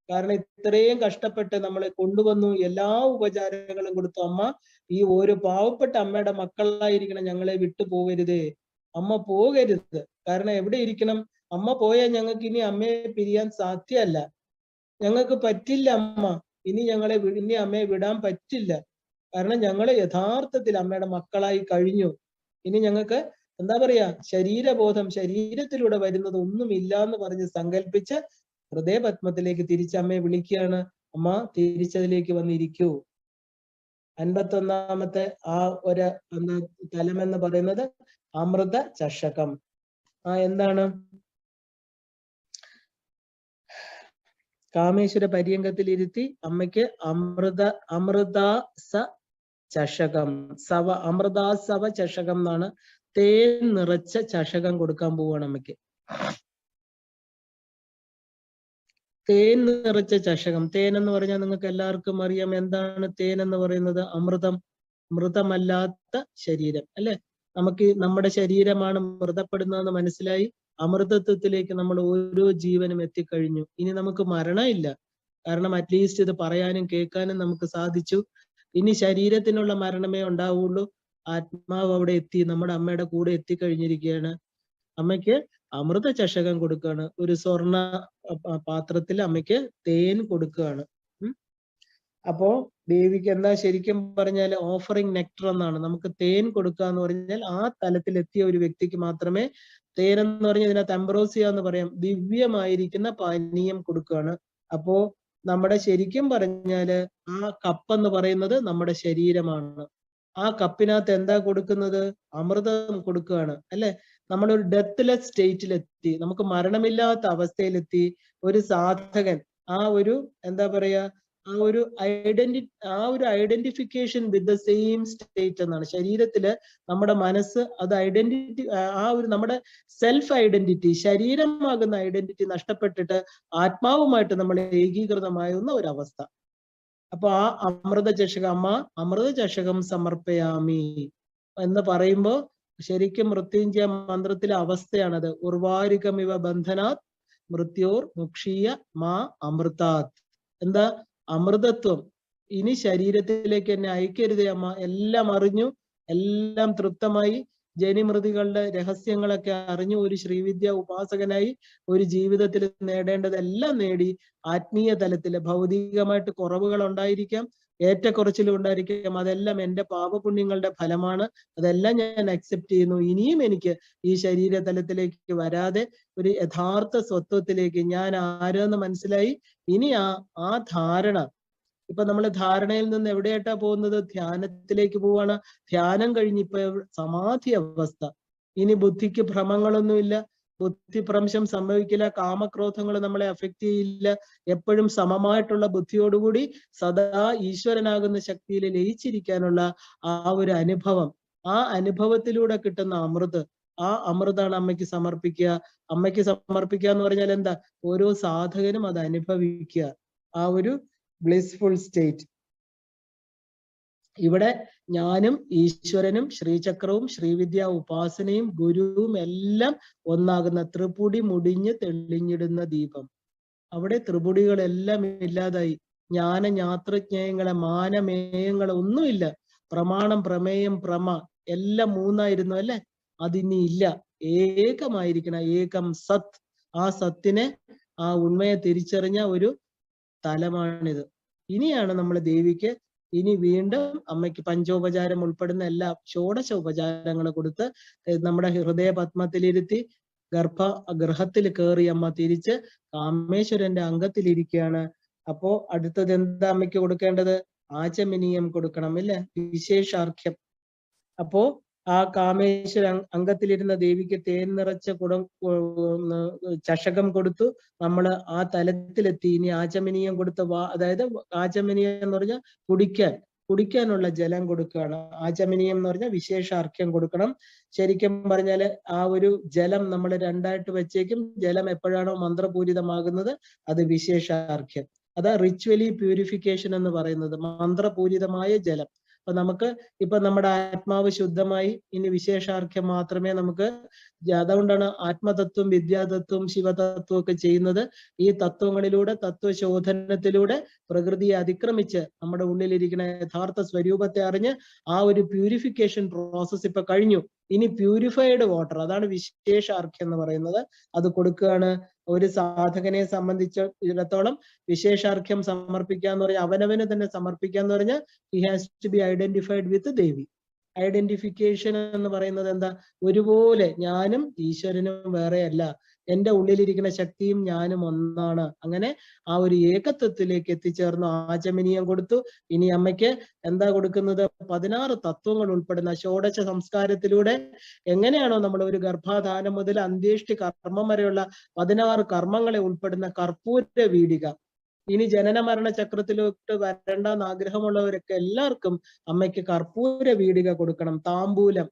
കാരണം ഇത്രയും കഷ്ടപ്പെട്ട് നമ്മളെ കൊണ്ടുവന്നു, എല്ലാ ഉപചാരങ്ങളും കൊടുത്തു. അമ്മ, ഈ ഒരു പാവപ്പെട്ട അമ്മയുടെ മക്കളായിരിക്കണം, ഞങ്ങളെ വിട്ടു പോകരുതേ, അമ്മ പോകരുത്. കാരണം എവിടെ ഇരിക്കണം? അമ്മ പോയാൽ ഞങ്ങൾക്ക് ഇനി അമ്മയെ പിരിയാൻ സാധ്യമല്ല. ഞങ്ങൾക്ക് പറ്റില്ല അമ്മ, ഇനി അമ്മയെ വിടാൻ പറ്റില്ല. കാരണം ഞങ്ങള് യഥാർത്ഥത്തിൽ അമ്മയുടെ മക്കളായി കഴിഞ്ഞു. ഇനി ഞങ്ങൾക്ക് എന്താ പറയാ, ശരീരബോധം, ശരീരത്തിലൂടെ വരുന്നത് ഒന്നുമില്ല എന്ന് പറഞ്ഞ് സങ്കല്പിച്ച് ഹൃദയപത്മത്തിലേക്ക് തിരിച്ചമ്മയെ വിളിക്കുകയാണ്. അമ്മ, തിരിച്ചതിലേക്ക് വന്നിരിക്കൂ. 51-ാമത്തെ ആ ഒരു തലം എന്ന് പറയുന്നത് അമൃത ചഷകം. എന്താണ്? കാമേശ്വര പര്യങ്കത്തിൽ ഇരുത്തി അമ്മയ്ക്ക് അമൃതാസ ചഷകം, അമൃതാസവ ചഷകം എന്നാണ്, തേൻ നിറച്ച ചഷകം കൊടുക്കാൻ പോവുകയാണ് അമ്മയ്ക്ക്. തേൻ നിറച്ച ചഷകം. തേൻ എന്ന് പറഞ്ഞാൽ നിങ്ങൾക്ക് എല്ലാവർക്കും അറിയാം എന്താണ് തേൻ എന്ന് പറയുന്നത്. അമൃതം, മൃതമല്ലാത്ത ശരീരം അല്ലെ. നമുക്ക് നമ്മുടെ ശരീരമാണ് മൃതപ്പെടുന്നതെന്ന് മനസ്സിലായി. അമൃതത്വത്തിലേക്ക് നമ്മൾ ഓരോ ജീവനും എത്തിക്കഴിഞ്ഞു. ഇനി നമുക്ക് മരണമില്ല. കാരണം അറ്റ്ലീസ്റ്റ് ഇത് പറയാനും കേൾക്കാനും നമുക്ക് സാധിച്ചു. ഇനി ശരീരത്തിനുള്ള മരണമേ ഉണ്ടാവുള്ളൂ. ആത്മാവ് അവിടെ എത്തി, നമ്മുടെ അമ്മയുടെ കൂടെ എത്തിക്കഴിഞ്ഞിരിക്കുകയാണ്. അമ്മയ്ക്ക് അമൃത ചഷകം കൊടുക്കുകയാണ്. ഒരു സ്വർണ പാത്രത്തിൽ അമ്മയ്ക്ക് തേൻ കൊടുക്കുകയാണ്. അപ്പോ ദേവിക്ക് എന്താ ശരിക്കും പറഞ്ഞാൽ ഓഫറിങ് നെക്ടർ എന്നാണ്. നമുക്ക് തേൻ കൊടുക്കുക എന്ന് പറഞ്ഞാൽ ആ തലത്തിൽ എത്തിയ ഒരു വ്യക്തിക്ക് മാത്രമേ തേൻ എന്ന് പറഞ്ഞാൽ ഇതിനകത്ത് അംബ്രോസിയ എന്ന് പറയാം, ദിവ്യമായിരിക്കുന്ന പാനീയം കൊടുക്കുകയാണ്. അപ്പോ നമ്മുടെ ശരിക്കും പറഞ്ഞാല് ആ കപ്പ് എന്ന് പറയുന്നത് നമ്മുടെ ശരീരമാണ്. ആ കപ്പിനകത്ത് എന്താ കൊടുക്കുന്നത്? അമൃതം കൊടുക്കുകയാണ് അല്ലെ. നമ്മളൊരു ഡെത്ത്ലെസ് സ്റ്റേറ്റിലെത്തി, നമുക്ക് മരണമില്ലാത്ത അവസ്ഥയിലെത്തി. ഒരു സാധകൻ ആ ഒരു എന്താ പറയാ, ആ ഒരു identification with the same state എന്നാണ്. ശരീരത്തില് നമ്മുടെ മനസ്സ് അത് ഐഡന്റിറ്റി, നമ്മുടെ സെൽഫ് ഐഡന്റിറ്റി, ശരീരമാകുന്ന ഐഡന്റിറ്റി നഷ്ടപ്പെട്ടിട്ട് ആത്മാവുമായിട്ട് നമ്മൾ ഏകീകൃതമാകുന്ന ഒരവസ്ഥ. അപ്പൊ ആ അമൃത ചഷകം, അമ്മ അമൃത ചഷകം സമർപ്പയാമി എന്ന് പറയുമ്പോ ശരിക്കും മൃത്യുഞ്ജയ മന്ത്രത്തിലെ അവസ്ഥയാണത്. ഉർവാരികമിവ ബന്ധനാത് മൃത്യോർ മുക്ഷീയ മാ അമൃതാത്. എന്താ? അമൃതത്വം. ഇനി ശരീരത്തിലേക്ക് എന്നെ അയക്കരുതേ അമ്മ. എല്ലാം അറിഞ്ഞു, എല്ലാം തൃപ്തമായി, ജനിമൃതികളുടെ രഹസ്യങ്ങളൊക്കെ അറിഞ്ഞു, ഒരു ശ്രീവിദ്യ ഉപാസകനായി ഒരു ജീവിതത്തിൽ നേടേണ്ടതെല്ലാം നേടി. ആത്മീയ തലത്തില് ഭൗതികമായിട്ട് കുറവുകൾ ഉണ്ടായിരിക്കാം, ഏറ്റക്കുറച്ചിലും ഉണ്ടായിരിക്കാം. അതെല്ലാം എൻ്റെ പാപപുണ്യങ്ങളുടെ ഫലമാണ്. അതെല്ലാം ഞാൻ അക്സെപ്റ്റ് ചെയ്യുന്നു. ഇനിയും എനിക്ക് ഈ ശരീര തലത്തിലേക്ക് വരാതെ ഒരു യഥാർത്ഥ സ്വത്വത്തിലേക്ക്, ഞാൻ ആരെന്ന് മനസ്സിലായി. ഇനി ആ ധാരണ, ഇപ്പൊ നമ്മൾ ധാരണയിൽ നിന്ന് എവിടെയായിട്ടാ പോകുന്നത്? ധ്യാനത്തിലേക്ക് പോവാണ്. ധ്യാനം കഴിഞ്ഞിപ്പോ സമാധി അവസ്ഥ. ഇനി ബുദ്ധിക്ക് ഭ്രമങ്ങളൊന്നുമില്ല, ബുദ്ധിഭ്രംശം സംഭവിക്കില്ല, കാമക്രോധങ്ങൾ നമ്മളെ അഫക്റ്റ് ചെയ്യില്ല. എപ്പോഴും സമമായിട്ടുള്ള ബുദ്ധിയോടുകൂടി സദാ ഈശ്വരനാകുന്ന ശക്തിയിൽ ലയിച്ചിരിക്കാനുള്ള ആ ഒരു അനുഭവം, ആ അനുഭവത്തിലൂടെ കിട്ടുന്ന അമൃത്, ആ അമൃതാണ് അമ്മയ്ക്ക് സമർപ്പിക്കുക. അമ്മയ്ക്ക് സമർപ്പിക്കുക എന്ന് പറഞ്ഞാൽ എന്താ? ഓരോ സാധകനും അത് അനുഭവിക്കുക, ആ ഒരു ബ്ലിസ്ഫുൾ സ്റ്റേറ്റ്. ഇവിടെ ഞാനും ഈശ്വരനും ശ്രീചക്രവും ശ്രീവിദ്യ ഉപാസനയും ഗുരുവും എല്ലാം ഒന്നാകുന്ന ത്രിപുടി മുടിഞ്ഞ് തെളിഞ്ഞിടുന്ന ദീപം. അവിടെ ത്രിപുടികളെല്ലാം ഇല്ലാതായി. ജ്ഞാന ജ്ഞാത്രജ്ഞേയങ്ങളെ മാനമേയങ്ങളെ ഒന്നുമില്ല. പ്രമാണം, പ്രമേയം, പ്രമ എല്ലാം മൂന്നായിരുന്നു അല്ലെ. അതിനി ഇല്ല. ഏകമായിരിക്കണം, ഏകം സത്. ആ സത്തിനെ, ആ ഉണ്മയെ തിരിച്ചറിഞ്ഞ ഒരു തലമാണിത്. ഇനിയാണ് നമ്മൾ ദേവിക്ക് ഇനി വീണ്ടും അമ്മയ്ക്ക് പഞ്ചോപചാരം ഉൾപ്പെടുന്ന എല്ലാ ഷോഡശ ഉപചാരങ്ങൾ കൊടുത്ത് നമ്മുടെ ഹൃദയ പത്മത്തിലിരുത്തി ഗൃഹത്തിൽ കയറി അമ്മ തിരിച്ച് കാമേശ്വരന്റെ അംഗത്തിലിരിക്കുകയാണ്. അപ്പോ അടുത്തത് എന്താ അമ്മയ്ക്ക് കൊടുക്കേണ്ടത്? ആചമനീയം കൊടുക്കണം, ഇല്ലേ? വിശേഷാർഘ്യം. അപ്പോ ആ കാമേശ്വര അംഗത്തിലിരുന്ന ദേവിക്ക് തേൻ നിറച്ച ചഷകം കൊടുത്തു. നമ്മൾ ആ തലത്തിലെത്തി. ഇനി ആചമനീയം കൊടുത്ത അതായത് ആചമനീയം എന്ന് പറഞ്ഞാൽ കുടിക്കാനുള്ള ജലം കൊടുക്കുകയാണ്. ആചമനീയം എന്ന് പറഞ്ഞാൽ വിശേഷാർഘ്യം കൊടുക്കണം. ശരിക്കും പറഞ്ഞാല് ആ ഒരു ജലം നമ്മൾ രണ്ടായിട്ട് വെച്ചേക്കും. ജലം എപ്പോഴാണോ മന്ത്രപൂരിതമാകുന്നത് അത് വിശേഷാർഘ്യം. അതാ റിച്വലി പ്യൂരിഫിക്കേഷൻ എന്ന് പറയുന്നത്, മന്ത്രപൂരിതമായ ജലം. അപ്പൊ നമുക്ക് ഇപ്പൊ നമ്മുടെ ആത്മാവ് ശുദ്ധമായി, ഇനി വിശേഷാർഘ്യം മാത്രമേ നമുക്ക്. അതുകൊണ്ടാണ് ആത്മതത്വം, വിദ്യാതത്വം, ശിവതത്വം ഒക്കെ ചെയ്യുന്നത്. ഈ തത്വങ്ങളിലൂടെ, തത്വശോധനത്തിലൂടെ പ്രകൃതിയെ അതിക്രമിച്ച് നമ്മുടെ ഉള്ളിലിരിക്കുന്ന യഥാർത്ഥ സ്വരൂപത്തെ അറിഞ്ഞ് ആ ഒരു പ്യൂരിഫിക്കേഷൻ പ്രോസസ് ഇപ്പൊ കഴിഞ്ഞു. ഇനി പ്യൂരിഫൈഡ് വാട്ടർ, അതാണ് വിശേഷാർഘ്യം എന്ന് പറയുന്നത്, അത് കൊടുക്കുകയാണ്. ഒരു സാധകനെ സംബന്ധിച്ചിടത്തോളം വിശേഷാർഘ്യം സമർപ്പിക്കുക എന്ന് പറഞ്ഞാൽ അവനവന് തന്നെ സമർപ്പിക്കുക എന്ന് പറഞ്ഞാൽ he has to be identified with Devi. Identification എന്ന് പറയുന്നത് എന്താ? ഒരുപോലെ ഞാനും ഈശ്വരനും വേറെയല്ല, എന്റെ ഉള്ളിലിരിക്കുന്ന ശക്തിയും ഞാനും ഒന്നാണ്. അങ്ങനെ ആ ഒരു ഏകത്വത്തിലേക്ക് എത്തിച്ചേർന്നു. ആചമനീയം കൊടുത്തു. ഇനി അമ്മയ്ക്ക് എന്താ കൊടുക്കുന്നത്? 16 തത്വങ്ങൾ ഉൾപ്പെടുന്ന ഷോഡശ സംസ്കാരത്തിലൂടെ എങ്ങനെയാണോ നമ്മൾ ഒരു ഗർഭാധാനം മുതൽ അന്ത്യേഷ്ടി കർമ്മം വരെയുള്ള 16 കർമ്മങ്ങളെ ഉൾപ്പെടുന്ന കർപ്പൂര വീടിക. ഇനി ജനന മരണ ചക്രത്തിലോട്ട് വരണ്ടെന്ന് ആഗ്രഹമുള്ളവരൊക്കെ എല്ലാവർക്കും അമ്മയ്ക്ക് കർപ്പൂര വീടിക കൊടുക്കണം. താമ്പൂലം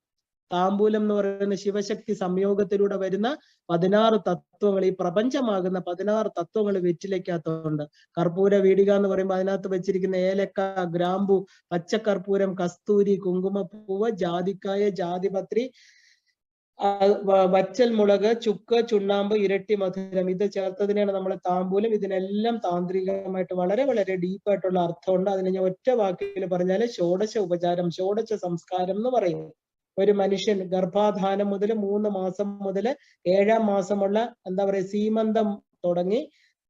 എന്ന് പറയുന്ന ശിവശക്തി സംയോഗത്തിലൂടെ വരുന്ന 16 തത്വങ്ങൾ, ഈ പ്രപഞ്ചമാകുന്ന 16 തത്വങ്ങൾ വെറ്റിലേക്കകത്തുണ്ട്. കർപ്പൂര വീടിക എന്ന് പറയുമ്പോൾ അതിനകത്ത് വെച്ചിരിക്കുന്ന ഏലക്ക, ഗ്രാമ്പു, പച്ചക്കർപ്പൂരം, കസ്തൂരി, കുങ്കുമപ്പൂവ്, ജാതിക്കായ, ജാതിപത്രി, വച്ചൽ മുളക്, ചുക്ക്, ചുണ്ണാമ്പ്, ഇരട്ടി മധുരം, ഇത് ചേർത്തതിനാണ് നമ്മൾ താമ്പൂലം. ഇതിനെല്ലാം താന്ത്രികമായിട്ട് വളരെ വളരെ ഡീപ്പായിട്ടുള്ള അർത്ഥമുണ്ട്. അതിനെ ഞാൻ ഒറ്റ വാക്കിൽ പറഞ്ഞാല് ഷോഡശ ഉപചാരം, ഷോഡശ സംസ്കാരം എന്ന് പറയും. ഒരു മനുഷ്യൻ ഗർഭാധാനം മുതൽ 3 മാസം മുതൽ 7-ാം മാസമുള്ള എന്താ പറയുക സീമന്തം തുടങ്ങി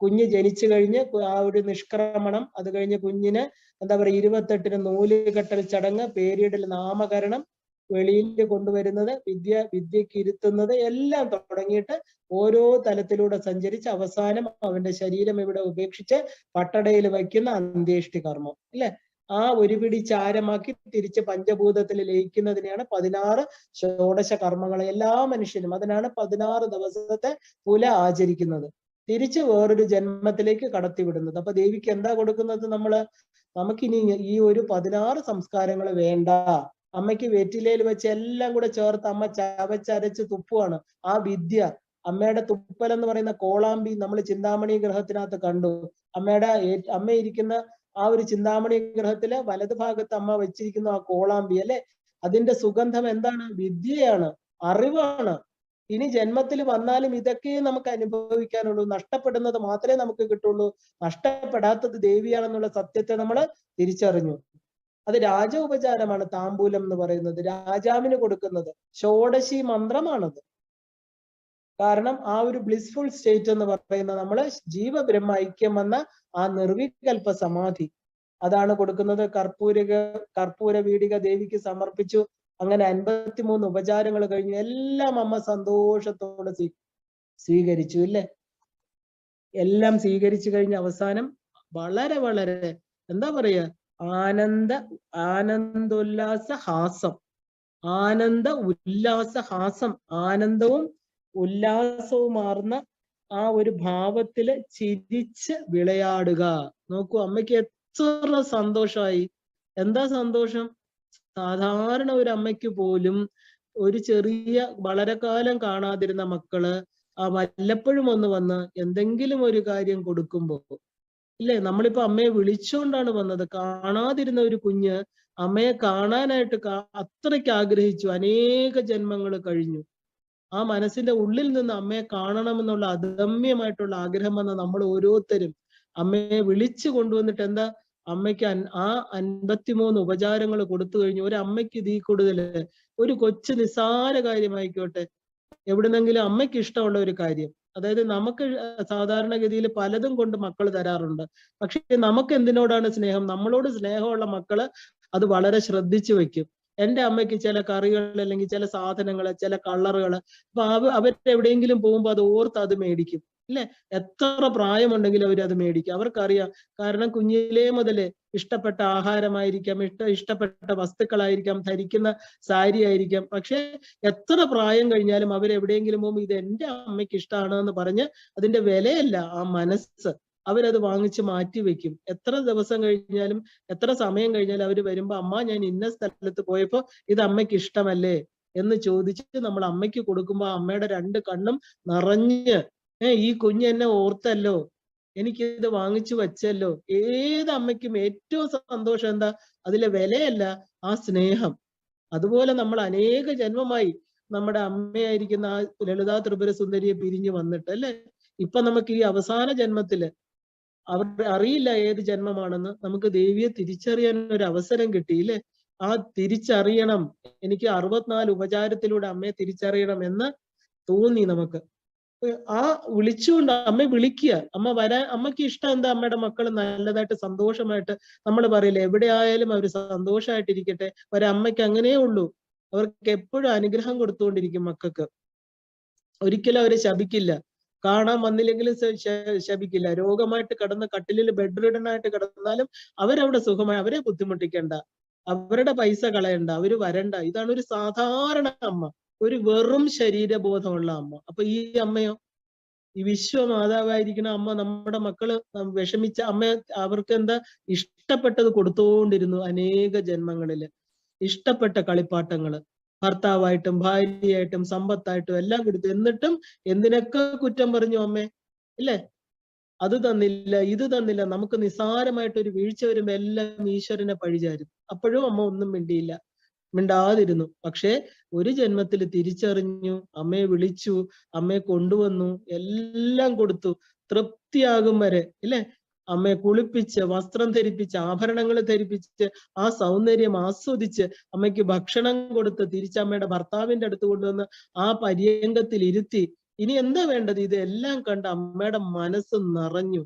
കുഞ്ഞ് ജനിച്ചു കഴിഞ്ഞ് ആ ഒരു നിഷ്ക്രമണം, അത് കഴിഞ്ഞ് കുഞ്ഞിന് എന്താ പറയുക 28-ന് നൂലുകെട്ടൽ ചടങ്ങ്, പേരിടൽ, നാമകരണം, വെളിയിൽ കൊണ്ടുവരുന്നത്, വിദ്യക്ക് ഇരുത്തുന്നത്, എല്ലാം തുടങ്ങിയിട്ട് ഓരോ തലത്തിലൂടെ സഞ്ചരിച്ച് അവസാനം അവന്റെ ശരീരം ഇവിടെ ഉപേക്ഷിച്ച് പട്ടടയിൽ വയ്ക്കുന്ന അന്ത്യേഷ്ടി കർമ്മം, അല്ലെ? ആ ഒരു പിടി ചാരമാക്കി തിരിച്ച് പഞ്ചഭൂതത്തിൽ ലയിക്കുന്നതിനെയാണ് 16 ഷോഡശ കർമ്മങ്ങൾ. എല്ലാ മനുഷ്യനും അതിനാണ് 16 ദിവസത്തെ പുല ആചരിക്കുന്നത്, തിരിച്ച് വേറൊരു ജന്മത്തിലേക്ക് കടത്തിവിടുന്നത്. അപ്പൊ ദേവിക്ക് എന്താ കൊടുക്കുന്നത്? നമുക്കിനി ഈ ഒരു 16 സംസ്കാരങ്ങൾ വേണ്ട. അമ്മയ്ക്ക് വെറ്റിലയിൽ വെച്ച് എല്ലാം കൂടെ ചേർത്ത് അമ്മ ചവച്ചരച്ച് തുപ്പുവാണ്. ആ വിദ്യ, അമ്മയുടെ തുപ്പൽ എന്ന് പറയുന്ന കോളാമ്പി നമ്മൾ ചിന്താമണി ഗ്രഹത്തിനകത്ത് കണ്ടു. അമ്മ ഇരിക്കുന്ന ആ ഒരു ചിന്താമണി ഗ്രഹത്തില് വലതു ഭാഗത്ത് അമ്മ വെച്ചിരിക്കുന്ന ആ കോളാമ്പി, അല്ലെ? അതിന്റെ സുഗന്ധം എന്താണ്? വിദ്യയാണ്, അറിവാണ്. ഇനി ജന്മത്തിൽ വന്നാലും ഇതൊക്കെ നമുക്ക് അനുഭവിക്കാനുള്ളൂ. നഷ്ടപ്പെടുന്നത് മാത്രമേ നമുക്ക് കിട്ടുള്ളൂ. നഷ്ടപ്പെടാത്തത് ദേവിയാണെന്നുള്ള സത്യത്തെ നമ്മൾ തിരിച്ചറിഞ്ഞു. അത് രാജോപചാരമാണ് താമ്പൂലം എന്ന് പറയുന്നത്, രാജാവിന് കൊടുക്കുന്നത്. ഷോഡശി മന്ത്രമാണത്. കാരണം ആ ഒരു ബ്ലിസ്ഫുൾ സ്റ്റേറ്റ് എന്ന് പറയുന്ന നമ്മള് ജീവബ്രഹ്മ ഐക്യം വന്ന ആ നിർവികൽപ്പ സമാധി, അതാണ് കൊടുക്കുന്നത്. കർപ്പൂര വീടിക ദേവിക്ക് സമർപ്പിച്ചു. അങ്ങനെ 53 ഉപചാരങ്ങൾ കഴിഞ്ഞു. എല്ലാം അമ്മ സന്തോഷത്തോടെ സ്വീകരിച്ചു, ഇല്ലേ? എല്ലാം സ്വീകരിച്ചു കഴിഞ്ഞ അവസാനം വളരെ വളരെ എന്താ പറയാ ആനന്ദോല്ലാസ ഹാസം, ആനന്ദവും ഉല്ലാസവുമാർന്ന ആ ഒരു ഭാവത്തില് ചിരിച്ച് വിളയാടുക. നോക്കൂ, അമ്മയ്ക്ക് എത്ര സന്തോഷമായി. എന്താ സന്തോഷം? സാധാരണ ഒരു അമ്മയ്ക്ക് പോലും ഒരു ചെറിയ വളരെ കാലം കാണാതിരുന്ന മക്കള് വല്ലപ്പോഴും ഒന്ന് വന്ന് എന്തെങ്കിലും ഒരു കാര്യം കൊടുക്കുമ്പോ, ഇല്ലേ, നമ്മളിപ്പോ അമ്മയെ വിളിച്ചുകൊണ്ടാണ് വന്നത്. കാണാതിരുന്ന ഒരു കുഞ്ഞ് അമ്മയെ കാണാനായിട്ട് അത്രയ്ക്ക് ആഗ്രഹിച്ചു. അനേക ജന്മങ്ങൾ കഴിഞ്ഞു. ആ മനസ്സിന്റെ ഉള്ളിൽ നിന്ന് അമ്മയെ കാണണമെന്നുള്ള അദമ്യമായിട്ടുള്ള ആഗ്രഹം വന്ന നമ്മൾ ഓരോരുത്തരും അമ്മയെ വിളിച്ചു കൊണ്ടുവന്നിട്ട് എന്താ, അമ്മയ്ക്ക് ആ 53 ഉപചാരങ്ങൾ കൊടുത്തു കഴിഞ്ഞു. ഒരു അമ്മയ്ക്ക് ഇതിൽ കൂടുതൽ ഒരു കൊച്ചു നിസ്സാര കാര്യമായിക്കോട്ടെ, എവിടുന്നെങ്കിലും അമ്മയ്ക്ക് ഇഷ്ടമുള്ള ഒരു കാര്യം, അതായത് നമുക്ക് സാധാരണഗതിയിൽ പലതും കൊണ്ട് മക്കൾ തരാറുണ്ട്. പക്ഷെ നമുക്ക് എന്തിനോടാണ് സ്നേഹം? നമ്മളോട് സ്നേഹമുള്ള മക്കള് അത് വളരെ ശ്രദ്ധിച്ചു വെക്കും. എന്റെ അമ്മയ്ക്ക് ചില കറികൾ അല്ലെങ്കിൽ ചില സാധനങ്ങൾ, ചില കളറുകൾ, അപ്പൊ അവരെവിടെയെങ്കിലും പോകുമ്പോ അത് ഓർത്ത് അത് മേടിക്കും. അല്ലെ? എത്ര പ്രായമുണ്ടെങ്കിലും അവരത് മേടിക്കും. അവർക്കറിയാം. കാരണം കുഞ്ഞിലേ മുതലേ ഇഷ്ടപ്പെട്ട ആഹാരമായിരിക്കാം, ഇഷ്ടപ്പെട്ട വസ്തുക്കളായിരിക്കാം, ധരിക്കുന്ന സാരി ആയിരിക്കാം. പക്ഷെ എത്ര പ്രായം കഴിഞ്ഞാലും അവരെവിടെയെങ്കിലും പോകുമ്പോൾ ഇത് എന്റെ അമ്മയ്ക്ക് ഇഷ്ടമാണ് എന്ന് പറഞ്ഞ് അതിന്റെ വിലയല്ല, ആ മനസ്സ്, അവരത് വാങ്ങിച്ച് മാറ്റി വെക്കും. എത്ര ദിവസം കഴിഞ്ഞാലും എത്ര സമയം കഴിഞ്ഞാലും അവര് വരുമ്പോ, അമ്മ ഞാൻ ഇന്ന സ്ഥലത്ത് പോയപ്പോ ഇത് അമ്മയ്ക്ക് ഇഷ്ടമല്ലേ എന്ന് ചോദിച്ചിട്ട് നമ്മൾ അമ്മയ്ക്ക് കൊടുക്കുമ്പോ അമ്മയുടെ രണ്ട് കണ്ണും നിറഞ്ഞ്, ഈ കുഞ്ഞ് എന്നെ ഓർത്തല്ലോ, എനിക്ക് ഇത് വാങ്ങിച്ചു വെച്ചല്ലോ. ഏത് അമ്മയ്ക്കും ഏറ്റവും സന്തോഷം എന്താ? അതിലെ വിലയല്ല, ആ സ്നേഹം. അതുപോലെ നമ്മൾ അനേക ജന്മമായി നമ്മുടെ അമ്മയായിരിക്കുന്ന ആ ലളിതാ ത്രിപുര സുന്ദരിയെ പിരിഞ്ഞു വന്നിട്ട്, അല്ലെ? ഇപ്പൊ നമുക്ക് ഈ അവസാന ജന്മത്തില് അവർ അറിയില്ല ഏത് ജന്മമാണെന്ന്, നമുക്ക് ദേവിയെ തിരിച്ചറിയാൻ ഒരു അവസരം കിട്ടിയില്ലേ? ആ തിരിച്ചറിയണം, എനിക്ക് 64 ഉപചാരത്തിലൂടെ അമ്മയെ തിരിച്ചറിയണം എന്ന് തോന്നി നമുക്ക്. ആ വിളിച്ചുകൊണ്ട് അമ്മയെ വിളിക്കുക. അമ്മ വരാൻ, അമ്മയ്ക്ക് ഇഷ്ടം എന്താ? അമ്മയുടെ മക്കൾ നല്ലതായിട്ട് സന്തോഷമായിട്ട്, നമ്മൾ പറയില്ല, എവിടെയായാലും അവർ സന്തോഷമായിട്ടിരിക്കട്ടെ. ഒരമ്മയ്ക്ക് അങ്ങനെയേ ഉള്ളൂ. അവർക്ക് എപ്പോഴും അനുഗ്രഹം കൊടുത്തുകൊണ്ടിരിക്കും മക്കൾക്ക്. ഒരിക്കലും അവരെ ശപിക്കില്ല. കാണാൻ വന്നില്ലെങ്കിലും ശപിക്കില്ല. രോഗമായിട്ട് കിടന്ന് കട്ടിലിൽ ബെഡ് റിഡൻ ആയിട്ട് കിടന്നാലും അവരവിടെ സുഖമായി, അവരെ ബുദ്ധിമുട്ടിക്കണ്ട, അവരുടെ പൈസ കളയണ്ട, അവര് വരണ്ട. ഇതാണ് ഒരു സാധാരണ അമ്മ, ഒരു വെറും ശരീരബോധമുള്ള അമ്മ. അപ്പൊ ഈ അമ്മയോ, ഈ വിശ്വമാതാവായിരിക്കുന്ന അമ്മ നമ്മുടെ മക്കള് വിഷമിച്ച അമ്മ, അവർക്ക് എന്താ ഇഷ്ടപ്പെട്ടത് കൊടുത്തുകൊണ്ടിരുന്നു അനേക ജന്മങ്ങളില്. ഇഷ്ടപ്പെട്ട കളിപ്പാട്ടങ്ങള് ഭർത്താവായിട്ടും ഭാര്യയായിട്ടും സമ്പത്തായിട്ടും എല്ലാം കൊടുത്തു. എന്നിട്ടും എന്തിനൊക്കെ കുറ്റം പറഞ്ഞു അമ്മേ, ഇല്ലേ? അത് തന്നില്ല, ഇത് തന്നില്ല. നമുക്ക് നിസ്സാരമായിട്ടൊരു വീഴ്ച വരുമ്പോ എല്ലാം ഈശ്വരനെ പഴിചാരും. അപ്പോഴും അമ്മ ഒന്നും മിണ്ടാതിരുന്നു. പക്ഷെ ഒരു ജന്മത്തിൽ തിരിച്ചറിഞ്ഞു, അമ്മയെ വിളിച്ചു, അമ്മയെ കൊണ്ടുവന്നു, എല്ലാം കൊടുത്തു, തൃപ്തിയാകും വരെ, ഇല്ലേ? അമ്മയെ കുളിപ്പിച്ച്, വസ്ത്രം ധരിപ്പിച്ച്, ആഭരണങ്ങൾ ധരിപ്പിച്ച്, ആ സൗന്ദര്യം ആസ്വദിച്ച്, അമ്മയ്ക്ക് ഭക്ഷണം കൊടുത്ത്, തിരിച്ചമ്മയുടെ ഭർത്താവിന്റെ അടുത്ത് കൊണ്ടുവന്ന് ആ പര്യങ്കത്തിൽ ഇരുത്തി. ഇനി എന്താ വേണ്ടത്? ഇതെല്ലാം കണ്ട് അമ്മയുടെ മനസ്സ് നിറഞ്ഞു.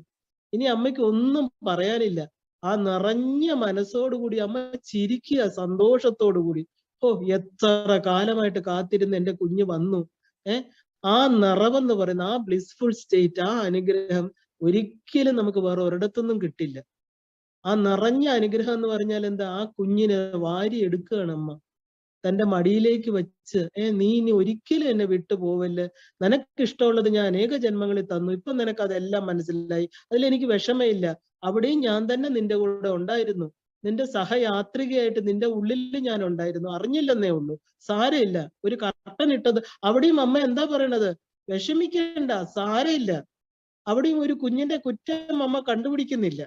ഇനി അമ്മയ്ക്ക് ഒന്നും പറയാനില്ല. ആ നിറഞ്ഞ മനസ്സോടുകൂടി അമ്മ ചിരിക്കുക, സന്തോഷത്തോടുകൂടി. ഓ, എത്ര കാലമായിട്ട് കാത്തിരുന്ന് എന്റെ കുഞ്ഞ് വന്നു. ആ നിറവെന്ന് പറയുന്ന ആ ബ്ലിസ്ഫുൾ സ്റ്റേറ്റ്, ആ അനുഗ്രഹം ഒരിക്കലും നമുക്ക് വേറെ ഒരിടത്തൊന്നും കിട്ടില്ല. ആ നിറഞ്ഞ അനുഗ്രഹം എന്ന് പറഞ്ഞാൽ എന്താ? ആ കുഞ്ഞിനെ വാരി എടുക്കുകയാണ് അമ്മ തന്റെ മടിയിലേക്ക് വെച്ച്. നീ ഇനി ഒരിക്കലും എന്നെ വിട്ടു പോവല്ലേ, നിനക്ക് ഇഷ്ടമുള്ളത് ഞാൻ അനേക ജന്മങ്ങളിൽ തന്നു, ഇപ്പൊ നിനക്ക് അതെല്ലാം മനസ്സിലായി, അതിലെനിക്ക് വിഷമമില്ല, അവിടെയും ഞാൻ തന്നെ നിന്റെ കൂടെ ഉണ്ടായിരുന്നു, നിന്റെ സഹയാത്രികയായിട്ട് നിന്റെ ഉള്ളിൽ ഞാൻ ഉണ്ടായിരുന്നു, അറിഞ്ഞില്ലെന്നേ ഉള്ളൂ, സാരമില്ല. ഒരു കർട്ടൻ ഇട്ടത്, അവിടെയും അമ്മ എന്താ പറയണത്? വിഷമിക്കണ്ട, സാരമില്ല. അവിടെയും ഒരു കുഞ്ഞിന്റെ കുറ്റം അമ്മ കണ്ടുപിടിക്കുന്നില്ല.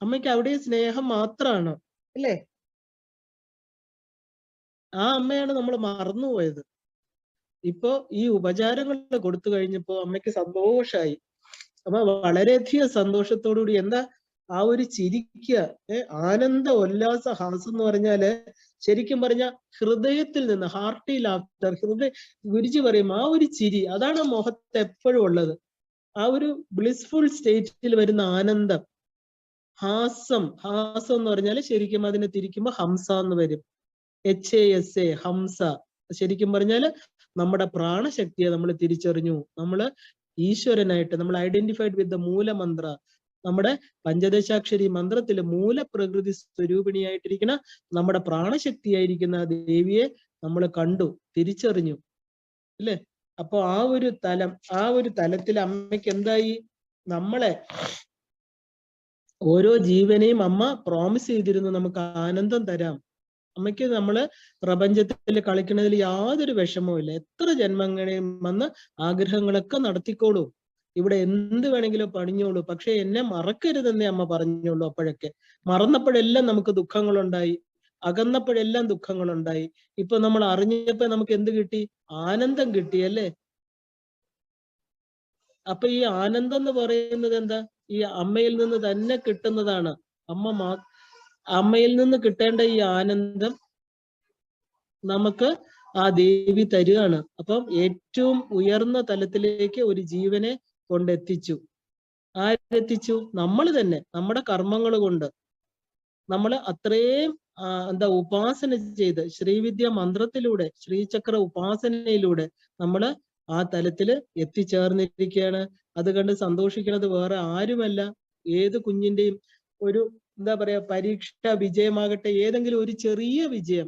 അമ്മയ്ക്ക് അവിടെ സ്നേഹം മാത്രമാണ്, അല്ലേ? ആ അമ്മയാണ് നമ്മൾ മറന്നുപോയത്. ഇപ്പൊ ഈ ഉപചാരങ്ങൾ കൊടുത്തു കഴിഞ്ഞപ്പോ അമ്മയ്ക്ക് സന്തോഷായി. അമ്മ വളരെയധികം സന്തോഷത്തോടുകൂടി എന്താ ആ ഒരു ചിരിക്കുക, ആനന്ദ ഉല്ലാസ ഹാസം എന്ന് പറഞ്ഞാല് ശരിക്കും പറഞ്ഞ ഹൃദയത്തിൽ നിന്ന്, ഹാർട്ടി ലാഫ്റ്റർ, ഗുരുജി പറയും ആ ഒരു ചിരി, അതാണ് മുഖത്ത് എപ്പോഴും ഉള്ളത്. ആ ഒരു ബ്ലിസ്ഫുൾ സ്റ്റേറ്റിൽ വരുന്ന ആനന്ദം. ഹാസം എന്ന് പറഞ്ഞാല് ശരിക്കും അതിനെ തിരിക്കുമ്പോ ഹംസ എന്ന് വരും. HASA, ഹംസ. ശരിക്കും പറഞ്ഞാല് നമ്മുടെ പ്രാണശക്തിയെ നമ്മൾ തിരിച്ചറിഞ്ഞു. നമ്മള് ഈശ്വരനായിട്ട് നമ്മൾ ഐഡന്റിഫൈഡ് വിത്ത് ദ മൂലമന്ത്ര. നമ്മുടെ പഞ്ചദശാക്ഷരി മന്ത്രത്തില് മൂലപ്രകൃതി സ്വരൂപിണിയായിട്ടിരിക്കുന്ന നമ്മുടെ പ്രാണശക്തിയായിരിക്കുന്ന ദേവിയെ നമ്മൾ കണ്ടു, തിരിച്ചറിഞ്ഞു, അല്ലേ? അപ്പൊ ആ ഒരു തലത്തിൽ അമ്മയ്ക്ക് എന്തായി? നമ്മളെ ഓരോ ജീവനെയും അമ്മ പ്രോമിസ് ചെയ്തിരുന്നു, നമുക്ക് ആനന്ദം തരാം. അമ്മയ്ക്ക് നമ്മള് പ്രപഞ്ചത്തിൽ കളിക്കുന്നതിൽ യാതൊരു വിഷമവും ഇല്ല. എത്ര ജന്മങ്ങളെയും വന്ന് ആഗ്രഹങ്ങളൊക്കെ നടത്തിക്കോളൂ, ഇവിടെ എന്ത് വേണമെങ്കിലും പണിഞ്ഞോളൂ, പക്ഷെ എന്നെ മറക്കരുതെന്നേ അമ്മ പറഞ്ഞോളൂ. അപ്പോഴൊക്കെ മറന്നപ്പോഴെല്ലാം നമുക്ക് ദുഃഖങ്ങളുണ്ടായി, അകന്നപ്പോഴെല്ലാം ദുഃഖങ്ങളുണ്ടായി. ഇപ്പൊ നമ്മൾ അറിഞ്ഞപ്പോ നമുക്ക് എന്ത് കിട്ടി? ആനന്ദം കിട്ടി, അല്ലേ? അപ്പൊ ഈ ആനന്ദം എന്ന് പറയുന്നത് എന്താ? ഈ അമ്മയിൽ നിന്ന് തന്നെ കിട്ടുന്നതാണ്. അമ്മയിൽ നിന്ന് കിട്ടേണ്ട ഈ ആനന്ദം നമുക്ക് ആ ദേവി തരുകയാണ്. അപ്പം ഏറ്റവും ഉയർന്ന തലത്തിലേക്ക് ഒരു ജീവനെ കൊണ്ടെത്തിച്ചു. ആരെത്തിച്ചു? നമ്മൾ തന്നെ, നമ്മുടെ കർമ്മങ്ങൾ കൊണ്ട്. നമ്മൾ അത്രയും എന്താ ഉപാസന ചെയ്ത് ശ്രീവിദ്യ മന്ത്രത്തിലൂടെ ശ്രീചക്ര ഉപാസനയിലൂടെ നമ്മൾ ആ തലത്തില് എത്തിച്ചേർന്നിരിക്കുകയാണ്. അത് കണ്ട് സന്തോഷിക്കുന്നത് വേറെ ആരുമല്ല, ഏത് കുഞ്ഞിന്റെയും ഒരു എന്താ പറയാ പരീക്ഷ വിജയമാകട്ടെ, ഏതെങ്കിലും ഒരു ചെറിയ വിജയം.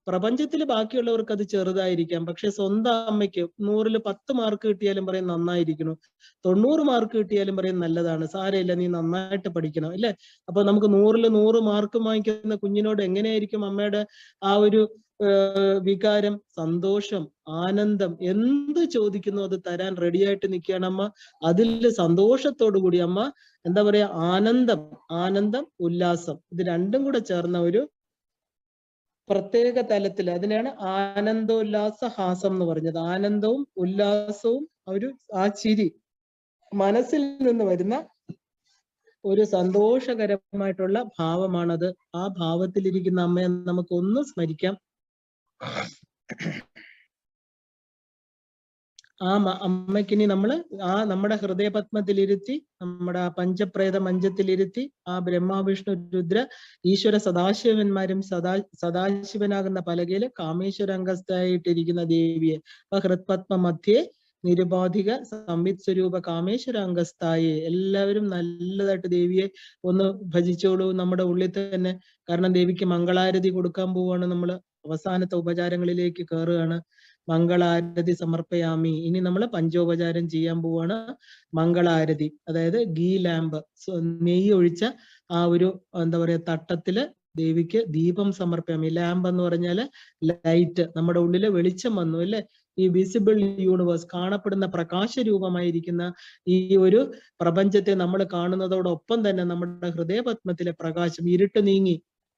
പ്രപഞ്ചത്തിൽ ബാക്കിയുള്ളവർക്ക് അത് ചെറുതായിരിക്കാം, പക്ഷെ സ്വന്തം അമ്മയ്ക്ക് 100-ൽ 10 മാർക്ക് കിട്ടിയാലും പറയും നന്നായിരിക്കണം, 90 മാർക്ക് കിട്ടിയാലും പറയും നല്ലതാണ്, സാരമില്ല നീ നന്നായിട്ട് പഠിക്കണം, അല്ലെ? അപ്പൊ നമുക്ക് 100-ൽ 100 മാർക്ക് വാങ്ങിക്കുന്ന കുഞ്ഞിനോട് എങ്ങനെയായിരിക്കും അമ്മയുടെ ആ ഒരു വികാരം? സന്തോഷം, ആനന്ദം, എന്ത് ചോദിക്കുന്നു അത് തരാൻ റെഡിയായിട്ട് നിൽക്കുകയാണ് അമ്മ. അതിൽ സന്തോഷത്തോടു കൂടി അമ്മ എന്താ പറയാ ആനന്ദം ഉല്ലാസം, ഇത് രണ്ടും കൂടെ ചേർന്ന ഒരു പ്രത്യേക തലത്തിൽ, അതിനാണ് ആനന്ദോല്ലാസഹാസം എന്ന് പറഞ്ഞത്. ആനന്ദവും ഉല്ലാസവും ആ ചിരി, മനസ്സിൽ നിന്ന് വരുന്ന ഒരു സന്തോഷകരമായിട്ടുള്ള ഭാവമാണത്. ആ ഭാവത്തിലിരിക്കുന്ന അമ്മയെ നമുക്കൊന്ന് സ്മരിക്കാം. ആ അമ്മയ്ക്കിനി നമ്മള് നമ്മുടെ ഹൃദയപത്മത്തിലിരുത്തി, നമ്മുടെ ആ പഞ്ചപ്രേത മഞ്ചത്തിലിരുത്തി, ആ ബ്രഹ്മാവിഷ്ണു രുദ്ര ഈശ്വര സദാശിവന്മാരും സദാശിവനാകുന്ന പലകയില് കാമേശ്വരാംഗസ്ഥായിട്ടിരിക്കുന്ന ദേവിയെ, അപ്പൊ ഹൃത്പത്മ മധ്യേ നിരുപാധിക സംവിത് സ്വരൂപ കാമേശ്വരാംഗസ്ഥായി. എല്ലാവരും നല്ലതായിട്ട് ദേവിയെ ഒന്ന് ഭജിച്ചോളൂ നമ്മുടെ ഉള്ളിൽ തന്നെ. കാരണം ദേവിക്ക് മംഗളാരതി കൊടുക്കാൻ പോവാണ് നമ്മള്. അവസാനത്തെ ഉപചാരങ്ങളിലേക്ക് കയറുകയാണ്. മംഗളാരതി സമർപ്പയാമി. ഇനി നമ്മൾ പഞ്ചോപചാരം ചെയ്യാൻ പോവാണ്. മംഗളാരതി, അതായത് ഗീ ലാമ്പ്, നെയ്യ് ഒഴിച്ച ആ ഒരു എന്താ പറയാ തട്ടത്തില് ദേവിക്ക് ദീപം സമർപ്പയാമി. ലാമ്പ് എന്ന് പറഞ്ഞാല് ലൈറ്റ്, നമ്മുടെ ഉള്ളില് വെളിച്ചം വന്നു, അല്ലെ? ഈ വിസിബിൾ യൂണിവേഴ്സ്, കാണപ്പെടുന്ന പ്രകാശ രൂപമായിരിക്കുന്ന ഈ ഒരു പ്രപഞ്ചത്തെ നമ്മൾ കാണുന്നതോടൊപ്പം തന്നെ നമ്മുടെ ഹൃദയപത്മത്തിലെ പ്രകാശം, ഇരുട്ട് നീങ്ങി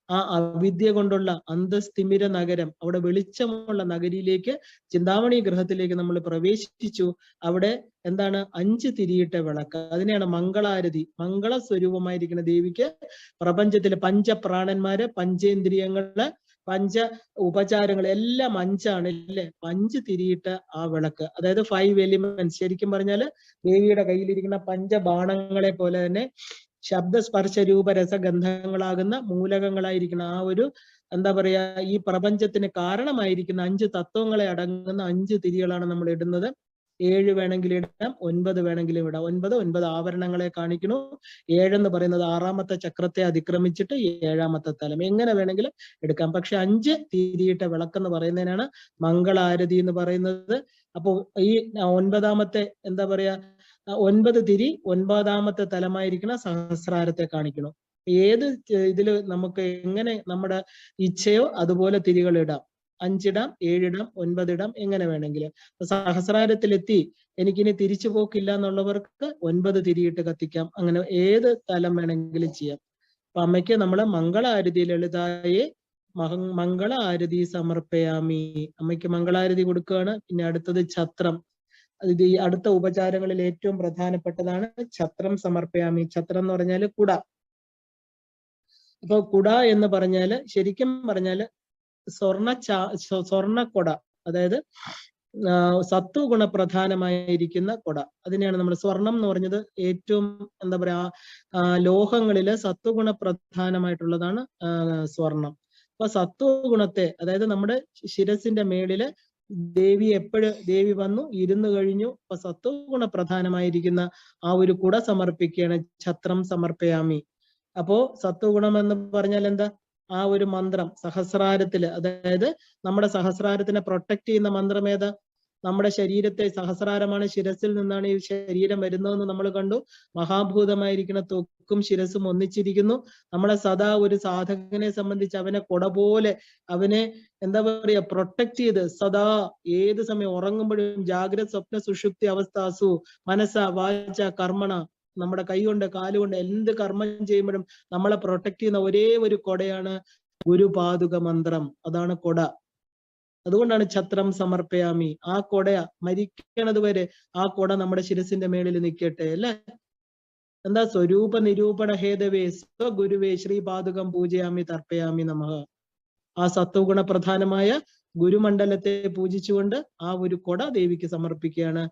ആ അവിദ്യ കൊണ്ടുള്ള അന്തസ്തിമിര നഗരം, അവിടെ വെളിച്ചമുള്ള നഗരിയിലേക്ക്, ചിന്താമണി ഗ്രഹത്തിലേക്ക് നമ്മൾ പ്രവേശിച്ചു. അവിടെ എന്താണ്? 5 തിരിയിട്ട വിളക്ക്, അതിനെയാണ് മംഗളാരതി. മംഗള സ്വരൂപമായിരിക്കുന്ന ദേവിക്ക് പ്രപഞ്ചത്തിലെ പഞ്ചപ്രാണന്മാര്, പഞ്ചേന്ദ്രിയങ്ങള്, പഞ്ച ഉപചാരങ്ങൾ എല്ലാം 5ആണ്, അല്ലേ? 5 തിരിയിട്ട ആ വിളക്ക്, അതായത് 5 എലിമെന്റ്സ്. ശരിക്കും പറഞ്ഞാല് ദേവിയുടെ കയ്യിലിരിക്കുന്ന പഞ്ചബാണങ്ങളെ പോലെ തന്നെ ശബ്ദസ്പർശ രൂപ രസഗന്ധങ്ങളാകുന്ന മൂലകങ്ങളായിരിക്കുന്ന ആ ഒരു എന്താ പറയാ ഈ പ്രപഞ്ചത്തിന് കാരണമായിരിക്കുന്ന 5 തത്വങ്ങളെ അടങ്ങുന്ന 5 തിരികളാണ് നമ്മൾ ഇടുന്നത്. 7 വേണമെങ്കിലും ഇടാം, 9 വേണമെങ്കിലും ഇടാം. 9 ആവരണങ്ങളെ കാണിക്കുന്നു. 7 എന്ന് പറയുന്നത് 6ാമത്തെ ചക്രത്തെ അതിക്രമിച്ചിട്ട് 7ാമത്തെ തലം, എങ്ങനെ വേണമെങ്കിലും എടുക്കാം. പക്ഷെ 5 തിരിയിട്ട വിളക്കെന്ന് പറയുന്നതിനാണ് മംഗളാരതി എന്ന് പറയുന്നത്. അപ്പൊ ഈ 9ാമത്തെ എന്താ പറയാ 9 തിരി 9ാമത്തെ തലമായിരിക്കുന്ന സഹസ്രാരത്തെ കാണിക്കണം. ഏത് ഇതില് നമുക്ക് എങ്ങനെ നമ്മുടെ ഇച്ഛയോ അതുപോലെ തിരികൾ ഇടാം. 5 ഇടാം, 7 ഇടാം, 9 ഇടാം, എങ്ങനെ വേണമെങ്കിലും. സഹസ്രാരത്തിലെത്തി എനിക്കിനി തിരിച്ചു പോക്കില്ല എന്നുള്ളവർക്ക് 9 തിരിയിട്ട് കത്തിക്കാം. അങ്ങനെ ഏത് തലം വേണമെങ്കിലും ചെയ്യാം. അപ്പൊ അമ്മയ്ക്ക് നമ്മള് മംഗളാരതി ലളിതായെ മംഗള ആരതി സമർപ്പയാമി. അമ്മയ്ക്ക് മംഗളാരതി കൊടുക്കുകയാണ്. പിന്നെ അടുത്തത് ഛത്രം. ഇത് ഈ അടുത്ത ഉപചാരങ്ങളിൽ ഏറ്റവും പ്രധാനപ്പെട്ടതാണ് ഛത്രം സമർപ്പയാമി. ഛത്രം എന്ന് പറഞ്ഞാല് കുട. അപ്പൊ കുട എന്ന് പറഞ്ഞാല് ശരിക്കും പറഞ്ഞാല് സ്വർണ്ണക്കൊട, അതായത് സത്വഗുണപ്രധാനമായിരിക്കുന്ന കൊട. അതിനെയാണ് നമ്മൾ സ്വർണം എന്ന് പറഞ്ഞത്. ഏറ്റവും എന്താ പറയാ ലോഹങ്ങളില് സത്വഗുണപ്രധാനമായിട്ടുള്ളതാണ് സ്വർണം. അപ്പൊ സത്വഗുണത്തെ, അതായത് നമ്മുടെ ശിരസിന്റെ മേളില് ദേവി വന്നു ഇരുന്നു കഴിഞ്ഞു. അപ്പൊ സത്വഗുണ പ്രധാനമായിരിക്കുന്ന ആ ഒരു കുട സമർപ്പിക്കുകയാണ്. ഛത്രം സമർപ്പയാമി. അപ്പോ സത്വഗുണം എന്ന് പറഞ്ഞാൽ എന്താ? ആ ഒരു മന്ത്രം സഹസ്രാരത്തില്, അതായത് നമ്മുടെ സഹസ്രാരത്തിനെ പ്രൊട്ടക്ട് ചെയ്യുന്ന മന്ത്രം ഏതാ? നമ്മുടെ ശരീരത്തെ, സഹസ്രാരമാണ്, ശിരസിൽ നിന്നാണ് ഈ ശരീരം വരുന്നതെന്ന് നമ്മൾ കണ്ടു. മഹാഭൂതമായിരിക്കുന്ന ത്വക്കും ശിരസും ഒന്നിച്ചിരിക്കുന്നു. നമ്മളെ സദാ ഒരു സാധകനെ സംബന്ധിച്ച് അവനെ കൊട പോലെ, അവനെ എന്താ പറയാ പ്രൊട്ടക്ട് ചെയ്ത് സദാ ഏത് സമയം ഉറങ്ങുമ്പോഴും ജാഗ്രത സ്വപ്ന സുഷുപ്തി അവസ്ഥാസു മനസ്സ വാച കർമ്മണ, നമ്മുടെ കൈ കൊണ്ട് കാലുകൊണ്ട് എന്ത് കർമ്മം ചെയ്യുമ്പോഴും നമ്മളെ പ്രൊട്ടക്ട് ചെയ്യുന്ന ഒരേ ഒരു കൊടയാണ് ഗുരുപാതുക മന്ത്രം. അതാണ് കൊട. അതുകൊണ്ടാണ് ഛത്രം സമർപ്പയാമി. ആ കൊട മരിക്കണത് വരെ ആ കൊട നമ്മുടെ ശിരസിന്റെ മേളിൽ നിൽക്കട്ടെ, അല്ലെ? എന്താ? സ്വരൂപ നിരൂപണ ഹേതവേ സ്വഗുരുവേ ശ്രീപാതുകം പൂജയാമി തർപ്പയാമി നമഃ. ആ സത്വഗുണ പ്രധാനമായ ഗുരുമണ്ഡലത്തെ പൂജിച്ചുകൊണ്ട് ആ ഒരു കൊട ദേവിക്ക് സമർപ്പിക്കുകയാണ്.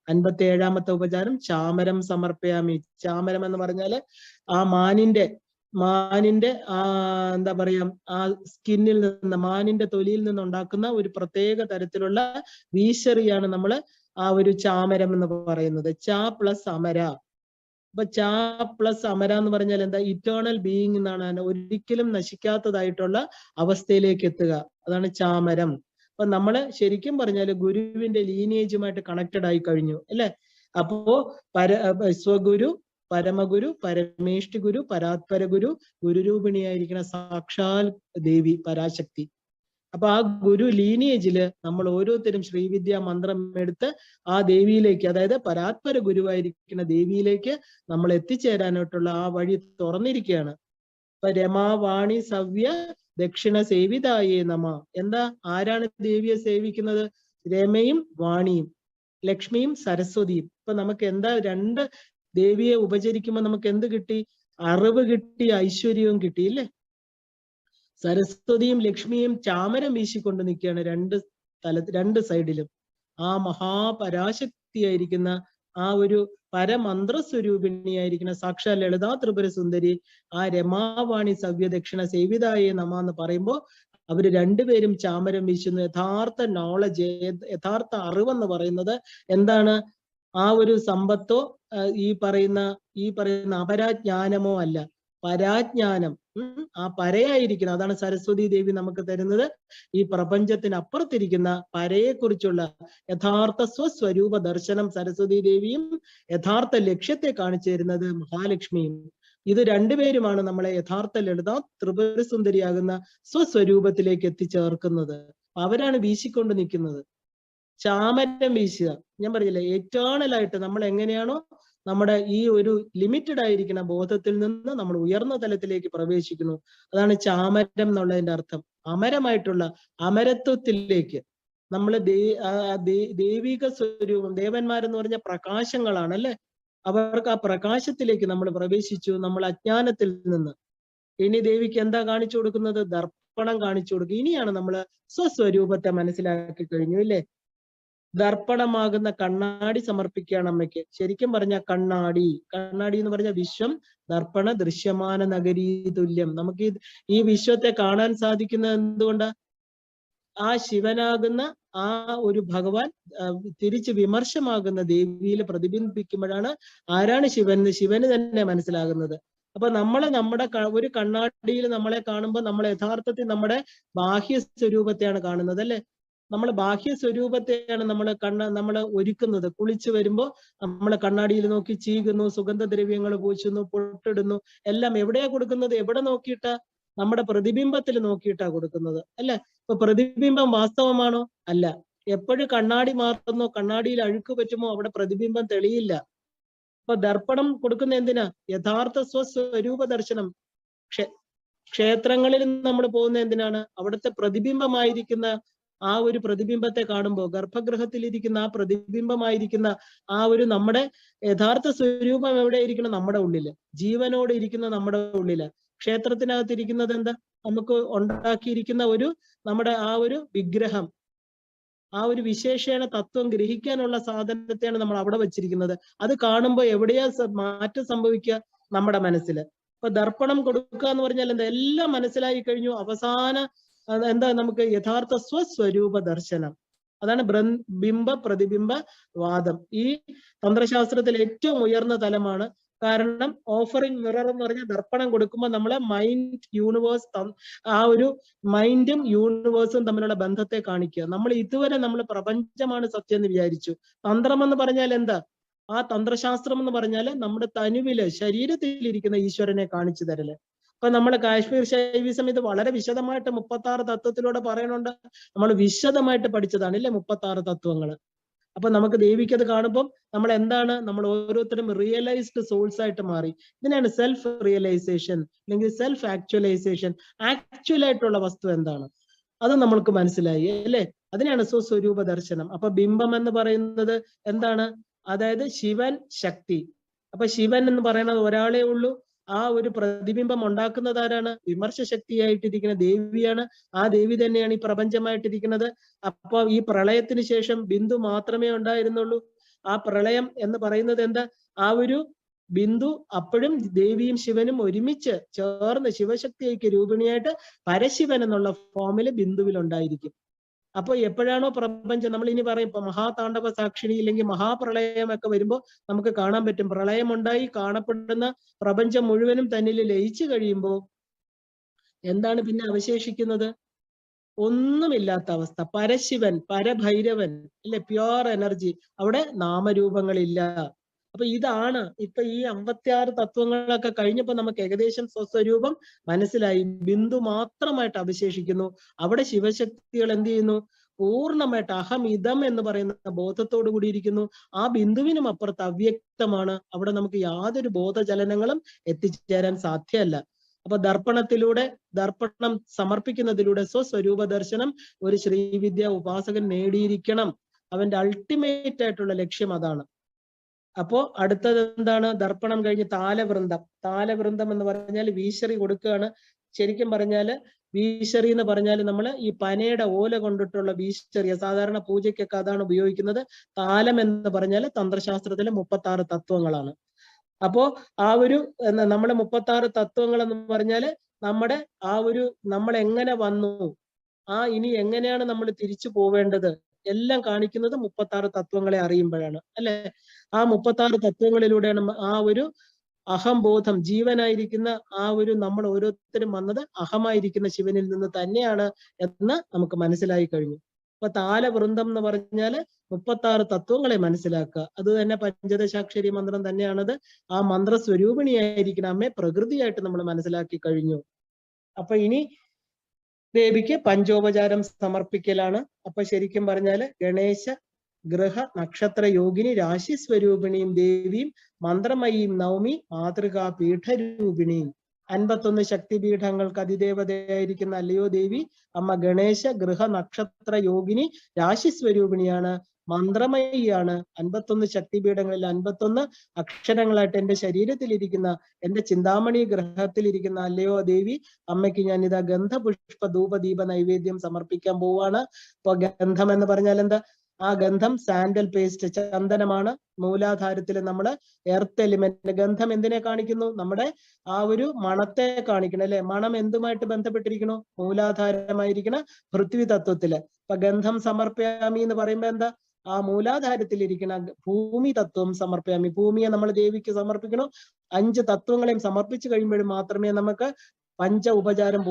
57ാമത്തെ ഉപചാരം ചാമരം സമർപ്പയാമി. ചാമരം എന്ന് പറഞ്ഞാല് ആ മാനിന്റെ മാനിന്റെ എന്താ പറയാ ആ സ്കിന്നിൽ നിന്ന്, മാനിന്റെ തൊലിയിൽ നിന്ന് ഉണ്ടാക്കുന്ന ഒരു പ്രത്യേക തരത്തിലുള്ള വീശറിയാണ് നമ്മൾ ആ ഒരു ചാമരം എന്ന് പറയുന്നത്. ച പ്ലസ് അമര. അപ്പൊ ച പ്ലസ് അമര എന്ന് പറഞ്ഞാൽ എന്താ? ഇറ്റേണൽ ബീയിങ് എന്നാണ്, ഒരിക്കലും നശിക്കാത്തതായിട്ടുള്ള അവസ്ഥയിലേക്ക് എത്തുക. അതാണ് ചാമരം. അപ്പൊ നമ്മള് ശരിക്കും പറഞ്ഞാല് ഗുരുവിന്റെ ലീനിയേജുമായിട്ട് കണക്റ്റഡ് ആയി കഴിഞ്ഞു അല്ലെ. അപ്പോ സ്വഗുരു, പരമഗുരു, പരമേഷ്ടി ഗുരു, പരാത്പര ഗുരു, ഗുരുരൂപിണിയായിരിക്കുന്ന സാക്ഷാൽ ദേവി പരാശക്തി. അപ്പൊ ആ ഗുരു ലീനിയേജില് നമ്മൾ ഓരോരുത്തരും ശ്രീവിദ്യ മന്ത്രം എടുത്ത് ആ ദേവിയിലേക്ക്, അതായത് പരാത്പര ഗുരുവായിരിക്കുന്ന ദേവിയിലേക്ക് നമ്മൾ എത്തിച്ചേരാനായിട്ടുള്ള ആ വഴി തുറന്നിരിക്കുകയാണ്. ഇപ്പൊ രമാവാണി സവ്യ ദക്ഷിണ സേവിതായേ നമ. എന്താ? ആരാണ് ദേവിയെ സേവിക്കുന്നത്? രമയും വാണിയും, ലക്ഷ്മിയും സരസ്വതിയും. ഇപ്പൊ നമുക്ക് എന്താ? രണ്ട് ദേവിയെ ഉപചരിക്കുമ്പോൾ നമുക്ക് എന്ത് കിട്ടി? അറിവ് കിട്ടി, ഐശ്വര്യവും കിട്ടി ഇല്ലേ? സരസ്വതിയും ലക്ഷ്മിയും ചാമരം വീശിക്കൊണ്ട് നിൽക്കുകയാണ് രണ്ട് സൈഡിലും. ആ മഹാപരാശക്തിയായിരിക്കുന്ന ആ ഒരു പരമന്ത്രസ്വരൂപിണിയായിരിക്കുന്ന സാക്ഷാൽ ലളിതാ ത്രിപുര സുന്ദരി, ആ രമാവാണി സവ്യ ദക്ഷിണ സേവിതായേ നമ എന്ന് പറയുമ്പോൾ അവര് രണ്ടുപേരും ചാമരം വീശുന്നു. യഥാർത്ഥ നോളജ്, യഥാർത്ഥ അറിവെന്ന് പറയുന്നത് എന്താണ്? ആ ഒരു സമ്പത്തോ ഈ പറയുന്ന അപരാജ്ഞാനമോ അല്ല, പരാജ്ഞാനം. ആ പരയായിരിക്കണം. അതാണ് സരസ്വതി ദേവി നമുക്ക് തരുന്നത്. ഈ പ്രപഞ്ചത്തിന് അപ്പുറത്തിരിക്കുന്ന പരയെക്കുറിച്ചുള്ള യഥാർത്ഥ സ്വസ്വരൂപ ദർശനം സരസ്വതി ദേവിയും, യഥാർത്ഥ ലക്ഷ്യത്തെ കാണിച്ചു തരുന്നത് മഹാലക്ഷ്മിയും. ഇത് രണ്ടുപേരുമാണ് നമ്മളെ യഥാർത്ഥ ലളിതാ ത്രിപുര സുന്ദരിയാകുന്ന സ്വസ്വരൂപത്തിലേക്ക് എത്തിച്ചേർക്കുന്നത്. അവരാണ് വീശിക്കൊണ്ട് നിൽക്കുന്നത്. ചാമരം വീശുക, ഞാൻ പറഞ്ഞില്ലേ, എറ്റേണലായിട്ട് നമ്മൾ എങ്ങനെയാണോ നമ്മുടെ ഈ ഒരു ലിമിറ്റഡ് ആയിരിക്കുന്ന ബോധത്തിൽ നിന്ന് നമ്മൾ ഉയർന്ന തലത്തിലേക്ക് പ്രവേശിക്കുന്നു. അതാണ് ചാമരം എന്നുള്ളതിന്റെ അർത്ഥം. അമരമായിട്ടുള്ള അമരത്വത്തിലേക്ക് നമ്മൾ ദൈവിക സ്വരൂപം, ദേവന്മാരെന്ന് പറഞ്ഞ പ്രകാശങ്ങളാണ് അല്ലെ. അവർക്ക് ആ പ്രകാശത്തിലേക്ക് നമ്മൾ പ്രവേശിച്ചു, നമ്മൾ അജ്ഞാനത്തിൽ നിന്ന്. ഇനി ദേവിക്ക് എന്താ കാണിച്ചു കൊടുക്കുന്നത്? ദർപ്പണം കാണിച്ചു കൊടുക്കുക. ഇനിയാണ് നമ്മൾ സ്വസ്വരൂപത്തെ മനസ്സിലാക്കി കഴിഞ്ഞു ഇല്ലേ. ദർപ്പണമാകുന്ന കണ്ണാടി സമർപ്പിക്കുകയാണ് അമ്മയ്ക്ക്. ശരിക്കും പറഞ്ഞ കണ്ണാടി എന്ന് പറഞ്ഞ വിശ്വം ദർപ്പണ ദൃശ്യമാന നഗരീ തുല്യം. നമുക്ക് ഈ വിശ്വത്തെ കാണാൻ സാധിക്കുന്നത് എന്തുകൊണ്ടാ? ആ ശിവനാകുന്ന ആ ഒരു ഭഗവാൻ തിരിച്ച് വിമർശമാകുന്ന ദേവിയിൽ പ്രതിബിംബിക്കുമ്പോഴാണ് ആരാണ് ശിവന് തന്നെ മനസ്സിലാകുന്നത്. അപ്പൊ നമ്മുടെ ഒരു കണ്ണാടിയിൽ നമ്മളെ കാണുമ്പോൾ നമ്മൾ യഥാർത്ഥത്തിൽ നമ്മുടെ ബാഹ്യ സ്വരൂപത്തെയാണ് കാണുന്നത് അല്ലെ. നമ്മൾ ബാഹ്യ സ്വരൂപത്തെയാണ് നമ്മൾ ഒരുക്കുന്നത്. കുളിച്ചു വരുമ്പോൾ നമ്മൾ കണ്ണാടിയിൽ നോക്കി ചീകുന്നു, സുഗന്ധദ്രവ്യങ്ങൾ പൂശുന്നു, പൊട്ടിടുന്നു. എല്ലാം എവിടെയാ കൊടുക്കുന്നത്? എവിടെ നോക്കിയിട്ടാ? നമ്മുടെ പ്രതിബിംബത്തിൽ നോക്കിയിട്ടാ കൊടുക്കുന്നത് അല്ലെ. ഇപ്പൊ പ്രതിബിംബം വാസ്തവമാണോ? അല്ല. എപ്പോഴും കണ്ണാടി മാറുന്നോ, കണ്ണാടിയിൽ അഴുക്ക് പറ്റുമോ, അവിടെ പ്രതിബിംബം തെളിയില്ല. അപ്പൊ ദർപ്പണം കൊടുക്കുന്ന എന്തിനാ? യഥാർത്ഥ സ്വസ്വരൂപ ദർശനം. ക്ഷേത്രങ്ങളിൽ നമ്മൾ പോകുന്ന എന്തിനാണ്? അവിടുത്തെ പ്രതിബിംബമായിരിക്കുന്ന ആ ഒരു പ്രതിബിംബത്തെ കാണുമ്പോൾ, ഗർഭഗൃഹത്തിലിരിക്കുന്ന ആ പ്രതിബിംബമായിരിക്കുന്ന ആ ഒരു നമ്മുടെ യഥാർത്ഥ സ്വരൂപം എവിടെ ഇരിക്കണം? നമ്മുടെ ഉള്ളില്, ജീവനോട് ഇരിക്കുന്ന നമ്മുടെ ഉള്ളില്. ക്ഷേത്രത്തിനകത്തിരിക്കുന്നത് എന്താ? നമുക്ക് ഉണ്ടാക്കിയിരിക്കുന്ന നമ്മുടെ ആ ഒരു വിഗ്രഹം, ആ ഒരു വിശേഷണ തത്വം ഗ്രഹിക്കാനുള്ള സാധനത്തെയാണ് നമ്മൾ അവിടെ വെച്ചിരിക്കുന്നത്. അത് കാണുമ്പോൾ എവിടെയാ മാറ്റം സംഭവിക്കുക? നമ്മുടെ മനസ്സിൽ. ഇപ്പൊ ദർപ്പണം കൊടുക്കുക എന്ന് പറഞ്ഞാൽ എന്താ? എല്ലാം മനസ്സിലായി കഴിഞ്ഞു. അവസാന എന്താ? നമുക്ക് യഥാർത്ഥ സ്വസ്വരൂപ ദർശനം. അതാണ് ബിംബ പ്രതിബിംബ വാദം. ഈ തന്ത്രശാസ്ത്രത്തിൽ ഏറ്റവും ഉയർന്ന തലമാണ്. കാരണം ഓഫറിംഗ് മിറർ എന്ന് പറഞ്ഞാൽ ദർപ്പണം കൊടുക്കുമ്പോൾ നമ്മളെ മൈൻഡ് യൂണിവേഴ്സ്, ആ ഒരു മൈൻഡും യൂണിവേഴ്സും തമ്മിലുള്ള ബന്ധത്തെ കാണിക്കുക. നമ്മൾ ഇതുവരെ നമ്മൾ പ്രപഞ്ചമാണ് സത്യം എന്ന് വിചാരിച്ചു. തന്ത്രം എന്ന് പറഞ്ഞാൽ എന്താ? ആ തന്ത്രശാസ്ത്രം എന്ന് പറഞ്ഞാൽ നമ്മുടെ തനുവില്, ശരീരത്തിലിരിക്കുന്ന ഈശ്വരനെ കാണിച്ചു തരല്. ഇപ്പൊ നമ്മൾ കാശ്മീർ ശൈവിസം ഇത് വളരെ വിശദമായിട്ട് 36 തത്വത്തിലൂടെ പറയണുണ്ട്. നമ്മൾ വിശദമായിട്ട് പഠിച്ചതാണ് ഇല്ലേ 36 തത്വങ്ങൾ. അപ്പൊ നമുക്ക് ദേവിക്കത് കാണുമ്പോൾ നമ്മൾ എന്താണ്? നമ്മൾ ഓരോരുത്തരും റിയലൈസ്ഡ് സോൾസ് ആയിട്ട് മാറി. ഇതിനാണ് സെൽഫ് റിയലൈസേഷൻ അല്ലെങ്കിൽ സെൽഫ് ആക്ച്വലൈസേഷൻ. ആക്ച്വൽ ആയിട്ടുള്ള വസ്തു എന്താണ് അത് നമ്മൾക്ക് മനസ്സിലായി അല്ലേ. അതിനാണ് സ്വസ്വരൂപ ദർശനം. അപ്പൊ ബിംബം എന്ന് പറയുന്നത് എന്താണ്? അതായത് ശിവൻ, ശക്തി. അപ്പൊ ശിവൻ എന്ന് പറയുന്നത് ഒരാളേ ഉള്ളൂ. ആ ഒരു പ്രതിബിംബം ഉണ്ടാക്കുന്നത് ആരാണ്? വിമർശ ശക്തിയായിട്ടിരിക്കുന്ന ദേവിയാണ്. ആ ദേവി തന്നെയാണ് ഈ പ്രപഞ്ചമായിട്ടിരിക്കുന്നത്. അപ്പൊ ഈ പ്രളയത്തിന് ശേഷം ബിന്ദു മാത്രമേ ഉണ്ടായിരുന്നുള്ളൂ. ആ പ്രളയം എന്ന് പറയുന്നത് എന്താ? ആ ഒരു ബിന്ദു അപ്പോഴും ദേവിയും ശിവനും ഒരുമിച്ച് ചേർന്ന് ശിവശക്തി ഐക്യ രൂപിണിയായിട്ട് പരശിവൻ എന്നുള്ള ഫോമില് ബിന്ദുവിൽ ഉണ്ടായിരിക്കും. അപ്പൊ എപ്പോഴാണോ പ്രപഞ്ചം, നമ്മൾ ഇനി പറയും ഇപ്പൊ മഹാതാണ്ഡവ സാക്ഷിണി ഇല്ലെങ്കിൽ മഹാപ്രളയമൊക്കെ വരുമ്പോൾ നമുക്ക് കാണാൻ പറ്റും, പ്രളയം ഉണ്ടായി കാണപ്പെടുന്ന പ്രപഞ്ചം മുഴുവനും തന്നിൽ ലയിച്ചു കഴിയുമ്പോൾ എന്താണ് പിന്നെ അവശേഷിക്കുന്നത്? ഒന്നുമില്ലാത്ത അവസ്ഥ. പരശിവൻ, പരഭൈരവൻ അല്ലെ, പ്യുവർ എനർജി. അവിടെ നാമരൂപങ്ങളില്ല. അപ്പൊ ഇതാണ് ഇപ്പൊ ഈ 56 തത്വങ്ങളൊക്കെ കഴിഞ്ഞപ്പോ നമുക്ക് ഏകദേശം സ്വസ്വരൂപം മനസ്സിലായി. ബിന്ദു മാത്രമായിട്ട് അവശേഷിക്കുന്നു. അവിടെ ശിവശക്തികൾ എന്ത് ചെയ്യുന്നു? പൂർണ്ണമായിട്ട് അഹം ഇതം എന്ന് പറയുന്ന ബോധത്തോടു കൂടി ഇരിക്കുന്നു. ആ ബിന്ദുവിനും അപ്പുറത്ത് അവ്യക്തമാണ്. അവിടെ നമുക്ക് യാതൊരു ബോധചലനങ്ങളും എത്തിച്ചേരാൻ സാധ്യമല്ല. അപ്പൊ ദർപ്പണം സമർപ്പിക്കുന്നതിലൂടെ സ്വസ്വരൂപ ദർശനം ഒരു ശ്രീവിദ്യ ഉപാസകൻ നേടിയിരിക്കണം. അവന്റെ അൾട്ടിമേറ്റ് ആയിട്ടുള്ള ലക്ഷ്യം അതാണ്. അപ്പോ അടുത്തത് എന്താണ്? ദർപ്പണം കഴിഞ്ഞ് താലവൃന്ദം. താലവൃന്ദം എന്ന് പറഞ്ഞാൽ വീശറി കൊടുക്കുകയാണ്. ശരിക്കും പറഞ്ഞാല് വീശറി എന്ന് പറഞ്ഞാൽ നമ്മൾ ഈ പനയുടെ ഓല കൊണ്ടിട്ടുള്ള വീശറിയ, സാധാരണ പൂജയ്ക്കൊക്കെ അതാണ് ഉപയോഗിക്കുന്നത്. താലം എന്ന് പറഞ്ഞാൽ തന്ത്രശാസ്ത്രത്തിലെ 36 തത്വങ്ങളാണ്. അപ്പോ ആ ഒരു നമ്മുടെ 36 തത്വങ്ങൾ എന്ന് പറഞ്ഞാല് നമ്മുടെ നമ്മൾ എങ്ങനെ വന്നു, ഇനി എങ്ങനെയാണ് നമ്മൾ തിരിച്ചു പോവേണ്ടത് എല്ലാം കാണിക്കുന്നത് 36 തത്വങ്ങളെ അറിയുമ്പോഴാണ് അല്ലെ. ആ 36 തത്വങ്ങളിലൂടെയാണ് ആ ഒരു അഹംബോധം, ജീവനായിരിക്കുന്ന നമ്മൾ ഓരോരുത്തരും വന്നത് അഹമായിരിക്കുന്ന ശിവനിൽ നിന്ന് തന്നെയാണ് എന്ന് നമുക്ക് മനസ്സിലായി കഴിഞ്ഞു. അപ്പൊ താലവൃന്ദം എന്ന് പറഞ്ഞാല് 36 തത്വങ്ങളെ മനസ്സിലാക്കുക. അത് തന്നെ പഞ്ചദശാക്ഷരി മന്ത്രം തന്നെയാണത്. ആ മന്ത്രസ്വരൂപിണിയായിരിക്കുന്ന അമ്മയെ പ്രകൃതിയായിട്ട് നമ്മൾ മനസ്സിലാക്കി കഴിഞ്ഞു. അപ്പൊ ഇനി ദേവിക്ക് പഞ്ചോപചാരം സമർപ്പിക്കലാണ്. അപ്പൊ ശരിക്കും പറഞ്ഞാല് ഗണേശ ഗ്രഹ നക്ഷത്ര യോഗിനി രാശി സ്വരൂപിണിയും ദേവിയും മന്ത്രമയിയും നവമി മാതൃകാ പീഠരൂപിണിയും. 51 ശക്തിപീഠങ്ങൾക്ക് അതിദേവതയായിരിക്കുന്ന അല്ലയോ ദേവി അമ്മ ഗണേശ ഗൃഹ നക്ഷത്ര യോഗിനി രാശി സ്വരൂപിണിയാണ്, മന്ത്രമയിയാണ്. 51 ശക്തിപീഠങ്ങളിൽ 51 അക്ഷരങ്ങളായിട്ട് എന്റെ ശരീരത്തിലിരിക്കുന്ന, എന്റെ ചിന്താമണി ഗ്രഹത്തിലിരിക്കുന്ന അല്ലയോ ദേവി അമ്മയ്ക്ക് ഞാൻ ഇതാ ഗന്ധപുഷ്പ ധൂപദീപ നൈവേദ്യം സമർപ്പിക്കാൻ പോവാണ്. അപ്പൊ ഗന്ധം എന്ന് പറഞ്ഞാൽ എന്താ? ആ ഗന്ധം സാൻഡൽ പേസ്റ്റ്, ചന്ദനമാണ്. മൂലാധാരത്തിൽ നമ്മള് എർത്ത് എലിമെന്റ്. ഗന്ധം എന്തിനെ കാണിക്കുന്നു? നമ്മുടെ ആ ഒരു മണത്തെ കാണിക്കണം അല്ലെ. മണം എന്തുമായിട്ട് ബന്ധപ്പെട്ടിരിക്കണു? മൂലാധാരമായിരിക്കണ പൃഥ്വി തത്വത്തില്. അപ്പൊ ഗന്ധം സമർപ്പയാമി എന്ന് പറയുമ്പോ എന്താ? ആ മൂലാധാരത്തിലിരിക്കുന്ന ഭൂമി തത്വം സമർപ്പയാമി. ഭൂമിയെ നമ്മൾ ദേവിക്ക് സമർപ്പിക്കണം. 5 തത്വങ്ങളെയും സമർപ്പിച്ചു കഴിയുമ്പോഴും മാത്രമേ നമുക്ക് പഞ്ച ഉപചാരം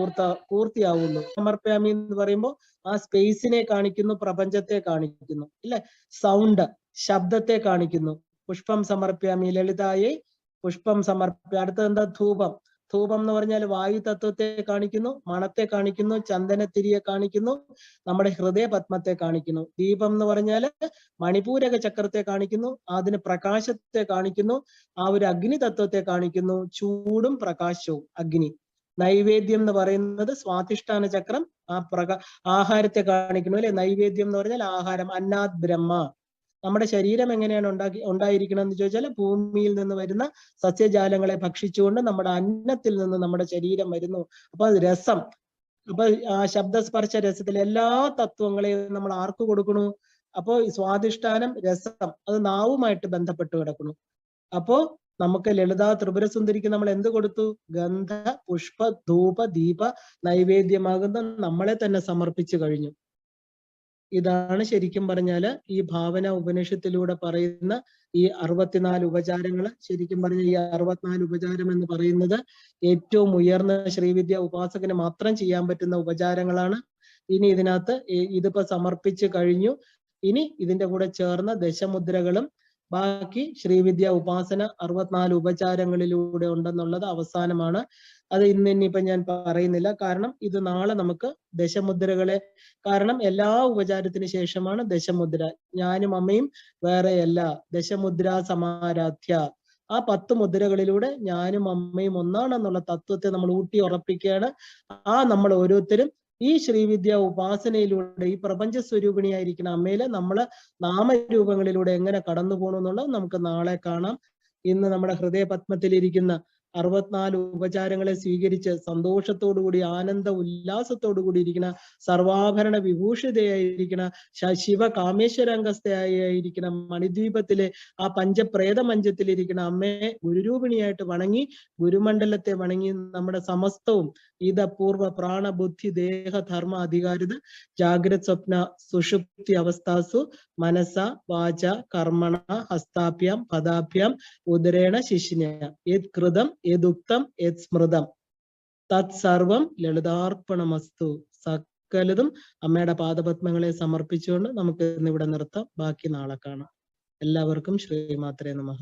പൂർത്തിയാവുള്ളൂ. സമർപ്പയാമി എന്ന് പറയുമ്പോൾ ആ സ്പേസിനെ കാണിക്കുന്നു, പ്രപഞ്ചത്തെ കാണിക്കുന്നു ഇല്ലെ. സൗണ്ട്, ശബ്ദത്തെ കാണിക്കുന്നു. പുഷ്പം സമർപ്പയാമി ലളിതായെ പുഷ്പം സമർപ്പ. അടുത്തത് എന്താ? ധൂപം. ധൂപം എന്ന് പറഞ്ഞാൽ വായു തത്വത്തെ കാണിക്കുന്നു, മണത്തെ കാണിക്കുന്നു, ചന്ദനത്തിരിയെ കാണിക്കുന്നു, നമ്മുടെ ഹൃദയ പത്മത്തെ കാണിക്കുന്നു. ദീപം എന്ന് പറഞ്ഞാൽ മണിപൂരക ചക്രത്തെ കാണിക്കുന്നു, അതിന് പ്രകാശത്തെ കാണിക്കുന്നു, ആ ഒരു അഗ്നി തത്വത്തെ കാണിക്കുന്നു, ചൂടും പ്രകാശവും അഗ്നി. നൈവേദ്യം എന്ന് പറയുന്നത് സ്വാധിഷ്ഠാന ചക്രം, ആഹാരത്തെ കാണിക്കുന്നു അല്ലെ. നൈവേദ്യം എന്ന് പറഞ്ഞാൽ ആഹാരം, അന്നാദ് ബ്രഹ്മ. നമ്മുടെ ശരീരം എങ്ങനെയാണ് ഉണ്ടായിരിക്കണം എന്ന് ചോദിച്ചാൽ ഭൂമിയിൽ നിന്ന് വരുന്ന സസ്യജാലങ്ങളെ ഭക്ഷിച്ചുകൊണ്ട് നമ്മുടെ അന്നത്തിൽ നിന്ന് നമ്മുടെ ശരീരം വരുന്നു. അപ്പൊ അത് രസം. അപ്പൊ ആ ശബ്ദസ്പർശ രസത്തിൽ എല്ലാ തത്വങ്ങളെയും നമ്മൾ ആർക്ക് കൊടുക്കണു? അപ്പോ സ്വാധിഷ്ഠാനം, രസം, അത് നാവുമായിട്ട് ബന്ധപ്പെട്ട് കിടക്കുന്നു. അപ്പോ നമുക്ക് ലളിതാ ത്രിപുര സുന്ദരിക്ക് നമ്മൾ എന്ത് കൊടുത്തു? ഗന്ധ പുഷ്പ ധൂപ ദീപ നൈവേദ്യമാകുന്ന നമ്മളെ തന്നെ സമർപ്പിച്ചു കഴിഞ്ഞു. ഇതാണ് ശരിക്കും പറഞ്ഞാല് ഈ ഭാവന ഉപനിഷത്തിലൂടെ പറയുന്ന ഈ 64 ഉപചാരങ്ങൾ. ശരിക്കും പറഞ്ഞ ഈ 64 ഉപചാരം എന്ന് പറയുന്നത് ഏറ്റവും ഉയർന്ന ശ്രീവിദ്യ ഉപാസകന് മാത്രം ചെയ്യാൻ പറ്റുന്ന ഉപചാരങ്ങളാണ്. ഇനി ഇതിനകത്ത് ഇതിപ്പോ സമർപ്പിച്ചു കഴിഞ്ഞു. ഇനി ഇതിന്റെ കൂടെ ചേർന്ന ദശമുദ്രകളും ബാക്കി ശ്രീവിദ്യ ഉപാസന 64 ഉപചാരങ്ങളിലൂടെ ഉണ്ടെന്നുള്ളത് അവസാനമാണ്. അത് ഇന്നിപ്പോ ഞാൻ പറയുന്നില്ല, കാരണം ഇത് നാളെ നമുക്ക് ദശമുദ്രകളെ, കാരണം എല്ലാ ഉപചാരത്തിന് ശേഷമാണ് ദശമുദ്ര. ഞാനും അമ്മയും വേറെയല്ല, ദശമുദ്ര സമാരാധ്യ. ആ 10 മുദ്രകളിലൂടെ ഞാനും അമ്മയും ഒന്നാണെന്നുള്ള തത്വത്തെ നമ്മൾ ഊട്ടി ഉറപ്പിക്കുകയാണ്. നമ്മൾ ഓരോരുത്തരും ഈ ശ്രീവിദ്യ ഉപാസനയിലൂടെ ഈ പ്രപഞ്ച സ്വരൂപിണിയായിരിക്കുന്ന അമ്മയില് നമ്മള് നാമരൂപങ്ങളിലൂടെ എങ്ങനെ കടന്നു പോകണം എന്നുള്ളത് നമുക്ക് നാളെ കാണാം. ഇന്ന് നമ്മുടെ ഹൃദയ പത്മത്തിലിരിക്കുന്ന 64 ഉപചാരങ്ങളെ സ്വീകരിച്ച് സന്തോഷത്തോടുകൂടി ആനന്ദ ഉല്ലാസത്തോടുകൂടി ഇരിക്കുന്ന സർവാഭരണ വിഭൂഷിതയായിരിക്കുന്ന ശിവ കാമേശ്വരാംഗസ്ഥയായിരിക്കുന്ന മണിദ്വീപത്തിലെ ആ പഞ്ചപ്രേത മഞ്ചത്തിലിരിക്കുന്ന അമ്മയെ ഗുരുരൂപിണിയായിട്ട് വണങ്ങി, ഗുരുമണ്ഡലത്തെ വണങ്ങി നമ്മുടെ സമസ്തവും പൂർവ്വ പ്രാണ ബുദ്ധി ദേഹ ധർമ്മ അധികാരിത ജാഗ്രത് സ്വപ്ന സുഷുപ്തി അവസ്ഥാസു മനസ വാച കർമ്മണ ഹസ്താഭ്യാം പദാഭ്യാം ഉദരേണ ശിശിന യത് കൃതം യദുക്തം യത് സ്മൃതം തത് സർവം ലളിതാർപ്പണമസ്തു. സകലതും അമ്മയുടെ പാദപത്മങ്ങളെ സമർപ്പിച്ചുകൊണ്ട് നമുക്ക് ഇന്ന് ഇവിടെ നിർത്താം. ബാക്കി നാളെ കാണാം. എല്ലാവർക്കും ശ്രീമാത്രേ നമഃ.